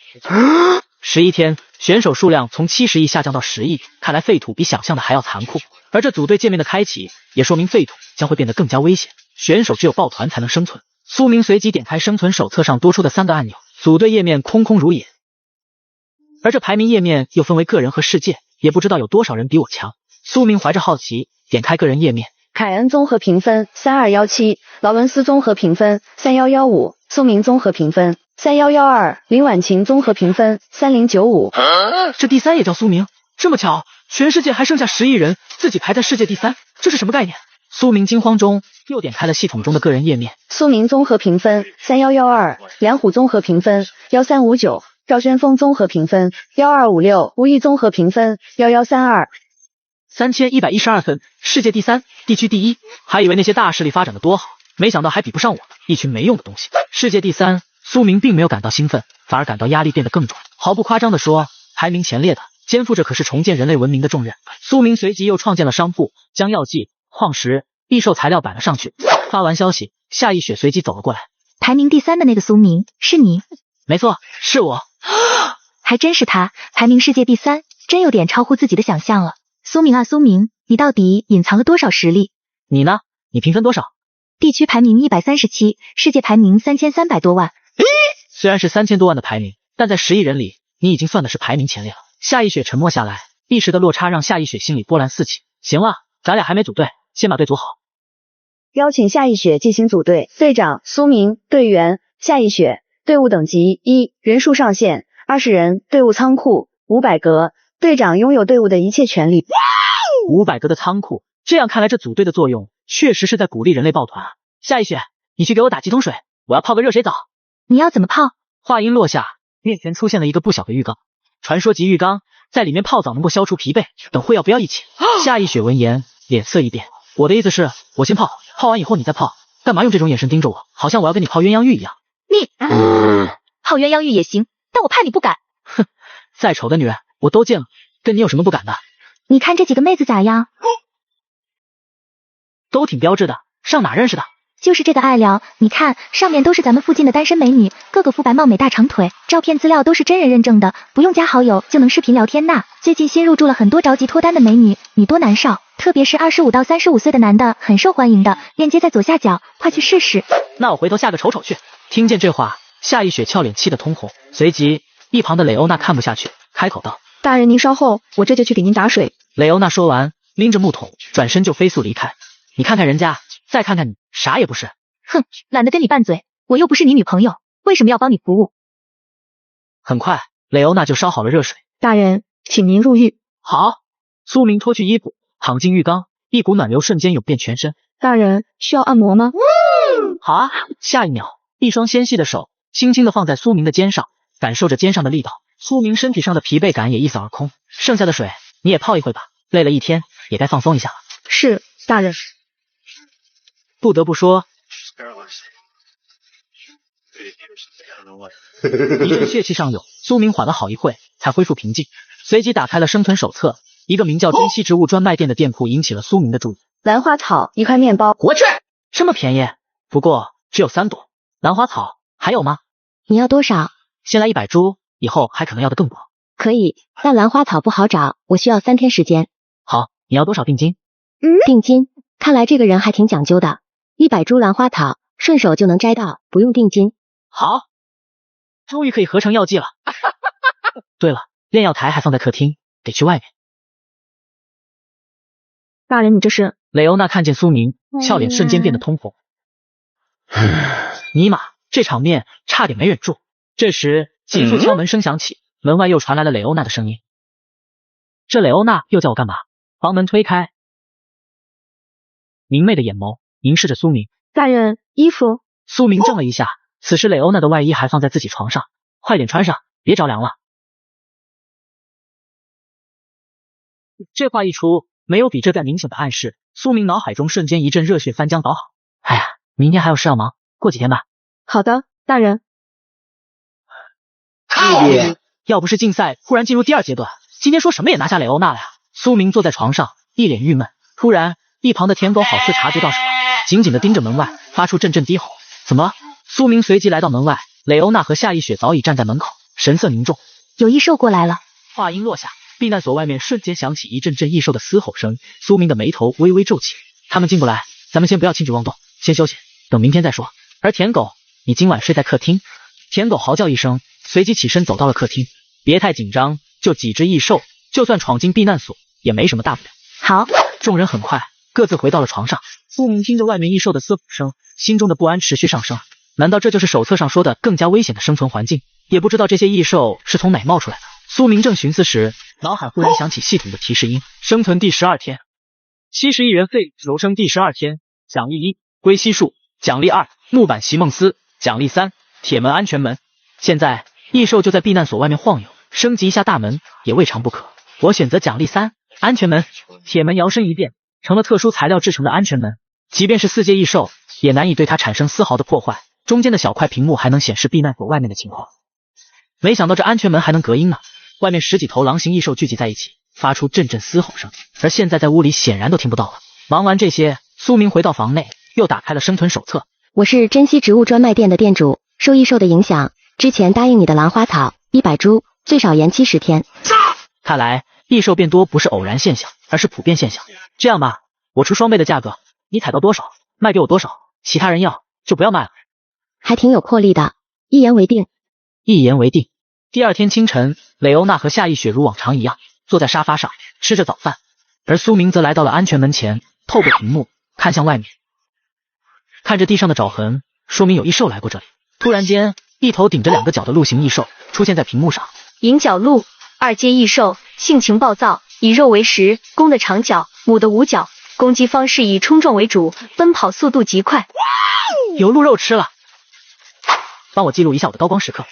Speaker 1: 11天，选手数量从70亿下降到10亿，看来废土比想象的还要残酷。而这组队界面的开启，也说明废土将会变得更加危险，选手只有抱团才能生存。苏明随即点开生存手册上多出的3个按钮，组队页面空空如也。而这排名页面又分为个人和世界，也不知道有多少人比我强。苏明怀着好奇点开个人页面，
Speaker 3: 凯恩综合评分3217，劳伦斯综合评分3115，苏明综合评分3112，林婉晴综合评分3095。
Speaker 1: 这第3也叫苏明？这么巧，全世界还剩下10亿人，自己排在世界第3，这是什么概念？苏明惊慌中又点开了系统中的个人页面，
Speaker 3: 苏明综合评分3112，梁虎综合评分1359，赵轩峰综合评分1256，吴毅综合评分1132。
Speaker 1: 3112分，世界第3，地区第1，还以为那些大势力发展的多好，没想到还比不上我，一群没用的东西。世界第3，苏明并没有感到兴奋，反而感到压力变得更重。毫不夸张地说，排名前列的肩负着可是重建人类文明的重任。苏明随即又创建了商铺，将药剂、矿石、必售材料摆了上去。发完消息，夏一雪随即走了过来。
Speaker 2: 排名第3的那个苏明，是你？
Speaker 1: 没错，是我。
Speaker 2: 还真是他，排名世界第3，真有点超乎自己的想象了。苏明啊苏明，你到底隐藏了多少实力？
Speaker 1: 你呢？你评分多少？
Speaker 2: 地区排名137，世界排名3300多万。
Speaker 1: 虽然是3000多万的排名，但在10亿人里，你已经算的是排名前列了。夏一雪沉默下来，一时的落差让夏一雪心里波澜四起。行了，咱俩还没组队，先把队组好。
Speaker 3: 邀请夏一雪进行组队，队长苏明，队员夏一雪，队伍等级1，人数上限20人，队伍仓库500格，队长拥有队伍的一切权利。
Speaker 1: 500格的仓库，这样看来这组队的作用确实是在鼓励人类抱团啊。夏一雪，你去给我打几桶水，我要泡个热水澡。
Speaker 2: 你要怎么泡？
Speaker 1: 话音落下，面前出现了一个不小的浴缸，传说级浴缸，在里面泡澡能够消除疲惫。等会要不要一起？夏一雪闻言脸色一变，我的意思是，我先泡，泡完以后你再泡，干嘛用这种眼神盯着我，好像我要跟你泡鸳鸯浴一样。
Speaker 2: 你泡鸳鸯浴也行，但我怕你不敢。
Speaker 1: 哼，再丑的女人我都见了，跟你有什么不敢的？
Speaker 2: 你看这几个妹子咋样？
Speaker 1: 都挺标致的，上哪认识的？
Speaker 2: 就是这个爱聊，你看上面都是咱们附近的单身美女，个个肤白貌美大长腿，照片资料都是真人认证的，不用加好友就能视频聊天呐。最近新入驻了很多着急脱单的美女，女多男少，特别是25到35岁的男的很受欢迎的，链接在左下角，快去试试。
Speaker 1: 那我回头下个瞅瞅去。听见这话，夏一雪俏脸气得通红，随即一旁的蕾欧娜看不下去，开口道：
Speaker 9: 大人您稍后，我这就去给您打水。
Speaker 1: 蕾欧娜说完，拎着木桶转身就飞速离开。你看看人家，再看看你，啥也不是。
Speaker 2: 哼，懒得跟你拌嘴，我又不是你女朋友，为什么要帮你服务？
Speaker 1: 很快，蕾欧娜就烧好了热水。
Speaker 9: 大人，请您入浴。
Speaker 1: 好。苏明脱去衣服，躺进浴缸，一股暖流瞬间涌遍全身。
Speaker 9: 大人，需要按摩吗？
Speaker 1: 好啊。下一秒，一双纤细的手轻轻地放在苏明的肩上，感受着肩上的力道，苏明身体上的疲惫感也一扫而空。剩下的水你也泡一会吧，累了一天，也该放松一下了。
Speaker 9: 是，大人。
Speaker 1: 不得不说，一阵血气上涌，苏明缓了好一会才恢复平静，随即打开了生存手册。一个名叫珍稀植物专卖店的店铺引起了苏明的注意。
Speaker 3: 兰花草1块面包，
Speaker 1: 我去，这么便宜？不过只有3朵。兰花草还有吗？
Speaker 2: 你要多少？
Speaker 1: 先来100株，以后还可能要的更多。
Speaker 2: 可以，但兰花草不好找，我需要3天时间。
Speaker 1: 好，你要多少定金？
Speaker 2: 定金？看来这个人还挺讲究的。100株兰花草，顺手就能摘到，不用定金。
Speaker 1: 好，终于可以合成药剂了。对了，炼药台还放在客厅，得去外面。
Speaker 9: 大人，你这是？
Speaker 1: 蕾欧娜看见苏明，俏脸瞬间变得通红。尼玛，这场面差点没忍住。这时，急促敲门声响起，门外又传来了蕾欧娜的声音。这蕾欧娜又叫我干嘛？房门推开，明媚的眼眸凝视着苏明。
Speaker 11: 大人，衣服。
Speaker 1: 苏明怔了一下，此时蕾欧娜的外衣还放在自己床上，快点穿上，别着凉了。这话一出，没有比这更明显的暗示，苏明脑海中瞬间一阵热血翻江倒海。哎呀，明天还有事要忙，过几天吧。
Speaker 11: 好的，大人。
Speaker 1: 要不是竞赛忽然进入第2阶段，今天说什么也拿下蕾欧娜了呀。苏明坐在床上，一脸郁闷。突然，一旁的舔狗好似察觉到什么，紧紧地盯着门外，发出阵阵低吼。怎么了？苏明随即来到门外，蕾欧娜和夏一雪早已站在门口，神色凝重。
Speaker 2: 有异兽过来了。
Speaker 1: 话音落下，避难所外面瞬间响起一阵阵异兽的嘶吼声。苏明的眉头微微皱起。他们进不来，咱们先不要轻举妄动，先休息，等明天再说。而舔狗，你今晚睡在客厅。舔狗嚎叫一声，随即起身走到了客厅。别太紧张，就几只异兽，就算闯进避难所也没什么大不了。
Speaker 2: 好。
Speaker 1: 众人很快各自回到了床上。苏明听着外面异兽的嘶吼声，心中的不安持续上升。难道这就是手册上说的更加危险的生存环境？也不知道这些异兽是从哪冒出来的。苏明正寻思时，脑海忽然响起系统的提示音：生存第12天，71元费柔生第12天，奖励1龟息数，奖励2木板席梦思，奖励3铁门安全门。现在异兽就在避难所外面晃悠，升级一下大门也未尝不可。我选择奖励3安全门。铁门摇身一变成了特殊材料制成的安全门，即便是4阶异兽也难以对它产生丝毫的破坏。中间的小块屏幕还能显示避难所外面的情况。没想到这安全门还能隔音呢。外面10几头狼形异兽聚集在一起，发出阵阵嘶吼声，而现在在屋里显然都听不到了。忙完这些，苏明回到房内，又打开了生存手册。
Speaker 14: 我是珍稀植物专卖店的店主，受异兽的影响，之前答应你的兰花草100株，最少延期10天。
Speaker 1: 看来异兽变多不是偶然现象，而是普遍现象。这样吧，我出双倍的价格，你采到多少卖给我多少，其他人要就不要卖了。
Speaker 14: 还挺有魄力的，一言为定。
Speaker 1: 一言为定。第2天清晨，蕾欧娜和夏一雪如往常一样坐在沙发上吃着早饭，而苏明则来到了安全门前，透过屏幕看向外面，看着地上的爪痕，说明有异兽来过这里。突然间，一头顶着2个角的鹿形异兽出现在屏幕上。
Speaker 3: 银角鹿，2阶异兽，性情暴躁，以肉为食，公的长角，母的无角，攻击方式以冲撞为主，奔跑速度极快。
Speaker 1: 有鹿肉吃了，帮我记录一下我的高光时刻。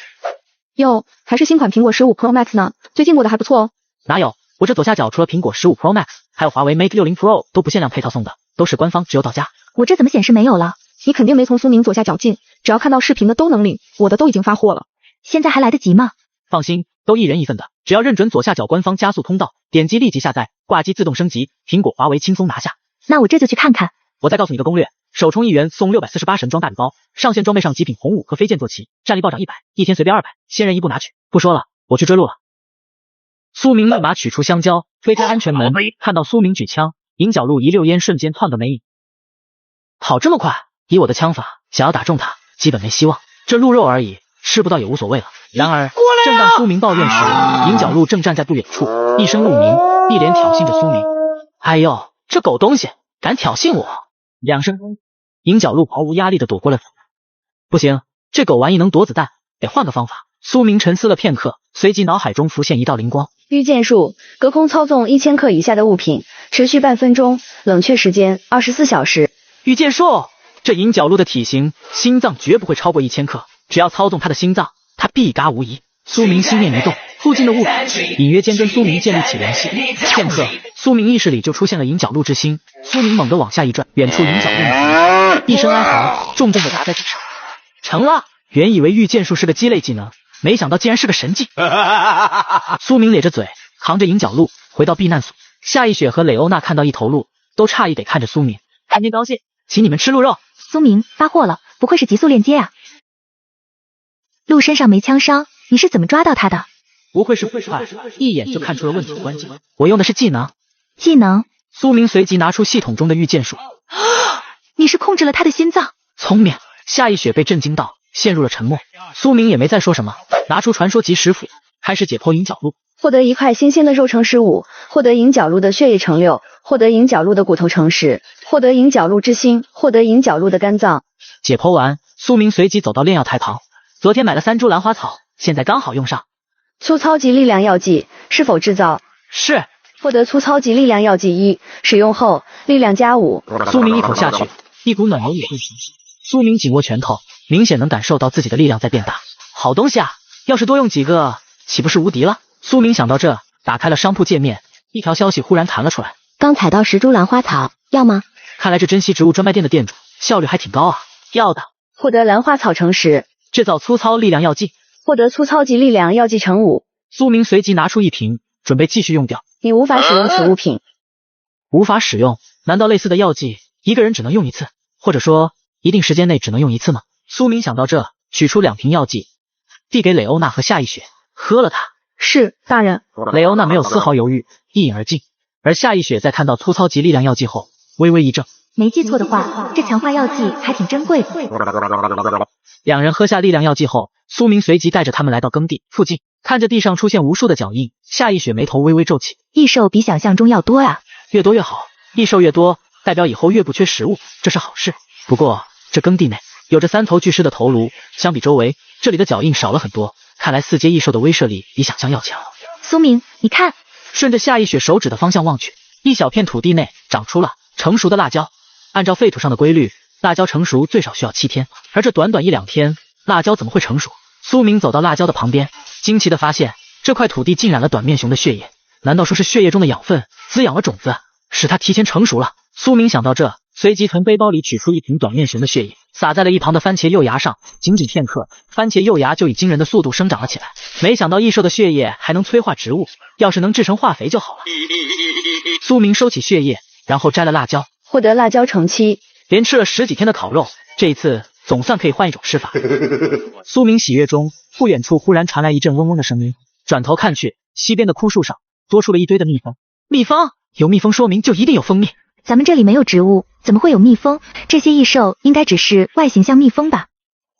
Speaker 11: 哟，还是新款苹果15 Pro Max 呢，最近过得还不错哦。
Speaker 1: 哪有，我这左下角除了苹果15 Pro Max， 还有华为 Mate 60 Pro 都不限量配套送的，都是官方只有到家。
Speaker 2: 我这怎么显示没有了？
Speaker 11: 你肯定没从苏明左下角进，只要看到视频的都能领，我的都已经发货了。
Speaker 2: 现在还来得及吗？
Speaker 1: 放心，都1人1份的，只要认准左下角官方加速通道，点击立即下载，挂机自动升级，苹果华为轻松拿下。
Speaker 2: 那我这就去看看。
Speaker 1: 我再告诉你个攻略，首充1元送648神装大礼包，上线装备上极品红武和飞剑坐骑，战力暴涨100，一天随便200，仙人一步拿取。不说了，我去追鹿了。苏明立马取出香蕉，推开安全门，看到苏明举枪，银角鹿一溜烟瞬间窜个没影。跑这么快，以我的枪法，想要打中他，基本没希望。这鹿肉而已，吃不到也无所谓了。然而，正当苏明抱怨时，银角鹿正站在不远处，一声鹿鸣，一脸挑衅着苏明。哎呦，这狗东西敢挑衅我！2声，银角鹿毫无压力地躲过了子弹。不行，这狗玩意能躲子弹，得换个方法。苏明沉思了片刻，随即脑海中浮现一道灵光。
Speaker 3: 御剑术，隔空操纵1000克以下的物品，持续半分钟，冷却时间24小时。
Speaker 1: 御剑术，这银角鹿的体型，心脏绝不会超过1000克，只要操纵它的心脏，它必嘎无疑。苏明心念一动，附近的物品隐约间跟苏明建立起联系。片刻，苏明意识里就出现了银角鹿之心。苏明猛地往下一转，远处银角鹿一声哀嚎，重重地砸在地上。成了！原以为御剑术是个鸡肋技能，没想到竟然是个神技。苏明咧着嘴，扛着银角鹿回到避难所。夏一雪和蕾欧娜看到一头鹿，都诧异得看着苏明。看见高兴，请你们吃鹿肉。
Speaker 2: 苏明发货了，不愧是极速链接啊！鹿身上没枪伤，你是怎么抓到它的？
Speaker 1: 不愧是快，一眼就看出了问题的关键。我用的是技能。
Speaker 2: 技能？
Speaker 1: 苏明随即拿出系统中的御剑术。
Speaker 2: 你是控制了他的心脏？
Speaker 1: 聪明！夏一雪被震惊到，陷入了沉默。苏明也没再说什么，拿出传说级石斧，开始解剖银角鹿。
Speaker 3: 获得1块新鲜的肉乘15，获得银角鹿的血液乘6，获得银角鹿的骨头乘10，获得银角鹿之心，获得银角鹿的肝脏。
Speaker 1: 解剖完，苏明随即走到炼药台旁。昨天买了3株兰花草，现在刚好用上。
Speaker 3: 粗糙级力量药剂，是否制造？
Speaker 1: 是。
Speaker 3: 获得粗糙级力量药剂1，使用后力量加5。
Speaker 1: 苏明一口下去，一股暖流涌入全身。苏明紧握拳头，明显能感受到自己的力量在变大。好东西啊，要是多用几个，岂不是无敌了？苏明想到这，打开了商铺界面，一条消息忽然弹了出来。
Speaker 14: 刚采到10株兰花草，要吗？
Speaker 1: 看来这珍稀植物专卖店的店主效率还挺高啊。要的。
Speaker 3: 获得兰花草乘10，
Speaker 1: 制造粗糙力量药剂。
Speaker 3: 获得粗糙级力量药剂乘5。
Speaker 1: 苏明随即拿出一瓶，准备继续用掉。
Speaker 3: 你无法使用此物品。
Speaker 1: 无法使用？难道类似的药剂一个人只能用一次，或者说一定时间内只能用一次吗？苏明想到这，取出2瓶药剂，递给蕾欧娜和夏一雪，喝了它。
Speaker 9: 是，大人。
Speaker 1: 蕾欧娜没有丝毫犹豫，一饮而尽。而夏一雪在看到粗糙级力量药剂后，微微一怔。
Speaker 2: 没记错的话，这强化药剂还挺珍贵的。
Speaker 1: 两人喝下力量药剂后，苏明随即带着他们来到耕地附近，看着地上出现无数的脚印，夏一雪眉头微微皱起。
Speaker 2: 异兽比想象中要多啊，
Speaker 1: 越多越好，异兽越多，代表以后越不缺食物，这是好事。不过这耕地内有着3头巨狮的头颅，相比周围，这里的脚印少了很多，看来4阶异兽的威慑力比想象要强。
Speaker 2: 苏明，你看，
Speaker 1: 顺着夏一雪手指的方向望去，一小片土地内长出了成熟的辣椒。按照废土上的规律，辣椒成熟最少需要7天，而这短短1-2天，辣椒怎么会成熟？苏明走到辣椒的旁边，惊奇地发现这块土地浸染了短面熊的血液，难道说是血液中的养分滋养了种子，使它提前成熟了？苏明想到这，随即从背包里取出一瓶短面熊的血液，洒在了一旁的番茄幼芽上。仅仅片刻，番茄幼芽就以惊人的速度生长了起来。没想到异兽的血液还能催化植物，要是能制成化肥就好了。苏明收起血液，然后摘了辣椒。
Speaker 3: 获得辣椒乘7，
Speaker 1: 连吃了10几天的烤肉，这一次总算可以换一种吃法。苏明喜悦中，不远处忽然传来一阵嗡嗡的声音，转头看去，西边的枯树上多出了一堆的蜜蜂。蜜蜂？有蜜蜂说明就一定有蜂蜜。
Speaker 2: 咱们这里没有植物，怎么会有蜜蜂？这些异兽应该只是外形像蜜蜂吧？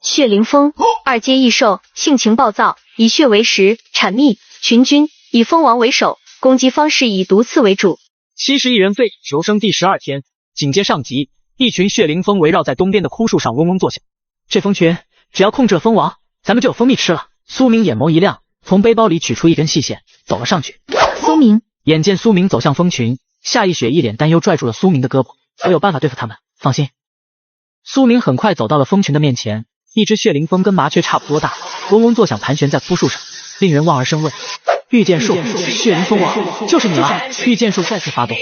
Speaker 15: 血灵蜂，2阶异兽，性情暴躁，以血为食，产蜜，群居，以蜂王为首，攻击方式以毒刺为主。
Speaker 1: 71人废求生第12天。紧接上集，一群血灵蜂围绕在东边的枯树上嗡嗡作响。这蜂群只要控制了蜂王，咱们就有蜂蜜吃了。苏明眼眸一亮，从背包里取出一根细线，走了上去。
Speaker 2: 苏明，
Speaker 1: 眼见苏明走向蜂群，夏一雪一脸担忧拽住了苏明的胳膊。我有办法对付他们，放心。苏明很快走到了蜂群的面前，一只血灵蜂跟麻雀差不多大，嗡嗡作响盘旋在枯树上，令人望而生畏。御剑术，血灵蜂王，就是你了！御剑术再次发动，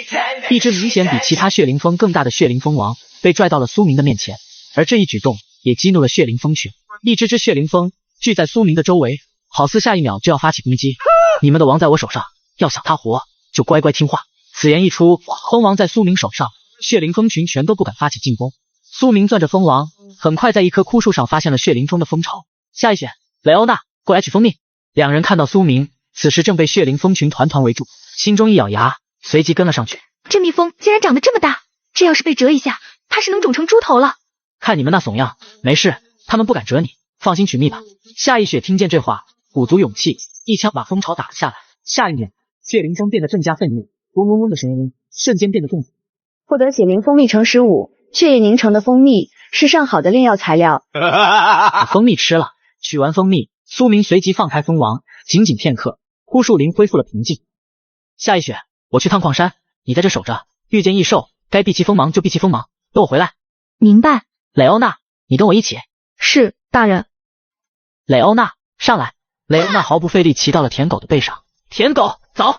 Speaker 1: 一只明显比其他血灵蜂更大的血灵蜂王被拽到了苏明的面前，而这一举动也激怒了血灵蜂群，一只只血灵蜂聚在苏明的周围，好似下一秒就要发起攻击。你们的王在我手上，要想他活，就乖乖听话。此言一出，蜂王在苏明手上，血灵蜂群全都不敢发起进攻。苏明攥着蜂王，很快在一棵枯树上发现了血灵蜂的蜂巢。夏一雪、蕾欧娜，过来取蜂蜜。两人看到苏明此时正被血灵蜂群团团围住，心中一咬牙，随即跟了上去。
Speaker 2: 这蜜蜂竟然长得这么大，这要是被蛰一下，怕是能肿成猪头了。
Speaker 1: 看你们那怂样，没事，他们不敢蛰你，放心取蜜吧。夏一雪听见这话，鼓足勇气，一枪把蜂巢打了下来。下一秒，血灵蜂变得更加愤怒，嗡嗡嗡的声音瞬间变得更。
Speaker 3: 获得血灵蜂蜜乘15，血液凝成的蜂蜜是上好的炼药材料。
Speaker 1: 把蜂蜜吃了，取完蜂蜜，苏明随即放开蜂王。仅仅片刻，枯树林恢复了平静。夏一雪，我去趟矿山，你在这守着，遇见异兽，该避其锋芒就避其锋芒，等我回来。
Speaker 2: 明白。
Speaker 1: 蕾欧娜，你跟我一起。
Speaker 9: 是，大人。
Speaker 1: 蕾欧娜，上来。蕾欧娜毫不费力骑到了舔狗的背上。舔狗，走！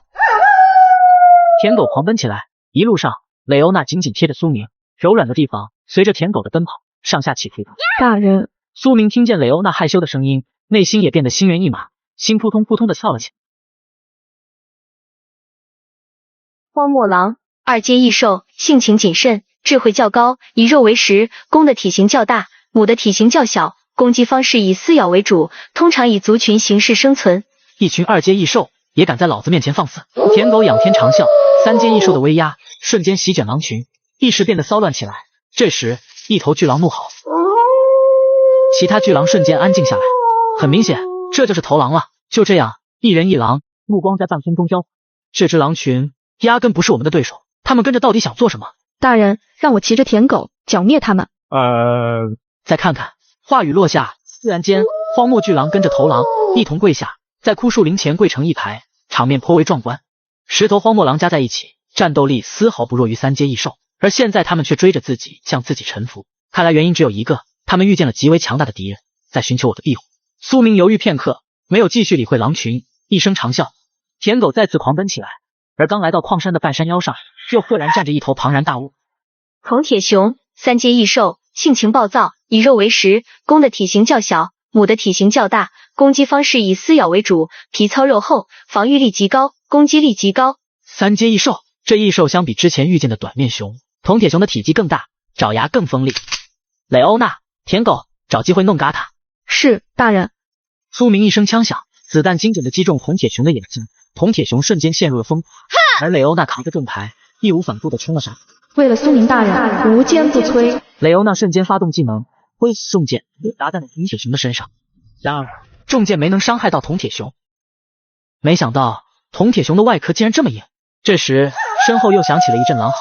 Speaker 1: 舔狗狂奔起来，一路上，蕾欧娜紧紧贴着苏明，柔软的地方随着舔狗的奔跑上下起伏。
Speaker 9: 大人。
Speaker 1: 苏明听见蕾欧娜害羞的声音，内心也变得心猿意马，心扑通扑通的跳了起来。
Speaker 15: 荒漠狼，2阶异兽，性情谨慎，智慧较高，以肉为食，公的体型较大，母的体型较小，攻击方式以撕咬为主，通常以族群形式生存。
Speaker 1: 一群2阶异兽也敢在老子面前放肆！舔狗仰天长啸，3阶异兽的威压瞬间席卷狼群，一时变得骚乱起来。这时，一头巨狼怒吼，其他巨狼瞬间安静下来。很明显，这就是头狼了。就这样，一人一狼，目光在半空中交。这只狼群压根不是我们的对手，他们跟着到底想做什么？
Speaker 9: 大人，让我骑着舔狗剿灭他们。
Speaker 1: 再看看。话语落下，自然间，荒漠巨狼跟着头狼一同跪下，在枯树林前跪成一排，场面颇为壮观。石头荒漠狼加在一起，战斗力丝毫不弱于三阶异兽，而现在他们却追着自己向自己臣服。看来原因只有一个，他们遇见了极为强大的敌人，在寻求我的庇护。苏明犹豫片刻，没有继续理会狼群，一声长啸，舔狗再次狂奔起来。而刚来到矿山的半山腰上，又赫然站着一头庞然大物。
Speaker 15: 铜铁熊，三阶异兽，性情暴躁，以肉为食，公的体型较小，母的体型较大，攻击方式以撕咬为主，皮糙肉厚，防御力极高，攻击力极高。
Speaker 1: 三阶异兽，这异兽相比之前遇见的短面熊、铜铁熊的体积更大，爪牙更锋利。雷欧娜，舔狗，找机会弄嘎他。
Speaker 9: 是，大人。
Speaker 1: 苏明一声枪响，子弹精准地击中铜铁熊的眼睛，铜铁熊瞬间陷入了疯狂，而雷欧娜扛着盾牌，义无反顾地冲了上来。
Speaker 9: 为了苏明大人，无坚不摧。
Speaker 1: 雷欧娜瞬间发动技能，挥重剑打在了铜铁熊的身上。然而重剑没能伤害到铜铁熊，没想到铜铁熊的外壳竟然这么硬。这时身后又响起了一阵狼嚎，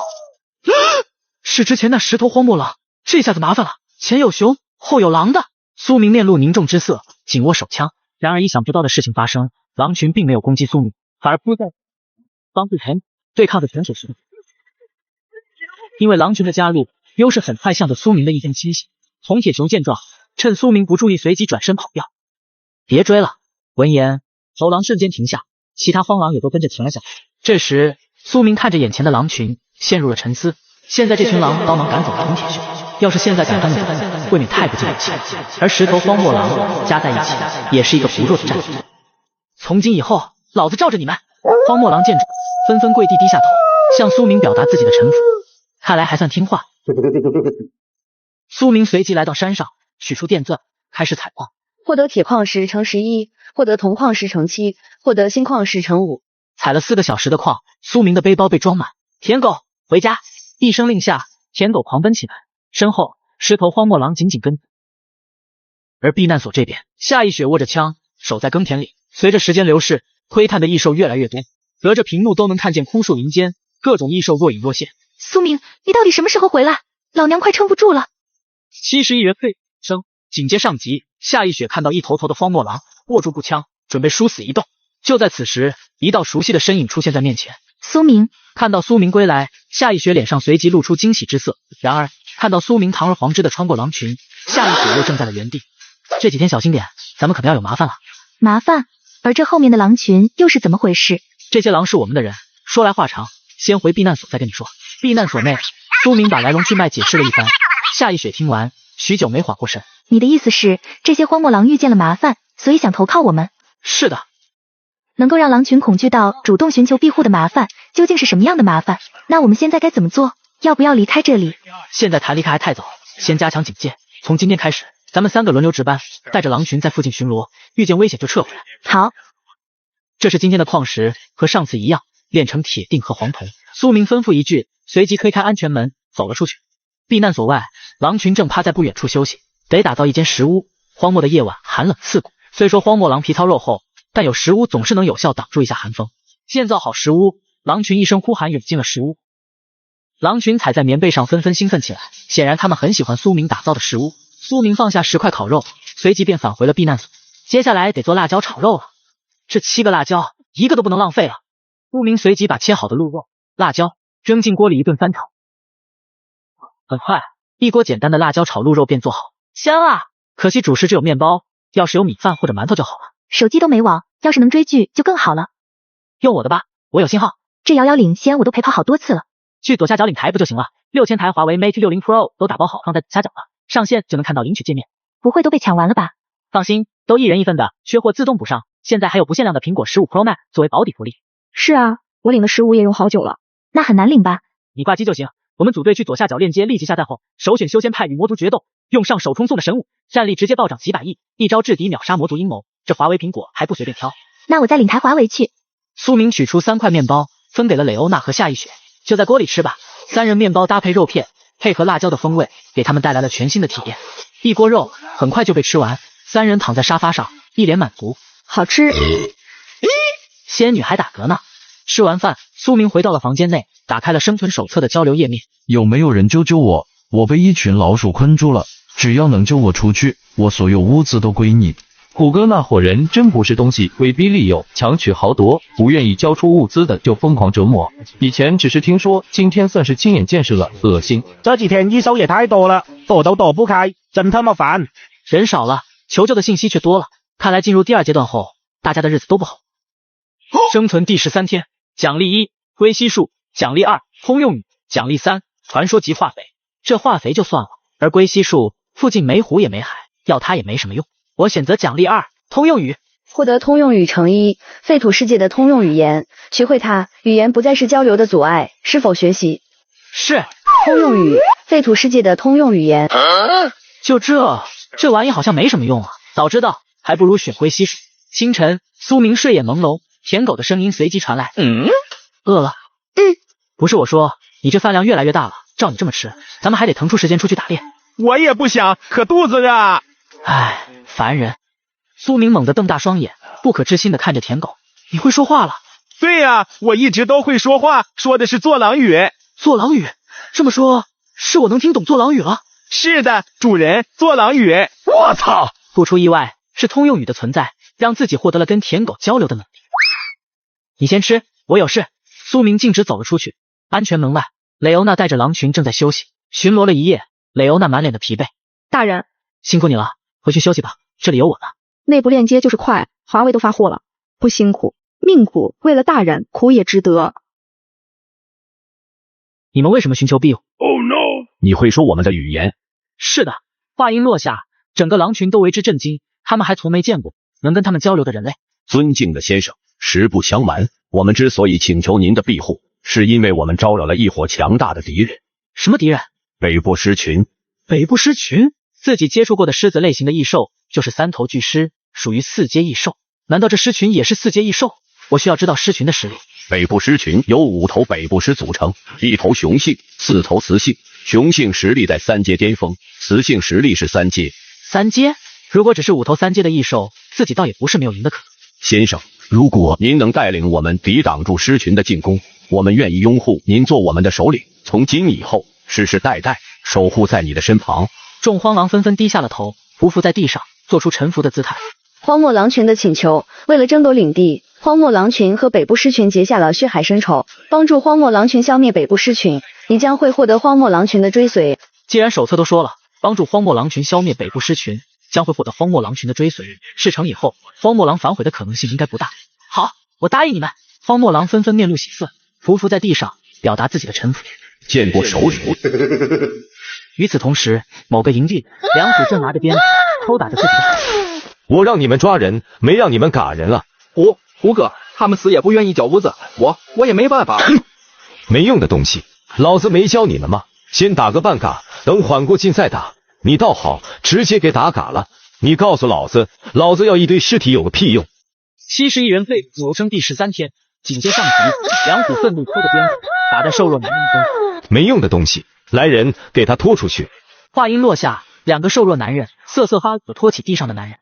Speaker 1: 是之前那石头荒漠狼，这下子麻烦了，前有熊后有狼的。苏明面露凝重之色，紧握手枪。然而意想不到的事情发生，狼群并没有攻击苏明，反而扑在帮助田对抗着全手石。因为狼群的加入，优势很快向着苏明的一边倾斜。铜铁熊见状，趁苏明不注意，随即转身跑掉。别追了！闻言，头狼瞬间停下，其他荒狼也都跟着停了下来。这时，苏明看着眼前的狼群，陷入了沉思。现在这群狼帮忙赶走了铜铁熊，要是现在赶他们走，未免太不近人情。而石头荒漠狼加在一起，也是一个不弱的战力。从今以后，老子罩着你们！荒漠狼见状，纷纷跪地低下头，向苏明表达自己的臣服。看来还算听话。苏明随即来到山上，取出电钻，开始采矿。
Speaker 3: 获得铁矿石乘11，获得铜矿石乘7，获得锌矿石乘5。
Speaker 1: 采了4个小时的矿，苏明的背包被装满。舔狗，回家！一声令下，舔狗狂奔起来，身后石头荒漠狼紧紧跟。而避难所这边，夏一雪握着枪，守在耕田里。随着时间流逝，窥探的异兽越来越多，隔着屏幕都能看见空树林间各种异兽若隐若现。
Speaker 11: 苏明，你到底什么时候回来？老娘快撑不住了。
Speaker 1: 71人退生，紧接上集，夏一雪看到一头头的荒漠狼，握住步枪，准备殊死一斗。就在此时，一道熟悉的身影出现在面前。
Speaker 2: 苏明
Speaker 1: 看到苏明归来，夏一雪脸上随即露出惊喜之色。然而看到苏明堂而皇之的穿过狼群，夏一雪又怔在了原地。这几天小心点，咱们可能要有麻烦了。
Speaker 2: 麻烦？而这后面的狼群又是怎么回事？
Speaker 1: 这些狼是我们的人。说来话长，先回避难所再跟你说。避难所内，苏明把来龙去脉解释了一番。夏一雪听完，许久没缓过神。
Speaker 2: 你的意思是，这些荒漠狼遇见了麻烦，所以想投靠我们？
Speaker 1: 是的。
Speaker 2: 能够让狼群恐惧到主动寻求庇护的麻烦，究竟是什么样的麻烦？那我们现在该怎么做？要不要离开这里？
Speaker 1: 现在谈离开还太早，先加强警戒。从今天开始，咱们3个轮流值班，带着狼群在附近巡逻，遇见危险就撤回来。
Speaker 2: 好。
Speaker 1: 这是今天的矿石，和上次一样，炼成铁锭和黄铜。苏明吩咐一句，随即推开安全门，走了出去。避难所外，狼群正趴在不远处休息。得打造一间石屋。荒漠的夜晚寒冷刺骨，虽说荒漠狼皮糙肉厚，但有石屋总是能有效挡住一下寒风。建造好石屋，狼群一声呼喊涌进了石屋。狼群踩在棉被上纷纷兴奋起来，显然他们很喜欢苏明打造的石屋。苏明放下10块烤肉，随即便返回了避难所。接下来得做辣椒炒肉了，这7个辣椒一个都不能浪费了。苏明随即把切好的鹿肉、辣椒扔进锅里一顿翻炒。很快，一锅简单的辣椒炒鹿肉便做好，香啊！可惜主食只有面包，要是有米饭或者馒头就好了。
Speaker 2: 手机都没网，要是能追剧就更好了。
Speaker 1: 用我的吧，我有信号。
Speaker 2: 这遥遥领先我都陪跑好多次了。
Speaker 1: 去左下角领台不就行了？6000台华为 Mate 60 Pro 都打包好放在下角了，上线就能看到领取界面。
Speaker 2: 不会都被抢完了吧？
Speaker 1: 放心，都1人1份的，缺货自动补上。现在还有不限量的苹果15 Pro Max 作为保底福利。
Speaker 9: 是啊，我领的15也用好久了。
Speaker 2: 那很难领吧？
Speaker 1: 你挂机就行。我们组队去左下角链接立即下载后，首选修仙派与魔族决斗，用上手冲送的神物，战力直接暴涨几百亿，一招制敌秒杀魔族阴谋。这华为苹果还不随便挑。
Speaker 2: 那我再领台华为去。
Speaker 1: 苏明取出3块面包，分给了蕾欧娜和夏一雪，就在锅里吃吧。3人面包搭配肉片，配合辣椒的风味，给他们带来了全新的体验。一锅肉很快就被吃完，3人躺在沙发上，一脸满足。
Speaker 9: 好吃。
Speaker 1: 仙女还打嗝呢。吃完饭，苏明回到了房间内，打开了生存手册的交流页面。
Speaker 16: 有没有人救救我？我被一群老鼠困住了，只要能救我出去，我所有物资都归你。
Speaker 8: 虎哥那伙人真不是东西，威逼利诱、强取豪夺，不愿意交出物资的就疯狂折磨。以前只是听说，今天算是亲眼见识了，恶心。
Speaker 6: 这几天异兽也太多了，躲都躲不开，真他妈烦。
Speaker 1: 人少了，求救的信息却多了，看来进入第2阶段后，大家的日子都不好。生存第13天，奖励1，龟息术；奖励2，通用语；奖励3，传说级化肥。这化肥就算了，而龟息术附近没湖也没海，要它也没什么用。我选择奖励2，通用语。
Speaker 3: 获得通用语乘1，废土世界的通用语言，学会它，语言不再是交流的阻碍。是否学习？
Speaker 1: 是。
Speaker 3: 通用语，废土世界的通用语言。
Speaker 1: 就这玩意好像没什么用啊，早知道还不如选龟息术。清晨，苏明睡眼朦胧，舔狗的声音随即传来。饿了？不是我说，你这饭量越来越大了，照你这么吃，咱们还得腾出时间出去打猎。
Speaker 6: 我也不想，可肚子热。
Speaker 1: 唉，烦人。苏明猛地瞪大双眼，不可置信地看着舔狗。你会说话了？
Speaker 6: 对呀，我一直都会说话，说的是作狼语。
Speaker 1: 作狼语？这么说，是我能听懂作狼语了？
Speaker 6: 是的，主人，作狼语。
Speaker 1: 我操！不出意外，是通用语的存在，让自己获得了跟舔狗交流的能力。你先吃，我有事。苏明径直走了出去。安全门外，蕾欧娜带着狼群正在休息，巡逻了一夜。蕾欧娜满脸的疲惫。
Speaker 9: 大人，
Speaker 1: 辛苦你了，回去休息吧，这里有我呢。
Speaker 9: 内部链接就是快，华为都发货了，不辛苦，命苦，为了大人，苦也值得。
Speaker 1: 你们为什么寻求庇护？
Speaker 16: Oh no！
Speaker 17: 你会说我们的语言？
Speaker 1: 是的。话音落下，整个狼群都为之震惊，他们还从没见过能跟他们交流的人类。
Speaker 17: 尊敬的先生，实不相瞒，我们之所以请求您的庇护，是因为我们招惹了一伙强大的敌人。
Speaker 1: 什么敌人？
Speaker 17: 北部狮群。
Speaker 1: 北部狮群？自己接触过的狮子类型的异兽就是3头巨狮，属于4阶异兽。难道这狮群也是4阶异兽？我需要知道狮群的实力。
Speaker 17: 北部狮群由5头北部狮组成，1头雄性，4头雌性。雄性实力在3阶巅峰，雌性实力是3阶。
Speaker 1: 3阶？如果只是5头3阶的异兽，自己倒也不是没有赢的可能。
Speaker 17: 先生，如果您能带领我们抵挡住狮群的进攻，我们愿意拥护您做我们的首领，从今以后世世代代守护在你的身旁。
Speaker 1: 众荒狼纷纷低下了头，匍匐在地上，做出臣服的姿态。
Speaker 3: 荒漠狼群的请求，为了争夺领地，荒漠狼群和北部狮群结下了血海深仇。帮助荒漠狼群消灭北部狮群，你将会获得荒漠狼群的追随。
Speaker 1: 既然手册都说了，帮助荒漠狼群消灭北部狮群，将会获得荒漠狼群的追随。事成以后，荒漠狼反悔的可能性应该不大。好，我答应你们。荒漠狼纷纷面露喜色，匍匐在地上，表达自己的臣服。
Speaker 17: 见过首领。
Speaker 1: 与此同时，某个营地，梁虎正拿着鞭子抽打着自己的手。
Speaker 7: 我让你们抓人，没让你们嘎人啊！
Speaker 4: 胡哥，他们死也不愿意交物资，我也没办法。
Speaker 7: 没用的东西，老子没教你们吗？先打个半嘎，等缓过劲再打。你倒好，直接给打嘎了。你告诉老子，老子要一堆尸体有个屁用
Speaker 1: ！71人废土生第13天，紧接上集，梁虎愤怒抽着鞭子打在瘦弱男人中。
Speaker 7: 没用的东西，来人，给他拖出去！
Speaker 1: 话音落下，2个瘦弱男人瑟瑟发抖拖起地上的男人。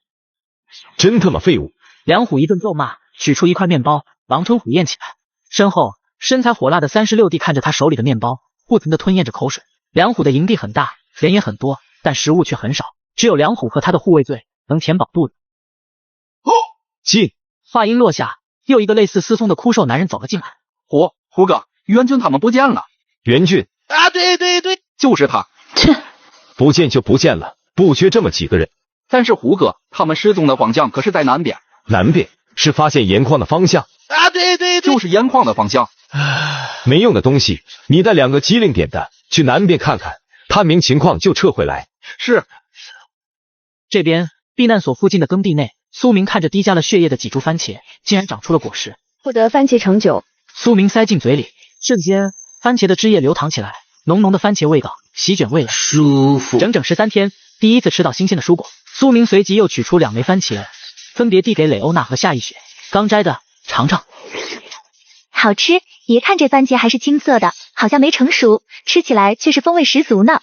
Speaker 7: 真他妈废物！
Speaker 1: 梁虎一顿咒骂，取出一块面包，狼吞虎咽起来。身后身材火辣的36弟看着他手里的面包，不停地吞咽着口水。梁虎的营地很大，人也很多，但食物却很少，只有梁虎和他的护卫队能填饱肚子。
Speaker 7: 进！
Speaker 1: 话音落下，又一个类似思聪的枯瘦男人走了进来。
Speaker 4: 胡哥，袁俊他们不见了。
Speaker 7: 袁俊
Speaker 4: 啊，对，就是他。
Speaker 7: 切，不见就不见了，不缺这么几个人。
Speaker 4: 但是胡哥，他们失踪的方向可是在南边。
Speaker 7: 南边是发现盐矿的方向
Speaker 4: 啊，对，就是盐矿的方向。
Speaker 7: 没用的东西，你带2个机灵点的去南边看看，探明情况就撤回来。
Speaker 4: 是。
Speaker 1: 这边避难所附近的耕地内，苏明看着滴下了血液的几株番茄，竟然长出了果实。
Speaker 3: 获得番茄橙酒，
Speaker 1: 苏明塞进嘴里，瞬间番茄的汁液流淌起来，浓浓的番茄味道席卷味蕾，
Speaker 5: 舒服。
Speaker 1: 整整13天，第一次吃到新鲜的蔬果。苏明随即又取出2枚番茄，分别递给蕾欧娜和夏逸雪。刚摘的，尝尝。
Speaker 2: 好吃，别看这番茄还是青色的，好像没成熟，吃起来却是风味十足呢。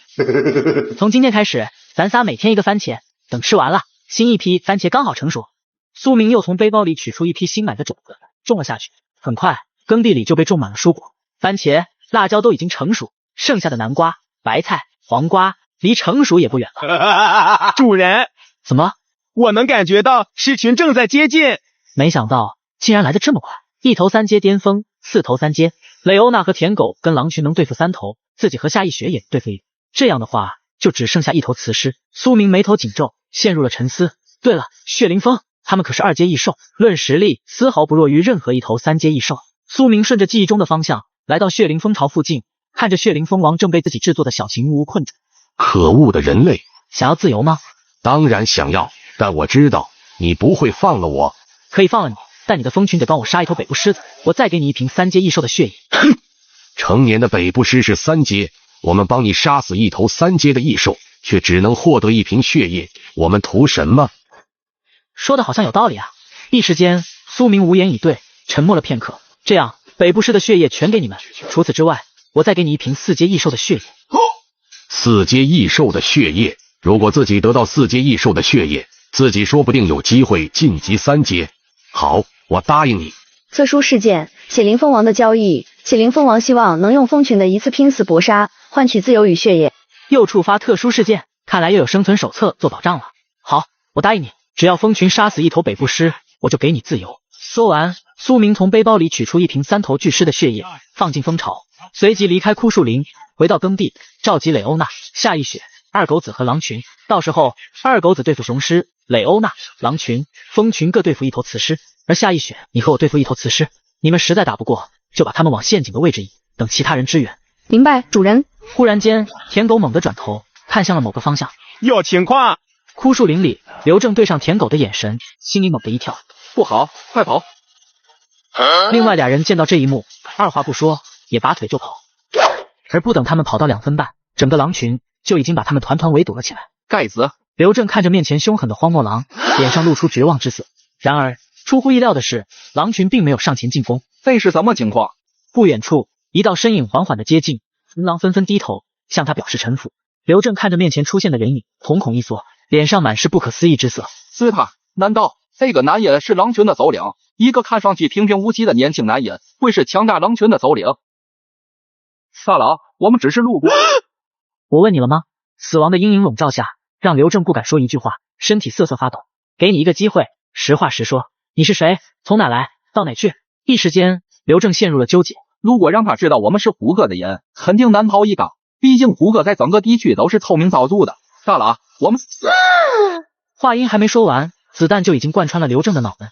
Speaker 1: 从今天开始，咱仨每天1个番茄，等吃完了，新一批番茄刚好成熟。苏明又从背包里取出一批新买的种子，种了下去。很快，耕地里就被种满了蔬果，番茄、辣椒都已经成熟，剩下的南瓜、白菜、黄瓜离成熟也不远了。
Speaker 6: 主人，
Speaker 1: 怎么？
Speaker 16: 我能感觉到狮群正在接近。
Speaker 1: 没想到竟然来得这么快，1头3阶巅峰，4头3阶。蕾欧娜和舔狗跟狼群能对付3头，自己和夏一雪也对付1头，这样的话就只剩下1头雌狮。苏明眉头紧皱，陷入了沉思。对了，血灵风，他们可是2阶异兽，论实力丝毫不弱于任何1头3阶异兽。苏明顺着记忆中的方向来到血灵蜂巢附近，看着血灵蜂王正被自己制作的小型木屋困住。
Speaker 17: 可恶的人类，
Speaker 1: 想要自由吗？
Speaker 17: 当然想要，但我知道你不会放了我。
Speaker 1: 可以放了你，但你的蜂群得帮我杀1头北部狮子，我再给你1瓶3阶异兽的血液。
Speaker 17: 成年的北部狮是3阶，我们帮你杀死1头3阶的异兽，却只能获得1瓶血液，我们图什么？
Speaker 1: 说的好像有道理啊！一时间，苏明无言以对，沉默了片刻。这样，北部狮的血液全给你们，除此之外，我再给你1瓶4阶异兽的血液。
Speaker 17: 4阶异兽的血液，如果自己得到4阶异兽的血液，自己说不定有机会晋级3阶。好，我答应你。
Speaker 3: 特殊事件：血灵蜂王的交易。血灵蜂王希望能用蜂群的一次拼死搏杀，换取自由与血液。
Speaker 1: 又触发特殊事件，看来又有生存手册做保障了。好，我答应你，只要蜂群杀死1头北部狮，我就给你自由。说完，苏明从背包里取出1瓶3头巨狮的血液，放进蜂巢，随即离开枯树林，回到耕地，召集蕾欧娜、夏一雪、二狗子和狼群。到时候，二狗子对付雄狮，蕾欧娜、狼群、蜂群各对付1头雌狮，而夏一雪，你和我对付1头雌狮。你们实在打不过，就把他们往陷阱的位置移，等其他人支援。
Speaker 9: 明白，主人。
Speaker 1: 忽然间，舔狗猛地转头，看向了某个方向。
Speaker 16: 有情况！
Speaker 1: 枯树林里，刘正对上舔狗的眼神，心里猛地一跳，
Speaker 4: 不好，快跑！
Speaker 1: 另外2人见到这一幕，二话不说，也拔腿就跑。而不等他们跑到2分半，整个狼群就已经把他们团团围堵了起来。
Speaker 4: 该死！
Speaker 1: 刘正看着面前凶狠的荒漠狼，脸上露出绝望之色。然而，出乎意料的是，狼群并没有上前进攻。
Speaker 4: 这是什么情况？
Speaker 1: 不远处，一道身影缓缓的接近，群狼纷纷低头向他表示臣服。刘正看着面前出现的人影，瞳孔一缩，脸上满是不可思议之色。
Speaker 4: 是他？难道这个男人是狼群的首领？一个看上去平平无奇的年轻男人，会是强大狼群的首领？大佬，我们只是路过。
Speaker 1: 我问你了吗？死亡的阴影笼罩下，让刘正不敢说一句话，身体瑟瑟发抖。给你一个机会，实话实说，你是谁？从哪来？到哪去？一时间，刘正陷入了纠结。
Speaker 4: 如果让他知道我们是胡哥的人，肯定难逃一杠。毕竟胡哥在整个地区都是臭名昭著的。大佬，我们……
Speaker 1: 话音还没说完，子弹就已经贯穿了刘正的脑门。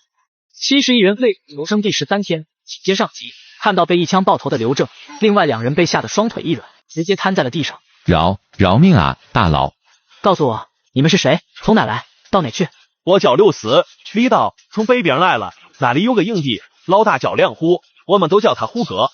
Speaker 1: 71人类谋生第13天，紧接上集，看到被一枪爆头的刘正，另外2人被吓得双腿一软，直接瘫在了地上。
Speaker 18: 饶命啊，大佬！
Speaker 1: 告诉我，你们是谁？从哪来？到哪去？
Speaker 7: 我叫刘死，李道从北边来了，那里有个营地，老大叫梁虎，我们都叫他虎哥。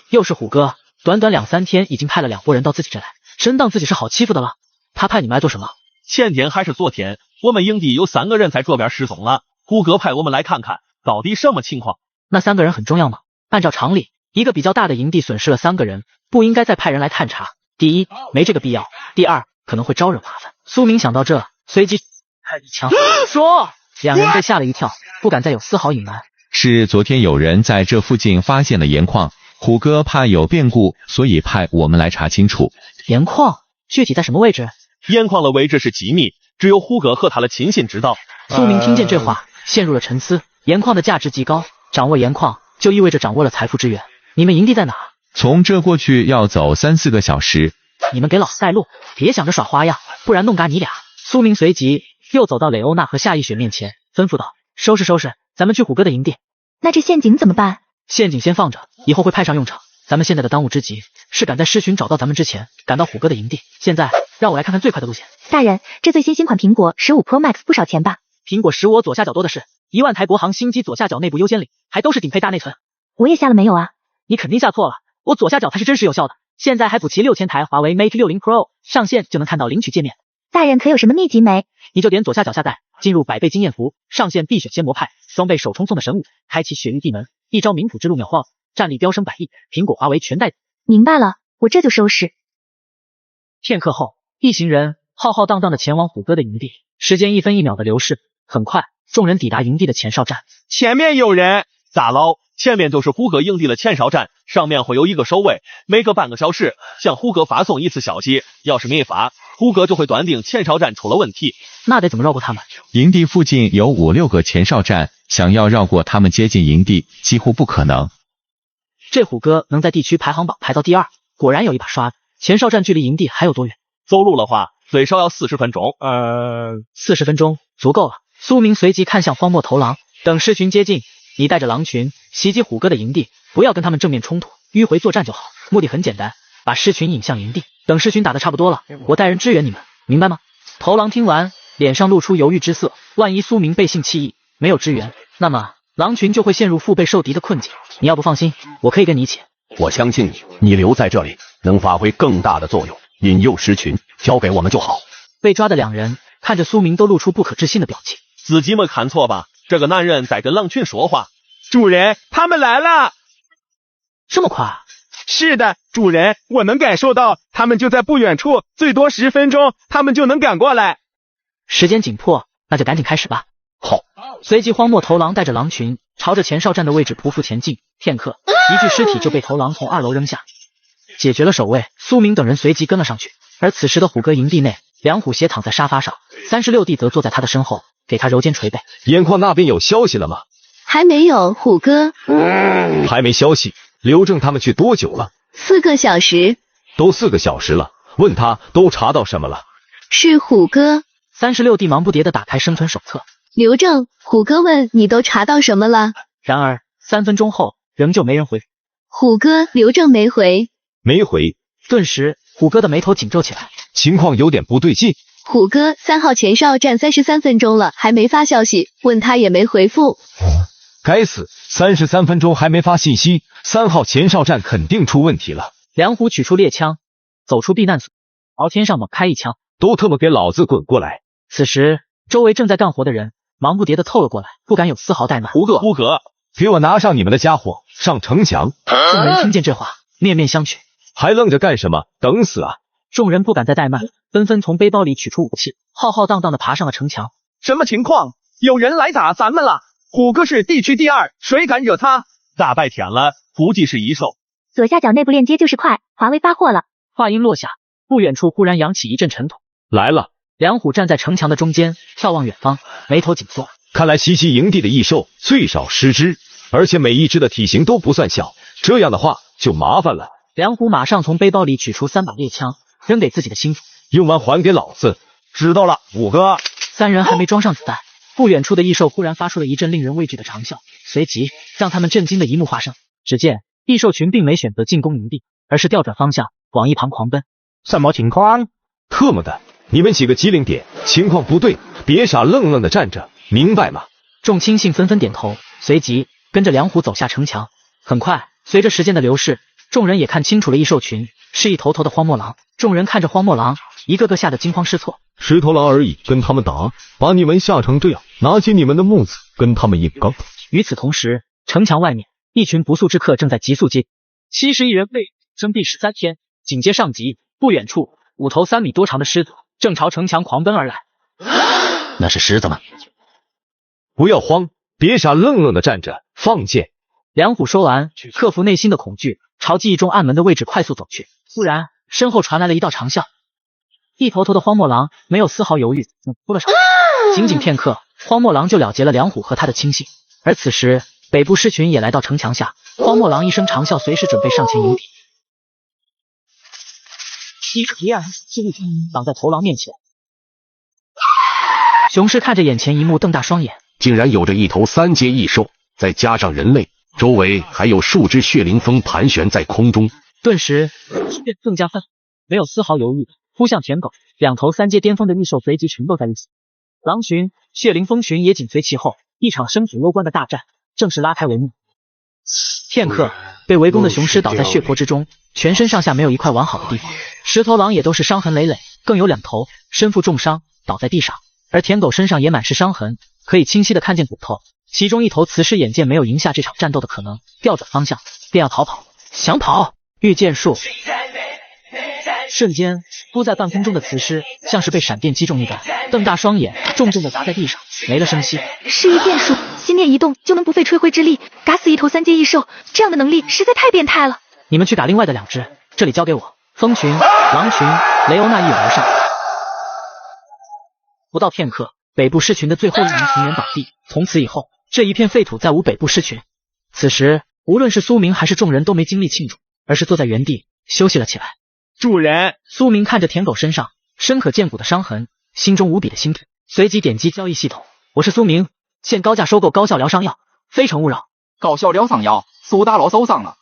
Speaker 1: 又是虎哥，短短2、3天已经派了2拨人到自己这来，真当自己是好欺负的了。他派你们来做什么？
Speaker 7: 前天还是昨天，我们营地有3个人在这边失踪了，虎哥派我们来看看到底什么情况。
Speaker 1: 那3个人很重要吗？按照常理，一个比较大的营地损失了3个人，不应该再派人来探查。第一，没这个必要；第二，可能会招惹麻烦。苏明想到这，随即开了一枪。说，2人被吓了一跳，不敢再有丝毫隐瞒。
Speaker 18: 是昨天有人在这附近发现了盐矿，虎哥怕有变故，所以派我们来查清楚。
Speaker 1: 盐矿具体在什么位置？
Speaker 7: 盐矿的位置是机密，只有虎哥和他的亲信知道。
Speaker 1: 苏明听见这话，陷入了沉思。盐矿的价值极高，掌握盐矿就意味着掌握了财富之源。你们营地在哪？
Speaker 18: 从这过去要走3、4个小时。
Speaker 1: 你们给老子带路，别想着耍花样，不然弄嘎你俩。苏明随即又走到蕾欧娜和夏一雪面前，吩咐道：“收拾收拾，咱们去虎哥的营地。”
Speaker 2: 那这陷阱怎么办？
Speaker 1: 陷阱先放着，以后会派上用场。咱们现在的当务之急是赶在狮群找到咱们之前，赶到虎哥的营地。现在让我来看看最快的路线。
Speaker 2: 大人，这最新款苹果15 Pro Max 不少钱吧？
Speaker 1: 苹果15我左下角多的是，1万台国行新机左下角内部优先领，还都是顶配大内存。
Speaker 2: 我也下了没有啊？
Speaker 1: 你肯定下错了，我左下角才是真实有效的。现在还补齐6000台华为 Mate 60 Pro， 上线就能看到领取界面。
Speaker 2: 大人可有什么秘籍没？
Speaker 1: 你就点左下角下载，进入百倍经验服，上线必选仙魔派，双倍首冲送的神武，开启血域地门，一招冥府之路秒晃，战力飙升100亿，苹果华为全带。
Speaker 2: 明白了，我这就收拾。
Speaker 1: 片刻后，一行人浩浩荡荡的前往虎哥的营地，时间1分1秒的流逝，很快，众人抵达营地的前哨站。
Speaker 16: 前面有人，
Speaker 7: 大佬，前面就是虎哥营地的前哨站，上面会有一个守卫，每隔半个小时向虎哥发送一次消息，要是没发，
Speaker 19: 胡歌就会断定前哨站出了问题。
Speaker 1: 那得怎么绕过他们？
Speaker 18: 营地附近有5、6个前哨站，想要绕过他们接近营地几乎不可能。
Speaker 1: 这虎哥能在地区排行榜排到第2，果然有一把刷子。前哨站距离营地还有多远？
Speaker 19: 走路的话，最少要40分钟。
Speaker 1: 40分钟足够了。苏明随即看向荒漠头狼，等狮群接近，你带着狼群袭击虎哥的营地，不要跟他们正面冲突，迂回作战就好。目的很简单，把狮群引向营地，等狮群打得差不多了，我带人支援你们，明白吗？头狼听完，脸上露出犹豫之色。万一苏明背信弃义，没有支援，那么狼群就会陷入腹背受敌的困境。你要不放心，我可以跟你一起。
Speaker 17: 我相信你，你留在这里能发挥更大的作用，引诱狮群，交给我们就好。
Speaker 1: 被抓的2人看着苏明都露出不可置信的表情。
Speaker 19: 自己没看错吧？这个男人在跟狼群说话。
Speaker 16: 主人，他们来了！
Speaker 1: 这么快？
Speaker 16: 是的，主人，我能感受到，他们就在不远处，最多10分钟，他们就能赶过来。
Speaker 1: 时间紧迫，那就赶紧开始吧。
Speaker 17: 好。
Speaker 1: 随即荒漠头狼带着狼群朝着前哨站的位置匍匐前进，片刻，一具尸体就被头狼从2楼扔下，解决了守卫。苏明等人随即跟了上去。而此时的虎哥营地内，梁虎斜躺在沙发上，36弟则坐在他的身后，给他揉肩捶背。
Speaker 7: 眼眶那边有消息了吗？
Speaker 15: 还没有，虎哥。
Speaker 7: 还没消息。刘正他们去多久了
Speaker 15: ？4个小时。
Speaker 7: 都4个小时了，问他都查到什么了？
Speaker 15: 是虎哥。
Speaker 1: 36弟忙不迭地打开生存手册。
Speaker 15: 刘正，虎哥问你都查到什么了？
Speaker 1: 然而3分钟后，仍旧没人回。
Speaker 15: 虎哥，刘正没回。
Speaker 7: 没回。
Speaker 1: 顿时，虎哥的眉头紧皱起来，
Speaker 7: 情况有点不对劲。
Speaker 15: 虎哥，3号前哨站33分钟了，还没发消息，问他也没回复。
Speaker 7: 该死，33分钟还没发信息，3号前哨站肯定出问题了。
Speaker 1: 梁虎取出猎枪，走出避难所，朝天上猛开一枪。
Speaker 7: 都他妈给老子滚过来！
Speaker 1: 此时，周围正在干活的人忙不迭地凑了过来，不敢有丝毫怠慢。
Speaker 19: 胡哥，
Speaker 7: 给我拿上你们的家伙，上城墙！
Speaker 1: 众人听见这话，面面相觑。
Speaker 7: 还愣着干什么？等死啊！
Speaker 1: 众人不敢再怠慢，纷纷从背包里取出武器，浩浩荡荡地爬上了城墙。
Speaker 16: 什么情况？有人来打咱们了！虎哥是地区第2，谁敢惹他？
Speaker 19: 大白天了，估计是异兽。
Speaker 2: 左下角内部链接就是快，华为发货了。
Speaker 1: 话音落下，不远处忽然扬起一阵尘土。
Speaker 7: 来了！
Speaker 1: 梁虎站在城墙的中间，眺望远方，眉头紧锁。
Speaker 7: 看来袭击营地的异兽最少10只，而且每一只的体型都不算小，这样的话就麻烦了。
Speaker 1: 梁虎马上从背包里取出3把猎枪，扔给自己的心腹。
Speaker 7: 用完还给老子。知道了，虎哥。
Speaker 1: 3人还没装上子弹，不远处的异兽忽然发出了一阵令人畏惧的长啸，随即让他们震惊的一幕发生。只见异兽群并没选择进攻营地，而是调转方向往一旁狂奔。
Speaker 6: 什么情况？
Speaker 7: 特么的，你们几个机灵点，情况不对，别傻愣愣的站着，明白吗？
Speaker 1: 众亲信纷纷点头，随即跟着梁虎走下城墙。很快，随着时间的流逝，众人也看清楚了异兽群是一头头的荒漠狼。众人看着荒漠狼，一个个吓得惊慌失措。
Speaker 7: 石头狼而已，跟他们打，把你们吓成这样，拿起你们的木子跟他们硬刚。
Speaker 1: 与此同时，城墙外面，一群不速之客正在急速接近。71人被征第13天，紧接上集，不远处5头3米多长的狮子正朝城墙狂奔而来。
Speaker 17: 那是狮子吗？
Speaker 7: 不要慌，别傻愣愣的站着，放箭。
Speaker 1: 梁虎说完，克服内心的恐惧，朝记忆中暗门的位置快速走去。突然，身后传来了一道长啸，一头头的荒漠狼没有丝毫犹豫，扑了上去。仅仅片刻，荒漠狼就了结了梁虎和他的亲信。而此时，北部狮群也来到城墙下，荒漠狼一声长啸，随时准备上前迎敌。挡在头狼面前。雄狮看着眼前一幕，瞪大双眼，
Speaker 17: 竟然有着一头3阶异兽，再加上人类，周围还有数只血灵蜂盘旋在空中。
Speaker 1: 顿时变更加愤怒，没有丝毫犹豫，扑向舔狗。2头3阶巅峰的异兽随即群斗在一起，狼群、血灵蜂群也紧随其后。一场生死攸关的大战正式拉开帷幕。片刻，被围攻的雄狮倒在血泊之中，全身上下没有一块完好的地方。10头狼也都是伤痕累累，更有2头身负重伤倒在地上，而舔狗身上也满是伤痕，可以清晰的看见骨头。其中一头雌狮眼见没有赢下这场战斗的可能，调转方向便要逃跑。想跑，御剑术。瞬间，扑在半空中的雌狮像是被闪电击中一般，瞪大双眼，重重的砸在地上，没了声息。
Speaker 2: 是一剑术，心念一动就能不费吹灰之力打死一头3阶异兽，这样的能力实在太变态了。
Speaker 1: 你们去打另外的2只，这里交给我。蜂群、狼群雷欧那一拥而上，不到片刻，北部狮群的最后一名成员倒地，从此以后，这一片废土再无北部狮群。此时，无论是苏明还是众人都没精力庆祝，而是坐在原地休息了起来。
Speaker 16: 主人，
Speaker 1: 苏明看着舔狗身上深可见骨的伤痕，心中无比的心痛，随即点击交易系统。我是苏明，现高价收购高效疗伤药，非诚勿扰。
Speaker 4: 高效疗伤药，苏大佬手上了。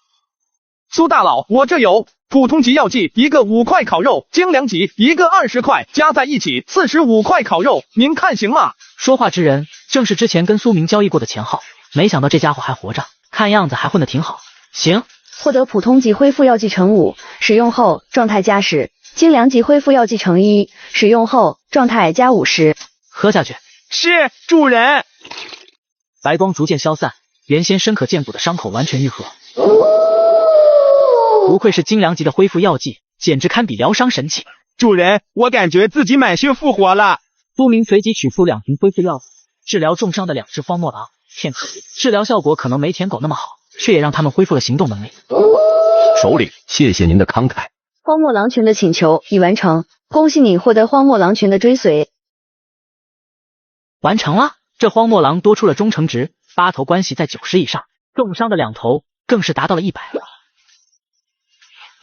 Speaker 16: 苏大佬，我这有普通级药剂一个5块烤肉，精良级一个20块，加在一起45块烤肉，您看行吗？
Speaker 1: 说话之人正是之前跟苏明交易过的钱浩，没想到这家伙还活着，看样子还混得挺好。行。
Speaker 3: 获得普通级恢复药剂乘5，使用后状态加10；精良级恢复药剂乘1，使用后状态加50。
Speaker 1: 喝下去。
Speaker 16: 是，主人。
Speaker 1: 白光逐渐消散，原先深可见骨的伤口完全愈合。不愧是精良级的恢复药剂，简直堪比疗伤神器。
Speaker 16: 主人，我感觉自己满血复活了。
Speaker 1: 苏明随即取出2瓶恢复药，治疗重伤的2只荒漠狼。片刻，治疗效果可能没舔狗那么好，却也让他们恢复了行动能力。
Speaker 17: 首领，谢谢您的慷慨。
Speaker 3: 荒漠狼群的请求已完成，恭喜你获得荒漠狼群的追随。
Speaker 1: 完成了，这荒漠狼多出了忠诚值，8头关系在90以上，重伤的2头更是达到了100。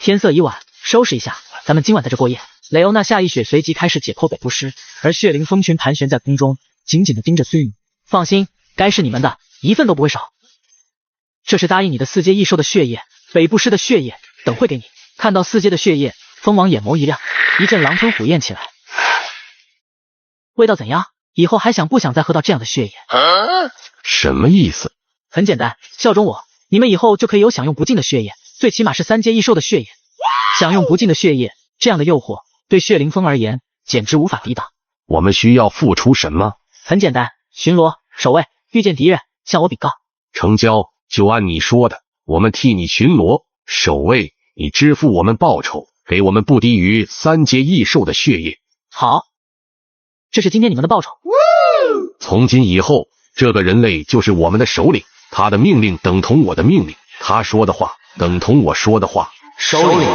Speaker 1: 天色已晚，收拾一下，咱们今晚在这过夜。雷欧娜下一血随即开始解剖北部狮，而血灵蜂群盘旋在空中，紧紧地盯着孙宇。放心，该是你们的，一份都不会少。这是答应你的4阶异兽的血液，北部狮的血液，等会给你。看到4阶的血液，蜂王眼眸一亮，一阵狼吞虎咽起来。味道怎样？以后还想不想再喝到这样的血液？
Speaker 17: 什么意思？
Speaker 1: 很简单，效忠我，你们以后就可以有享用不尽的血液，最起码是3阶异兽的血液。享用不尽的血液，这样的诱惑对血灵蜂而言简直无法抵挡。
Speaker 17: 我们需要付出什么？
Speaker 1: 很简单，巡逻、守卫，遇见敌人向我禀告。
Speaker 17: 成交，就按你说的，我们替你巡逻、守卫，你支付我们报酬，给我们不低于3阶异兽的血液。
Speaker 1: 好，这是今天你们的报酬。
Speaker 17: 从今以后，这个人类就是我们的首领，他的命令等同我的命令，他说的话等同我说的话。
Speaker 1: 首领。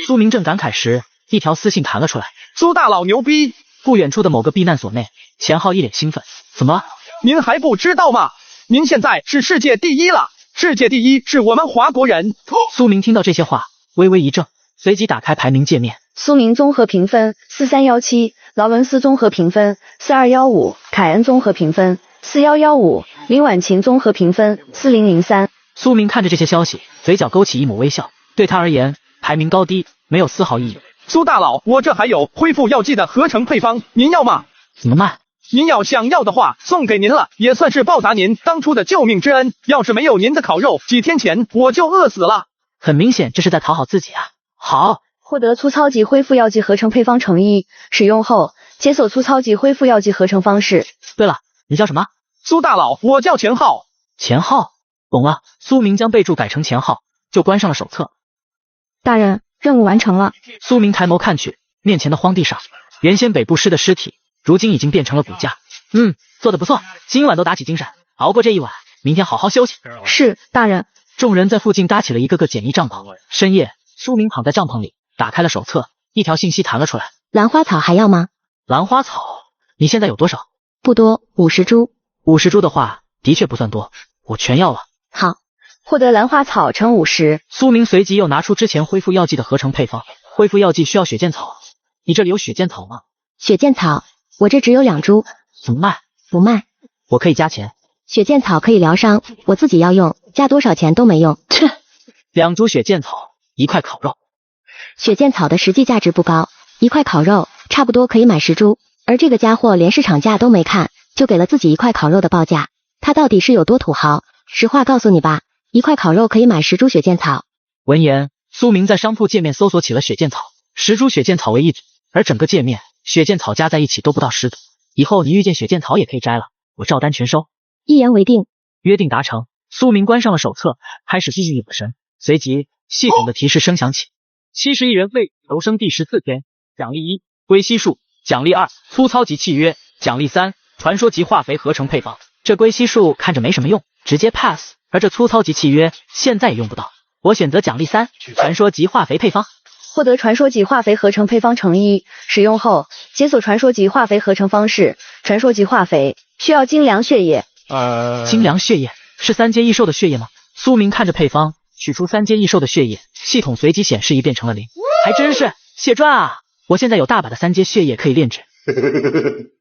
Speaker 1: 苏明正感慨时，一条私信弹了出来。
Speaker 16: 苏大佬牛逼！
Speaker 1: 不远处的某个避难所内，钱浩一脸兴奋。怎么了？
Speaker 16: 您还不知道吗？您现在是世界第一了，世界第一是我们华国人。
Speaker 1: 苏明听到这些话，微微一怔，随即打开排名界面。
Speaker 3: 苏明综合评分4317，劳伦斯综合评分4215，凯恩综合评分4115，林婉琴综合评分4003。
Speaker 1: 苏明看着这些消息，嘴角勾起一抹微笑。对他而言，排名高低没有丝毫意义。
Speaker 16: 苏大佬，我这还有恢复药剂的合成配方，您要吗？
Speaker 1: 怎么卖？
Speaker 16: 您要想要的话，送给您了，也算是报答您当初的救命之恩。要是没有您的烤肉，几天前我就饿死了。
Speaker 1: 很明显，这是在讨好自己啊。好，
Speaker 3: 获得粗糙级恢复药剂合成配方乘1，使用后解锁粗糙级恢复药剂合成方式。
Speaker 1: 对了，你叫什么？
Speaker 16: 苏大佬，我叫钱浩。
Speaker 1: 钱浩，懂了。苏明将备注改成钱浩，就关上了手册。
Speaker 9: 大人，任务完成了。
Speaker 1: 苏明抬眸看去，面前的荒地上，原先北部狮的尸体，如今已经变成了骨架。做得不错，今晚都打起精神，熬过这一晚，明天好好休息。
Speaker 9: 是，大人。
Speaker 1: 众人在附近搭起了一个个简易帐篷。深夜，苏明躺在帐篷里，打开了手册，一条信息弹了出来。
Speaker 14: 兰花草还要吗？
Speaker 1: 兰花草，你现在有多少？
Speaker 14: 不多，50株。
Speaker 1: 50株的话，的确不算多，我全要了。
Speaker 14: 好。
Speaker 3: 获得兰花草乘50。
Speaker 1: 苏明随即又拿出之前恢复药剂的合成配方。恢复药剂需要血剑草，你这里有血剑草吗？
Speaker 14: 血剑草，我这只有2株。
Speaker 1: 怎么卖？
Speaker 14: 不卖。
Speaker 1: 我可以加钱。
Speaker 14: 血剑草可以疗伤，我自己要用，加多少钱都没用。
Speaker 1: 切，2株血剑草，1块烤肉。
Speaker 14: 血剑草的实际价值不高，1块烤肉差不多可以买10株，而这个家伙连市场价都没看，就给了自己1块烤肉的报价，他到底是有多土豪？实话告诉你吧，1块烤肉可以买10株血剑草。
Speaker 1: 闻言，苏明在商铺界面搜索起了血剑草，10株血剑草为1组，而整个界面血剑草加在一起都不到10组。以后你遇见血剑草也可以摘了，我照单全收。
Speaker 14: 一言为定。
Speaker 1: 约定达成。苏明关上了手册，开始继续养神。随即，系统的提示声响起：71人废求生第14天，奖励1，归西术；奖励2，粗糙级契约；奖励3，传说级化肥合成配方。这归西术看着没什么用，直接 pass。而这粗糙级契约现在也用不到，我选择奖励3，传说级化肥配方。
Speaker 3: 获得传说级化肥合成配方乘1，使用后解锁传说级化肥合成方式。传说级化肥需要精良血液。
Speaker 1: 精良血液是三阶异兽的血液吗？苏明看着配方，取出三阶异兽的血液，系统随即显示1变成了0，还真是血赚啊！我现在有大把的三阶血液可以炼制。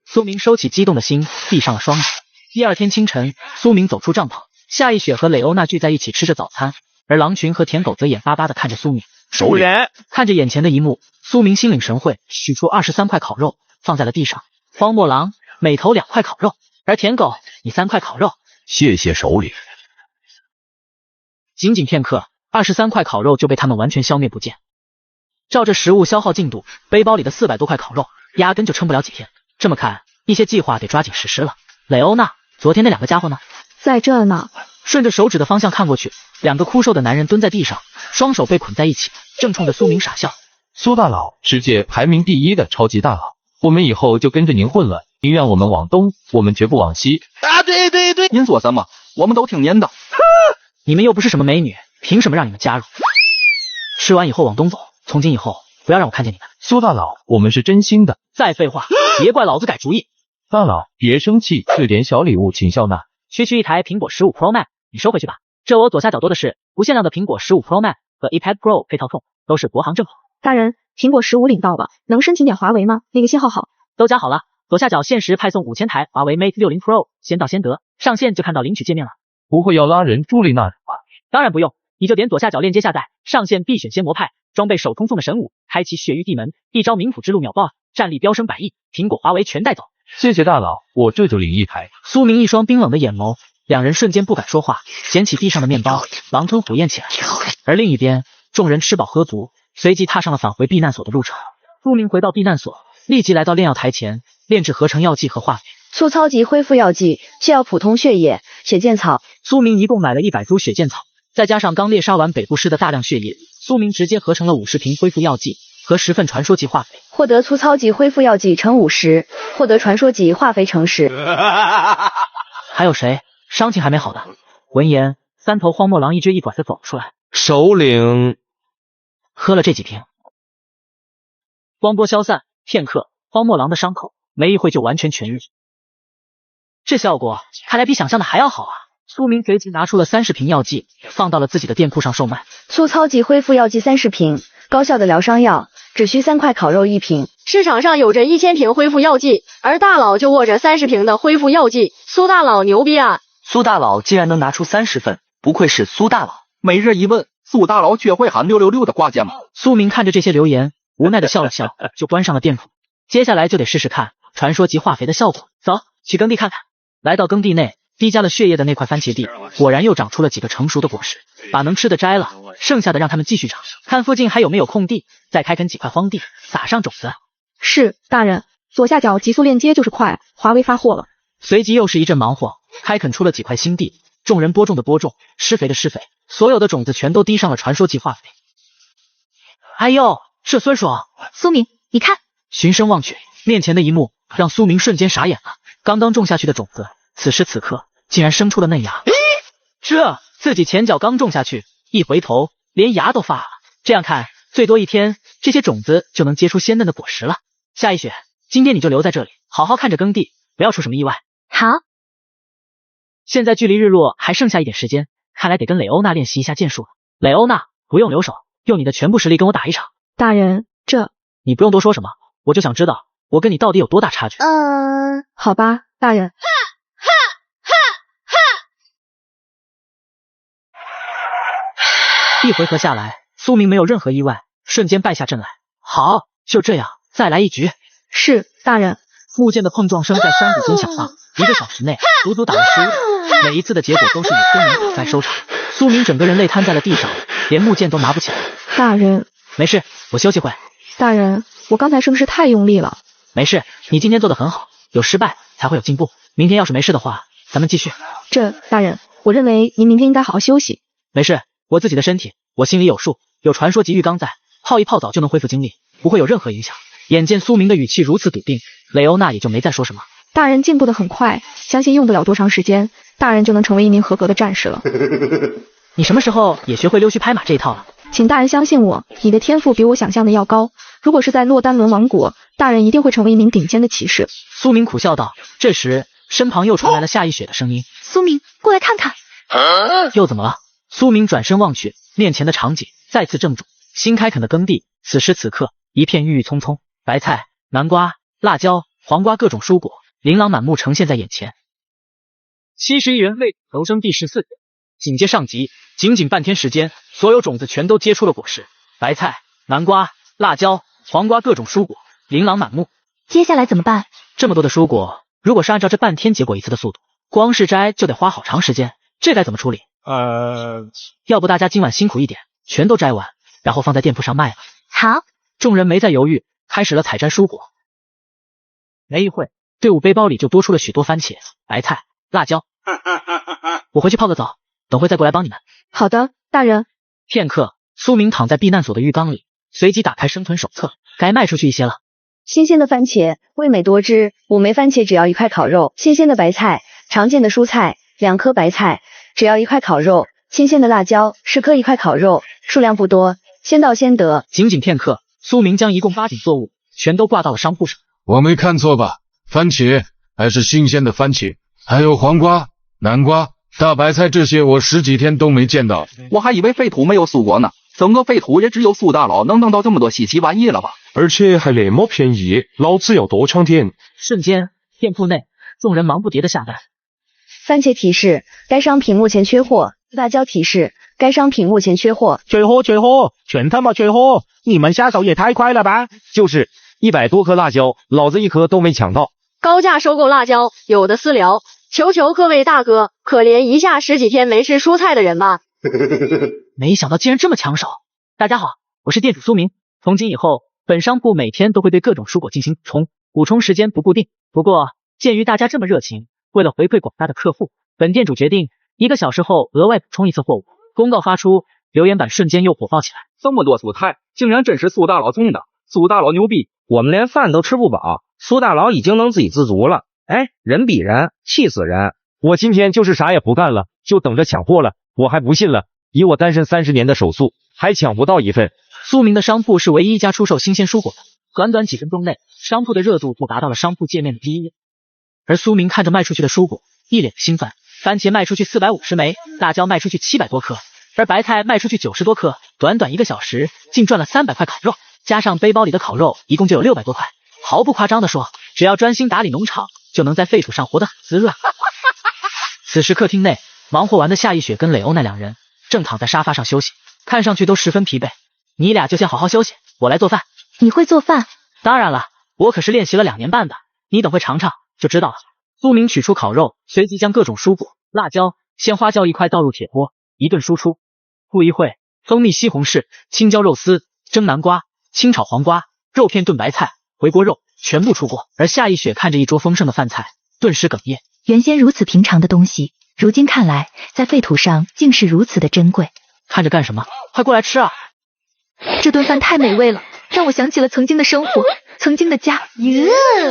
Speaker 1: 苏明收起激动的心，闭上了双眼。第二天清晨，苏明走出帐篷，夏一雪和蕾欧娜聚在一起吃着早餐，而狼群和舔狗则眼巴巴地看着苏明。
Speaker 19: 主人，
Speaker 1: 看着眼前的一幕，苏明心领神会，取出23块烤肉放在了地上。荒漠狼每头2块烤肉，而舔狗你3块烤肉。
Speaker 17: 谢谢首领。
Speaker 1: 仅仅片刻，23块烤肉就被他们完全消灭不见。照着食物消耗进度，背包里的400多块烤肉压根就撑不了几天。这么看，一些计划得抓紧实施了。蕾欧娜，昨天那2个家伙呢？
Speaker 9: 在这呢。
Speaker 1: 顺着手指的方向看过去，2个枯瘦的男人蹲在地上，双手被捆在一起，正冲着苏明傻笑。
Speaker 8: 苏大佬，世界排名第1的超级大佬，我们以后就跟着您混了。您让我们往东，我们绝不往西。
Speaker 4: 啊，对，您说什么？我们都听您的。
Speaker 1: 你们又不是什么美女，凭什么让你们加入？吃完以后往东走，从今以后不要让我看见你们。
Speaker 8: 苏大佬，我们是真心的。
Speaker 1: 再废话，别怪老子改主意。
Speaker 8: 大佬，别生气，这点小礼物请笑纳。
Speaker 1: 区一台苹果15 Pro Max， 你收回去吧。这我左下角多的是不限量的苹果15 Pro Max 和 iPad Pro 配套送，都是国行正好。
Speaker 9: 大人，苹果15领到了，能申请点华为吗？那个信号好。
Speaker 1: 都加好了，左下角限时派送5000台华为 Mate 60 Pro， 先到先得，上线就看到领取界面了。
Speaker 8: 不会要拉人助力那种吧？
Speaker 1: 当然不用，你就点左下角链接下载，上线必选仙魔派，装备手通送的神武，开启血域地门，一招冥府之路秒爆，战力飙升100亿，苹果华为全带走。
Speaker 8: 谢谢大佬，我这就领1台。
Speaker 1: 苏明一双冰冷的眼眸，两人瞬间不敢说话，捡起地上的面包，狼吞虎咽起来。而另一边，众人吃饱喝足，随即踏上了返回避难所的路程。苏明回到避难所，立即来到炼药台前，炼制合成药剂和化肥。
Speaker 3: 粗糙级恢复药剂需要普通血液、血剑草。
Speaker 1: 苏明一共买了100株血剑草，再加上刚猎杀完北部狮的大量血液，苏明直接合成了50瓶恢复药剂和10份传说级化肥。
Speaker 3: 获得粗糙级恢复药剂乘50，获得传说级化肥乘10。
Speaker 1: 还有谁？伤情还没好的。闻言，3头荒漠狼一撅一拐的走出来。
Speaker 10: 首领，
Speaker 1: 喝了这几瓶。光波消散，片刻，荒漠狼的伤口没一会就完全痊愈。这效果看来比想象的还要好啊！苏明随即拿出了30瓶药剂，放到了自己的店铺上售卖。
Speaker 3: 粗糙级恢复药剂30瓶，高效的疗伤药，只需3块烤肉1瓶。
Speaker 20: 市场上有着1000瓶恢复药剂，而大佬就握着30瓶的恢复药剂，苏大佬牛逼啊！
Speaker 21: 苏大佬竟然能拿出30份，不愧是苏大佬。
Speaker 4: 每日一问，苏大佬却会喊666的挂件吗？
Speaker 1: 苏明看着这些留言，无奈的笑了笑，就关上了店铺。接下来就得试试看传说级化肥的效果。走，去耕地看看。来到耕地内，滴加了血液的那块番茄地，果然又长出了几个成熟的果实，把能吃的摘了，剩下的让他们继续长。看附近还有没有空地，再开垦几块荒地，撒上种子。
Speaker 9: 是，大人。左下角极速链接就是快，华为发货了。
Speaker 1: 随即又是一阵忙活，开垦出了几块新地，众人播种的播种，施肥的施肥，所有的种子全都滴上了传说级化肥。哎呦，这酸爽！
Speaker 2: 苏明，你看。
Speaker 1: 循声望去，面前的一幕让苏明瞬间傻眼了。刚刚种下去的种子，此时此刻竟然生出了嫩芽。这自己前脚刚种下去，一回头连芽都发了。这样看，最多一天，这些种子就能结出鲜嫩的果实了。夏一雪，今天你就留在这里，好好看着耕地，不要出什么意外。
Speaker 2: 好。
Speaker 1: 现在距离日落还剩下一点时间，看来得跟蕾欧娜练习一下剑术了。蕾欧娜，不用留手，用你的全部实力跟我打一场。
Speaker 9: 大人，这
Speaker 1: 你不用多说什么，我就想知道我跟你到底有多大差距。
Speaker 9: 好吧，大人。
Speaker 1: 一回合下来，苏明没有任何意外，瞬间败下阵来。好，就这样，再来一局。
Speaker 9: 是，大人。
Speaker 1: 木剑的碰撞声在山谷间响荡，1个小时内足足打了15场，每一次的结果都是以苏明苦赛收场。苏明整个人累瘫在了地上，连木剑都拿不起来。
Speaker 9: 大人，
Speaker 1: 没事，我休息会。
Speaker 9: 大人，我刚才是不是太用力了？
Speaker 1: 没事，你今天做得很好，有失败才会有进步。明天要是没事的话，咱们继续。
Speaker 9: 大人，我认为您明天应该好好休息。
Speaker 1: 没事，我自己的身体我心里有数，有传说级浴缸在，泡一泡澡就能恢复精力，不会有任何影响。眼见苏明的语气如此笃定，蕾欧娜也就没再说什么。
Speaker 9: 大人进步得很快，相信用不了多长时间，大人就能成为一名合格的战士了。
Speaker 1: 你什么时候也学会溜须拍马这一套了？
Speaker 9: 请大人相信我，你的天赋比我想象的要高。如果是在洛丹伦王国，大人一定会成为一名顶尖的骑士。
Speaker 1: 苏明苦笑道。这时，身旁又传来了夏一雪的声音：“
Speaker 2: 苏明，过来看看。”
Speaker 1: 又怎么了？苏明转身望去，面前的场景再次怔住。新开垦的耕地，此时此刻一片郁郁葱葱，白菜、南瓜、辣椒、黄瓜各种蔬果琳琅满目呈现在眼前。71人类投生第14集，紧接上集，仅仅半天时间，所有种子全都结出了果实，白菜、南瓜、辣椒、黄瓜各种蔬果琳琅满目。
Speaker 2: 接下来怎么办？
Speaker 1: 这么多的蔬果，如果是按照这半天结果一次的速度，光是摘就得花好长时间，这该怎么处理？要不大家今晚辛苦一点，全都摘完，然后放在店铺上卖了。
Speaker 2: 好，
Speaker 1: 众人没再犹豫，开始了采摘蔬果。没一会，队伍背包里就多出了许多番茄、白菜、辣椒。我回去泡个澡，等会再过来帮你们。
Speaker 9: 好的，大人。
Speaker 1: 片刻，苏明躺在避难所的浴缸里，随即打开生存手册，该卖出去一些了。
Speaker 3: 新鲜的番茄，味美多汁，5枚番茄只要1块烤肉。新鲜的白菜，常见的蔬菜，2颗白菜只要1块烤肉。新鲜的辣椒，10颗1块烤肉，数量不多，先到先得。
Speaker 1: 仅仅片刻，苏明将一共8顶作物全都挂到了商铺上。
Speaker 12: 我没看错吧？番茄还是新鲜的番茄，还有黄瓜、南瓜、大白菜，这些我10几天都没见到。
Speaker 4: 我还以为废土没有苏果呢，整个废土也只有苏大佬能弄到这么多稀奇玩意了吧？
Speaker 10: 而且还那么便宜，老子要多抢点！
Speaker 1: 瞬间，店铺内众人忙不迭的下单。
Speaker 3: 番茄提示：该商品目前缺货。辣椒提示：该商品目前缺货。
Speaker 6: 缺货，全他妈缺货！你们下手也太快了吧！
Speaker 7: 就是100多颗辣椒，老子1颗都没抢到。
Speaker 20: 高价收购辣椒，有的私聊，求求各位大哥，可怜一下10几天没吃蔬菜的人吧。
Speaker 1: 没想到竟然这么抢手！大家好，我是店主苏明。从今以后，本商铺每天都会对各种蔬果进行补充时间不固定。不过，鉴于大家这么热情，为了回馈广大的客户，本店主决定1个小时后额外补充一次货物。公告发出，留言板瞬间又火爆起来。
Speaker 4: 这么多蔬菜，竟然真是苏大佬种的！苏大佬牛逼！
Speaker 22: 我们连饭都吃不饱，苏大佬已经能自给自足了。哎，人比人，气死人！
Speaker 7: 我今天就是啥也不干了，就等着抢货了。我还不信了，以我单身30年的手速，还抢不到1份。
Speaker 1: 苏明的商铺是唯一一家出售新鲜蔬果的，短短几分钟内，商铺的热度就达到了商铺界面的第1页。而苏明看着卖出去的蔬果，一脸兴奋。番茄卖出去450枚，辣椒卖出去700多颗，而白菜卖出去90多颗，短短1个小时，竟赚了300块烤肉，加上背包里的烤肉，一共就有600多块。毫不夸张地说，只要专心打理农场，就能在废土上活得很滋润。此时客厅内，忙活完的夏一雪跟磊欧那2人正躺在沙发上休息，看上去都十分疲惫。你俩就先好好休息，我来做饭。
Speaker 2: 你会做饭？
Speaker 1: 当然了，我可是练习了2年半的，你等会尝尝就知道了。苏明取出烤肉，随即将各种蔬果、辣椒、鲜花椒一块倒入铁锅，一顿输出。不一会，蜂蜜西红柿、青椒肉丝、蒸南瓜、清炒黄瓜、肉片炖白菜、回锅肉全部出锅。而夏一雪看着一桌丰盛的饭菜，顿时哽咽。
Speaker 2: 原先如此平常的东西，如今看来，在废土上竟是如此的珍贵。
Speaker 1: 看着干什么？快过来吃啊！
Speaker 2: 这顿饭太美味了，让我想起了曾经的生活，曾经的家。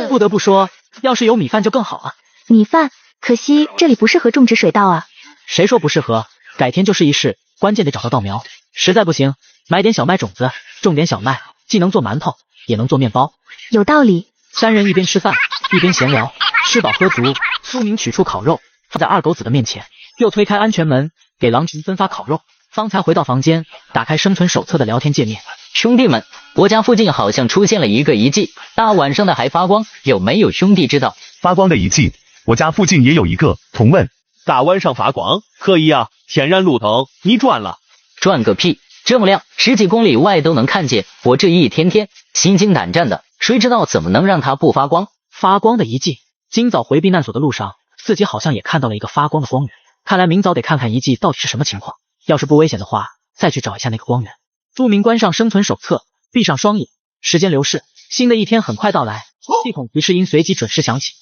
Speaker 1: 不得不说，要是有米饭就更好了。
Speaker 2: 米饭，可惜这里不适合种植水稻啊。
Speaker 1: 谁说不适合？改天就试一试，关键得找到稻苗。实在不行，买点小麦种子，种点小麦，既能做馒头，也能做面包。
Speaker 2: 有道理。
Speaker 1: 3人一边吃饭，一边闲聊。吃饱喝足，苏明取出烤肉，放在二狗子的面前，又推开安全门，给狼群分发烤肉。方才回到房间，打开生存手册的聊天界面。
Speaker 5: 兄弟们，我家附近好像出现了一个遗迹，大晚上的还发光，有没有兄弟知道？
Speaker 23: 发光的遗迹，我家附近也有一个。同问，
Speaker 19: 大湾上发光，可以啊，天然路灯，你赚了。
Speaker 5: 赚个屁，这么亮，10几公里外都能看见，我这一天天心惊胆战的，谁知道怎么能让它不发光？
Speaker 1: 发光的遗迹，今早回避难所的路上，自己好像也看到了一个发光的光源，看来明早得看看遗迹到底是什么情况，要是不危险的话，再去找一下那个光源。苏明关上生存手册，闭上双眼，时间流逝，新的一天很快到来，系统提示音随即准时响起。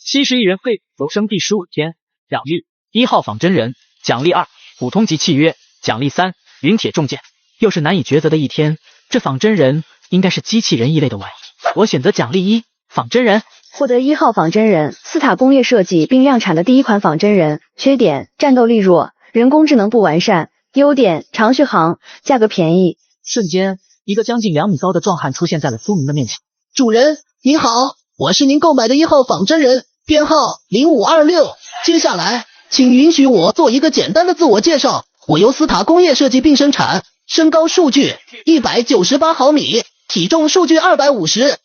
Speaker 1: 71人会投生第15天，奖励1号仿真人，奖励2普通级契约，奖励3云铁重剑。又是难以抉择的一天，这仿真人应该是机器人一类的玩意，我选择奖励1仿真人。
Speaker 3: 获得1号仿真人，斯塔工业设计并量产的第1款仿真人。缺点：战斗力弱，人工智能不完善，优点：长续航，价格便宜。
Speaker 1: 瞬间，一个将近2米高的壮汉出现在了苏明的面前。
Speaker 11: 主人您好，我是您购买的1号仿真人，编号0526。接下来，请允许我做一个简单的自我介绍。我由斯塔工业设计并生产，身高数据198毫米，体重数据250。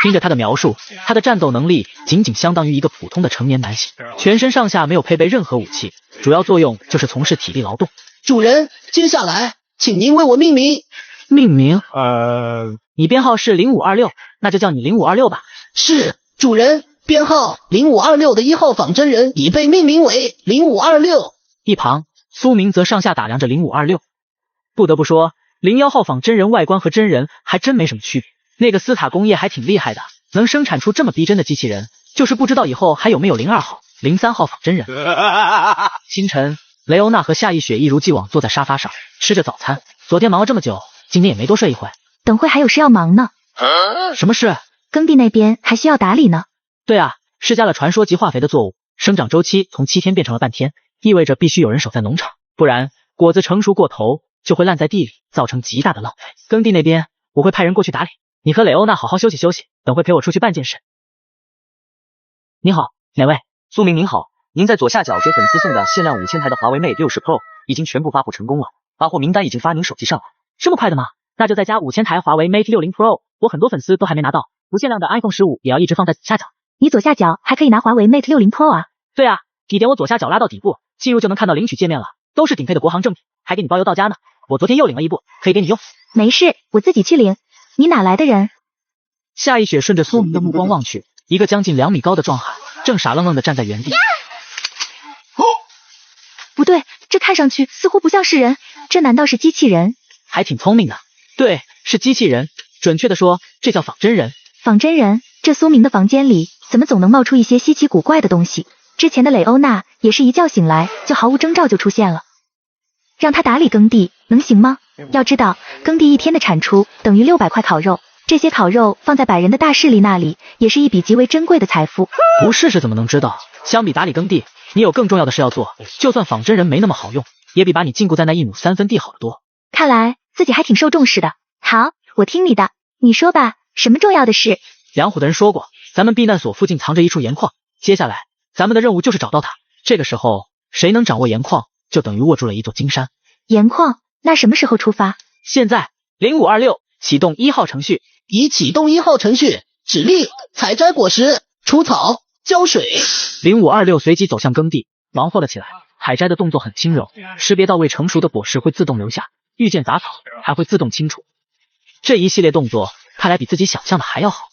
Speaker 1: 听着他的描述，他的战斗能力仅仅相当于一个普通的成年男性，全身上下没有配备任何武器，主要作用就是从事体力劳动。
Speaker 11: 主人，接下来请您为我命名。
Speaker 1: 命名？你编号是0526，那就叫你0526吧。
Speaker 11: 是，主人，编号0526的1号仿真人已被命名为0526。
Speaker 1: 一旁，苏明则上下打量着0526。不得不说，01号仿真人外观和真人还真没什么区别。那个斯塔工业还挺厉害的，能生产出这么逼真的机器人，就是不知道以后还有没有02号、03号仿真人。清晨，雷欧娜和夏意雪一如既往坐在沙发上吃着早餐。昨天忙了这么久，今天也没多睡一会。
Speaker 2: 等会还有事要忙呢。
Speaker 1: 什么事？
Speaker 2: 耕地那边还需要打理呢。
Speaker 1: 对啊，施加了传说级化肥的作物，生长周期从7天变成了半天，意味着必须有人守在农场，不然果子成熟过头就会烂在地里，造成极大的浪费。耕地那边我会派人过去打理。你和蕾欧娜好好休息休息，等会陪我出去办件事。你好，哪位？
Speaker 21: 苏明您好，您在左下角给粉丝送的限量5000台的华为 Mate 60 Pro 已经全部发布成功了，发货名单已经发您手机上了。
Speaker 1: 这么快的吗？那就再加5000台华为 Mate 60 Pro， 我很多粉丝都还没拿到，不限量的 iPhone 15也要一直放在左下角。
Speaker 2: 你左下角还可以拿华为 Mate 60 Pro 啊？
Speaker 1: 对啊，你点我左下角拉到底部，进入就能看到领取界面了，都是顶配的国行正品，还给你包邮到家呢。我昨天又领了一部，可以给你用。
Speaker 2: 没事，我自己去领。你哪来的人？
Speaker 1: 夏意雪顺着苏明的目光望去，一个将近2米高的壮汉正傻愣愣地站在原地。
Speaker 2: 不对，这看上去似乎不像是人，这难道是机器人？
Speaker 1: 还挺聪明的。对，是机器人，准确的说，这叫仿真人。
Speaker 2: 仿真人？这苏明的房间里怎么总能冒出一些稀奇古怪的东西？之前的蕾欧娜也是一觉醒来就毫无征兆就出现了。让他打理耕地能行吗？要知道，耕地1天的产出等于600块烤肉。这些烤肉放在百人的大势力那里，也是一笔极为珍贵的财富。
Speaker 1: 不试试怎么能知道？相比打理耕地，你有更重要的事要做。就算仿真人没那么好用，也比把你禁锢在那1亩3分地好得多。
Speaker 2: 看来自己还挺受重视的。好，我听你的，你说吧，什么重要的事？
Speaker 1: 梁虎的人说过，咱们避难所附近藏着一处盐矿，接下来咱们的任务就是找到它。这个时候，谁能掌握盐矿，就等于握住了一座金山。
Speaker 2: 盐矿？那什么时候出发？
Speaker 1: 现在0526启动1号程序。
Speaker 11: 已启动1号程序，指令采摘果实、除草、浇水。
Speaker 1: 0526随即走向耕地，忙活了起来。采摘的动作很轻柔，识别到未成熟的果实会自动留下，遇见杂草还会自动清除。这一系列动作看来比自己想象的还要好。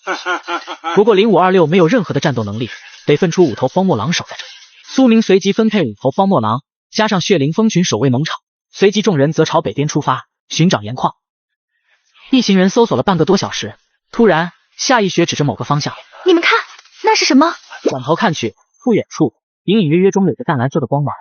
Speaker 1: 不过0526没有任何的战斗能力，得分出5头荒漠狼守在这里。苏明随即分配5头荒漠狼，加上血灵蜂群守卫农场，随即众人则朝北边出发寻找盐矿。一行人搜索了半个多小时，突然夏意雪指着某个方向，
Speaker 2: 你们看，那是什么？
Speaker 1: 转头看去，不远处隐隐约约中有着淡蓝色的光芒。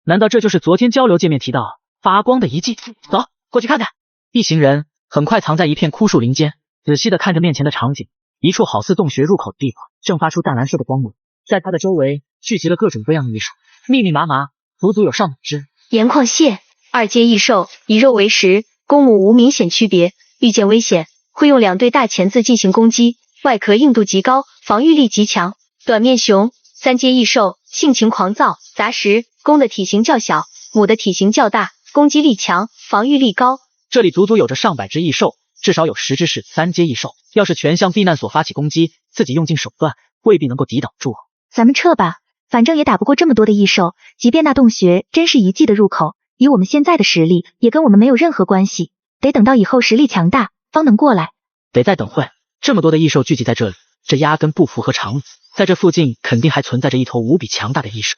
Speaker 1: 难道这就是昨天交流界面提到发光的遗迹？走，过去看看。一行人很快藏在一片枯树林间，仔细的看着面前的场景。一处好似洞穴入口的地方，正发出淡蓝色的光芒，在它的周围聚集了各种各样的异兽，密密麻麻，足足有上百只。
Speaker 15: 盐矿蟹，2阶异兽，以肉为食，公母无明显区别，遇见危险会用2对大钳子进行攻击，外壳硬度极高，防御力极强。短面熊，3阶异兽，性情狂躁，杂食，公的体型较小，母的体型较大，攻击力强，防御力高。
Speaker 1: 这里足足有着上百只异兽，至少有10只是3阶异兽。要是全向避难所发起攻击，自己用尽手段，未必能够抵挡住。
Speaker 2: 咱们撤吧，反正也打不过这么多的异兽，即便那洞穴真是遗迹的入口，以我们现在的实力，也跟我们没有任何关系。得等到以后实力强大，方能过来。
Speaker 1: 得再等会，这么多的异兽聚集在这里，这压根不符合常理。在这附近肯定还存在着一头无比强大的异兽。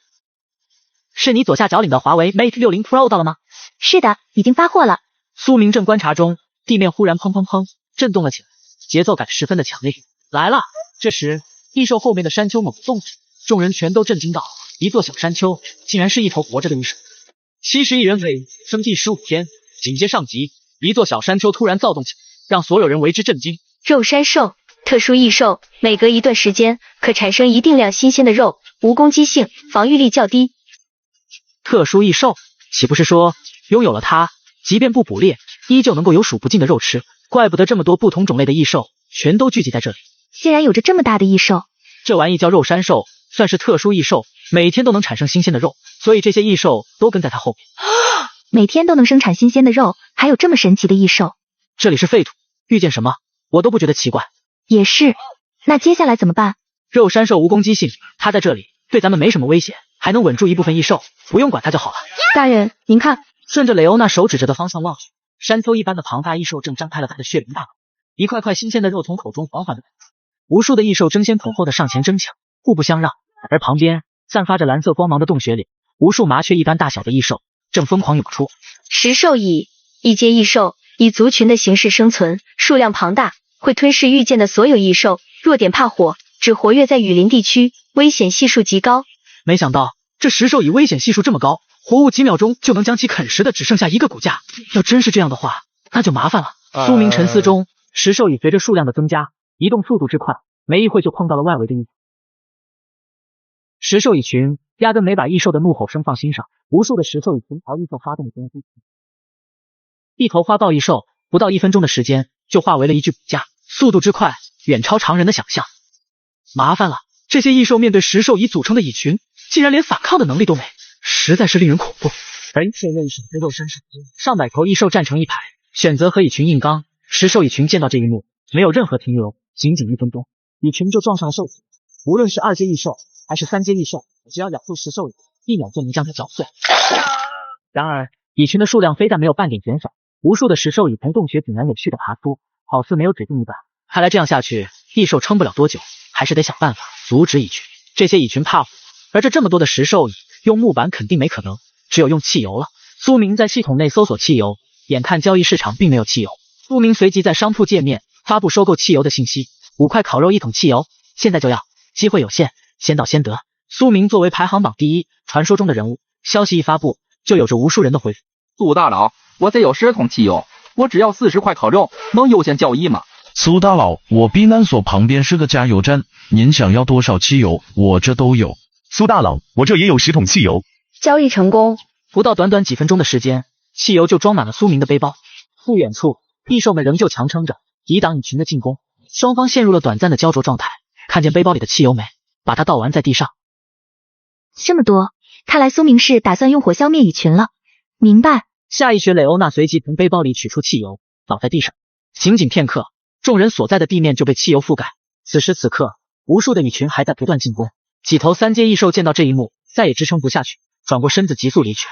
Speaker 1: 是你左下角领的华为 Mate 60 Pro 到了吗？
Speaker 2: 是的，已经发货了。
Speaker 1: 苏明正观察中，地面忽然砰砰砰震动了起来，节奏感十分的强烈。来了！这时，异兽后面的山丘猛动着，众人全都震惊道：一座小山丘，竟然是一头活着的异兽。71人尾，升第15天，紧接上集，一座小山丘突然躁动起来，让所有人为之震惊。
Speaker 15: 肉山兽，特殊异兽，每隔一段时间可产生一定量新鲜的肉，无攻击性，防御力较低。
Speaker 1: 特殊异兽，岂不是说拥有了它，即便不捕猎，依旧能够有数不尽的肉吃？怪不得这么多不同种类的异兽全都聚集在这里。
Speaker 2: 竟然有着这么大的异兽，
Speaker 1: 这玩意叫肉山兽，算是特殊异兽，每天都能产生新鲜的肉，所以这些异兽都跟在它后面。
Speaker 2: 每天都能生产新鲜的肉，还有这么神奇的异兽。
Speaker 1: 这里是废土，遇见什么我都不觉得奇怪。
Speaker 2: 也是，那接下来怎么办？
Speaker 1: 肉山兽无攻击性，它在这里对咱们没什么威胁，还能稳住一部分异兽，不用管它就好了。
Speaker 9: 大人，您看，
Speaker 1: 顺着雷欧娜手指着的方向望去，山丘一般的庞大异兽正张开了它的血淋大口，一块块新鲜的肉从口中缓缓的吐出，无数的异兽争先恐后的上前争抢，互不相让。而旁边散发着蓝色光芒的洞穴里，无数麻雀一般大小的异兽正疯狂涌出。
Speaker 15: 食兽蚁，异阶异兽，以族群的形式生存，数量庞大，会吞噬遇见的所有异兽，弱点怕火，只活跃在雨林地区，危险系数极高。
Speaker 1: 没想到这食兽蚁危险系数这么高，活物几秒钟就能将其啃食的只剩下一个骨架。要真是这样的话，那就麻烦了。苏明沉思中，食兽蚁随着数量的增加，移动速度之快，没一会就碰到了外围的异兽。食兽蚁群压根没把异兽的怒吼声放心上，无数的食兽蚁群朝异兽发动攻击。一头花豹异兽不到1分钟的时间就化为了一具骨架，速度之快远超常人的想象。麻烦了，这些异兽面对食兽蚁组成的蚁群，竟然连反抗的能力都没，实在是令人恐怖。而现任守在肉山上，上百头异兽站成一排，选择和蚁群硬刚。食兽蚁群见到这一幕，没有任何停留，仅仅1分钟，蚁群就撞上了兽体。无论是2阶异兽还是3阶异兽，只要咬住食兽蚁，1秒就能将它搅碎。然而蚁群的数量非但没有半点减少，无数的食兽蚁从洞穴井然有序的爬出，好似没有止境一般。看来这样下去，异兽撑不了多久，还是得想办法阻止蚁群。这些蚁群怕火，而这么多的食兽蚁，用木板肯定没可能，只有用汽油了。苏明在系统内搜索汽油，眼看交易市场并没有汽油，苏明随即在商铺界面发布收购汽油的信息，5块烤肉1桶汽油，现在就要，机会有限，先到先得。苏明作为排行榜第一，传说中的人物，消息一发布，就有着无数人的回复。
Speaker 4: 苏大佬，我这有10桶汽油，我只要40块烤肉，能优先交易吗？
Speaker 13: 苏大佬，我避难所旁边是个加油站，您想要多少汽油，我这都有。
Speaker 23: 苏大佬，我这也有10桶汽油。
Speaker 3: 交易成功。
Speaker 1: 不到短短几分钟的时间，汽油就装满了苏明的背包。不远处，异兽们仍旧强撑着，抵挡蚁群的进攻。双方陷入了短暂的焦灼状态。看见背包里的汽油没？把它倒完在地上。
Speaker 2: 这么多，看来苏明是打算用火消灭蚁群了。明白。
Speaker 1: 下一血蕾欧娜随即从背包里取出汽油，倒在地上。仅仅片刻，众人所在的地面就被汽油覆盖。此时此刻，无数的蚁群还在不断进攻。几头3阶异兽见到这一幕，再也支撑不下去，转过身子急速离去。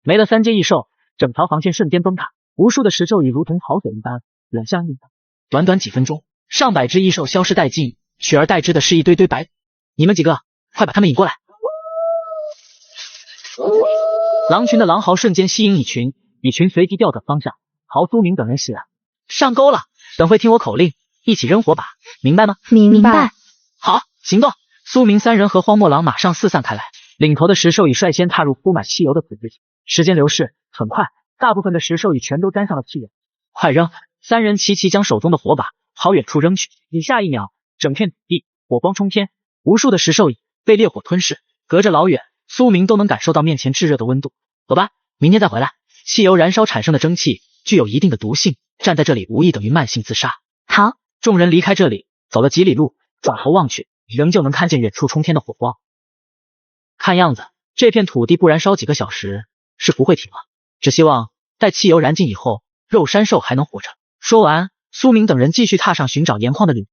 Speaker 1: 没了3阶异兽，整条防线瞬间崩塌，无数的食兽蚁如同潮水一般涌向异方。短短几分钟，上百只异兽消失殆尽，取而代之的是一堆堆白。你们几个，快把他们引过来！狼群的狼嚎瞬间吸引蚁群，蚁群随即调转方向，朝苏明等人袭来。上钩了，等会听我口令，一起扔火把，明白吗？
Speaker 2: 明白。
Speaker 1: 好，行动！苏明3人和荒漠狼马上四散开来，领头的食兽蚁率先踏入铺满汽油的死之地。时间流逝很快，大部分的食兽蚁全都沾上了汽油。快扔！3人齐齐将手中的火把朝远处扔去。下一秒，整片土地火光冲天，无数的食兽蚁被烈火吞噬。隔着老远，苏明都能感受到面前炙热的温度。走吧，明天再回来。汽油燃烧产生的蒸汽具有一定的毒性，站在这里无异等于慢性自杀。
Speaker 2: 好，
Speaker 1: 众人离开这里，走了几里路，转头望去，仍旧能看见远处冲天的火光。看样子，这片土地不燃烧几个小时是不会停了。只希望待汽油燃尽以后，肉山兽还能活着。说完，苏明等人继续踏上寻找盐矿的旅途。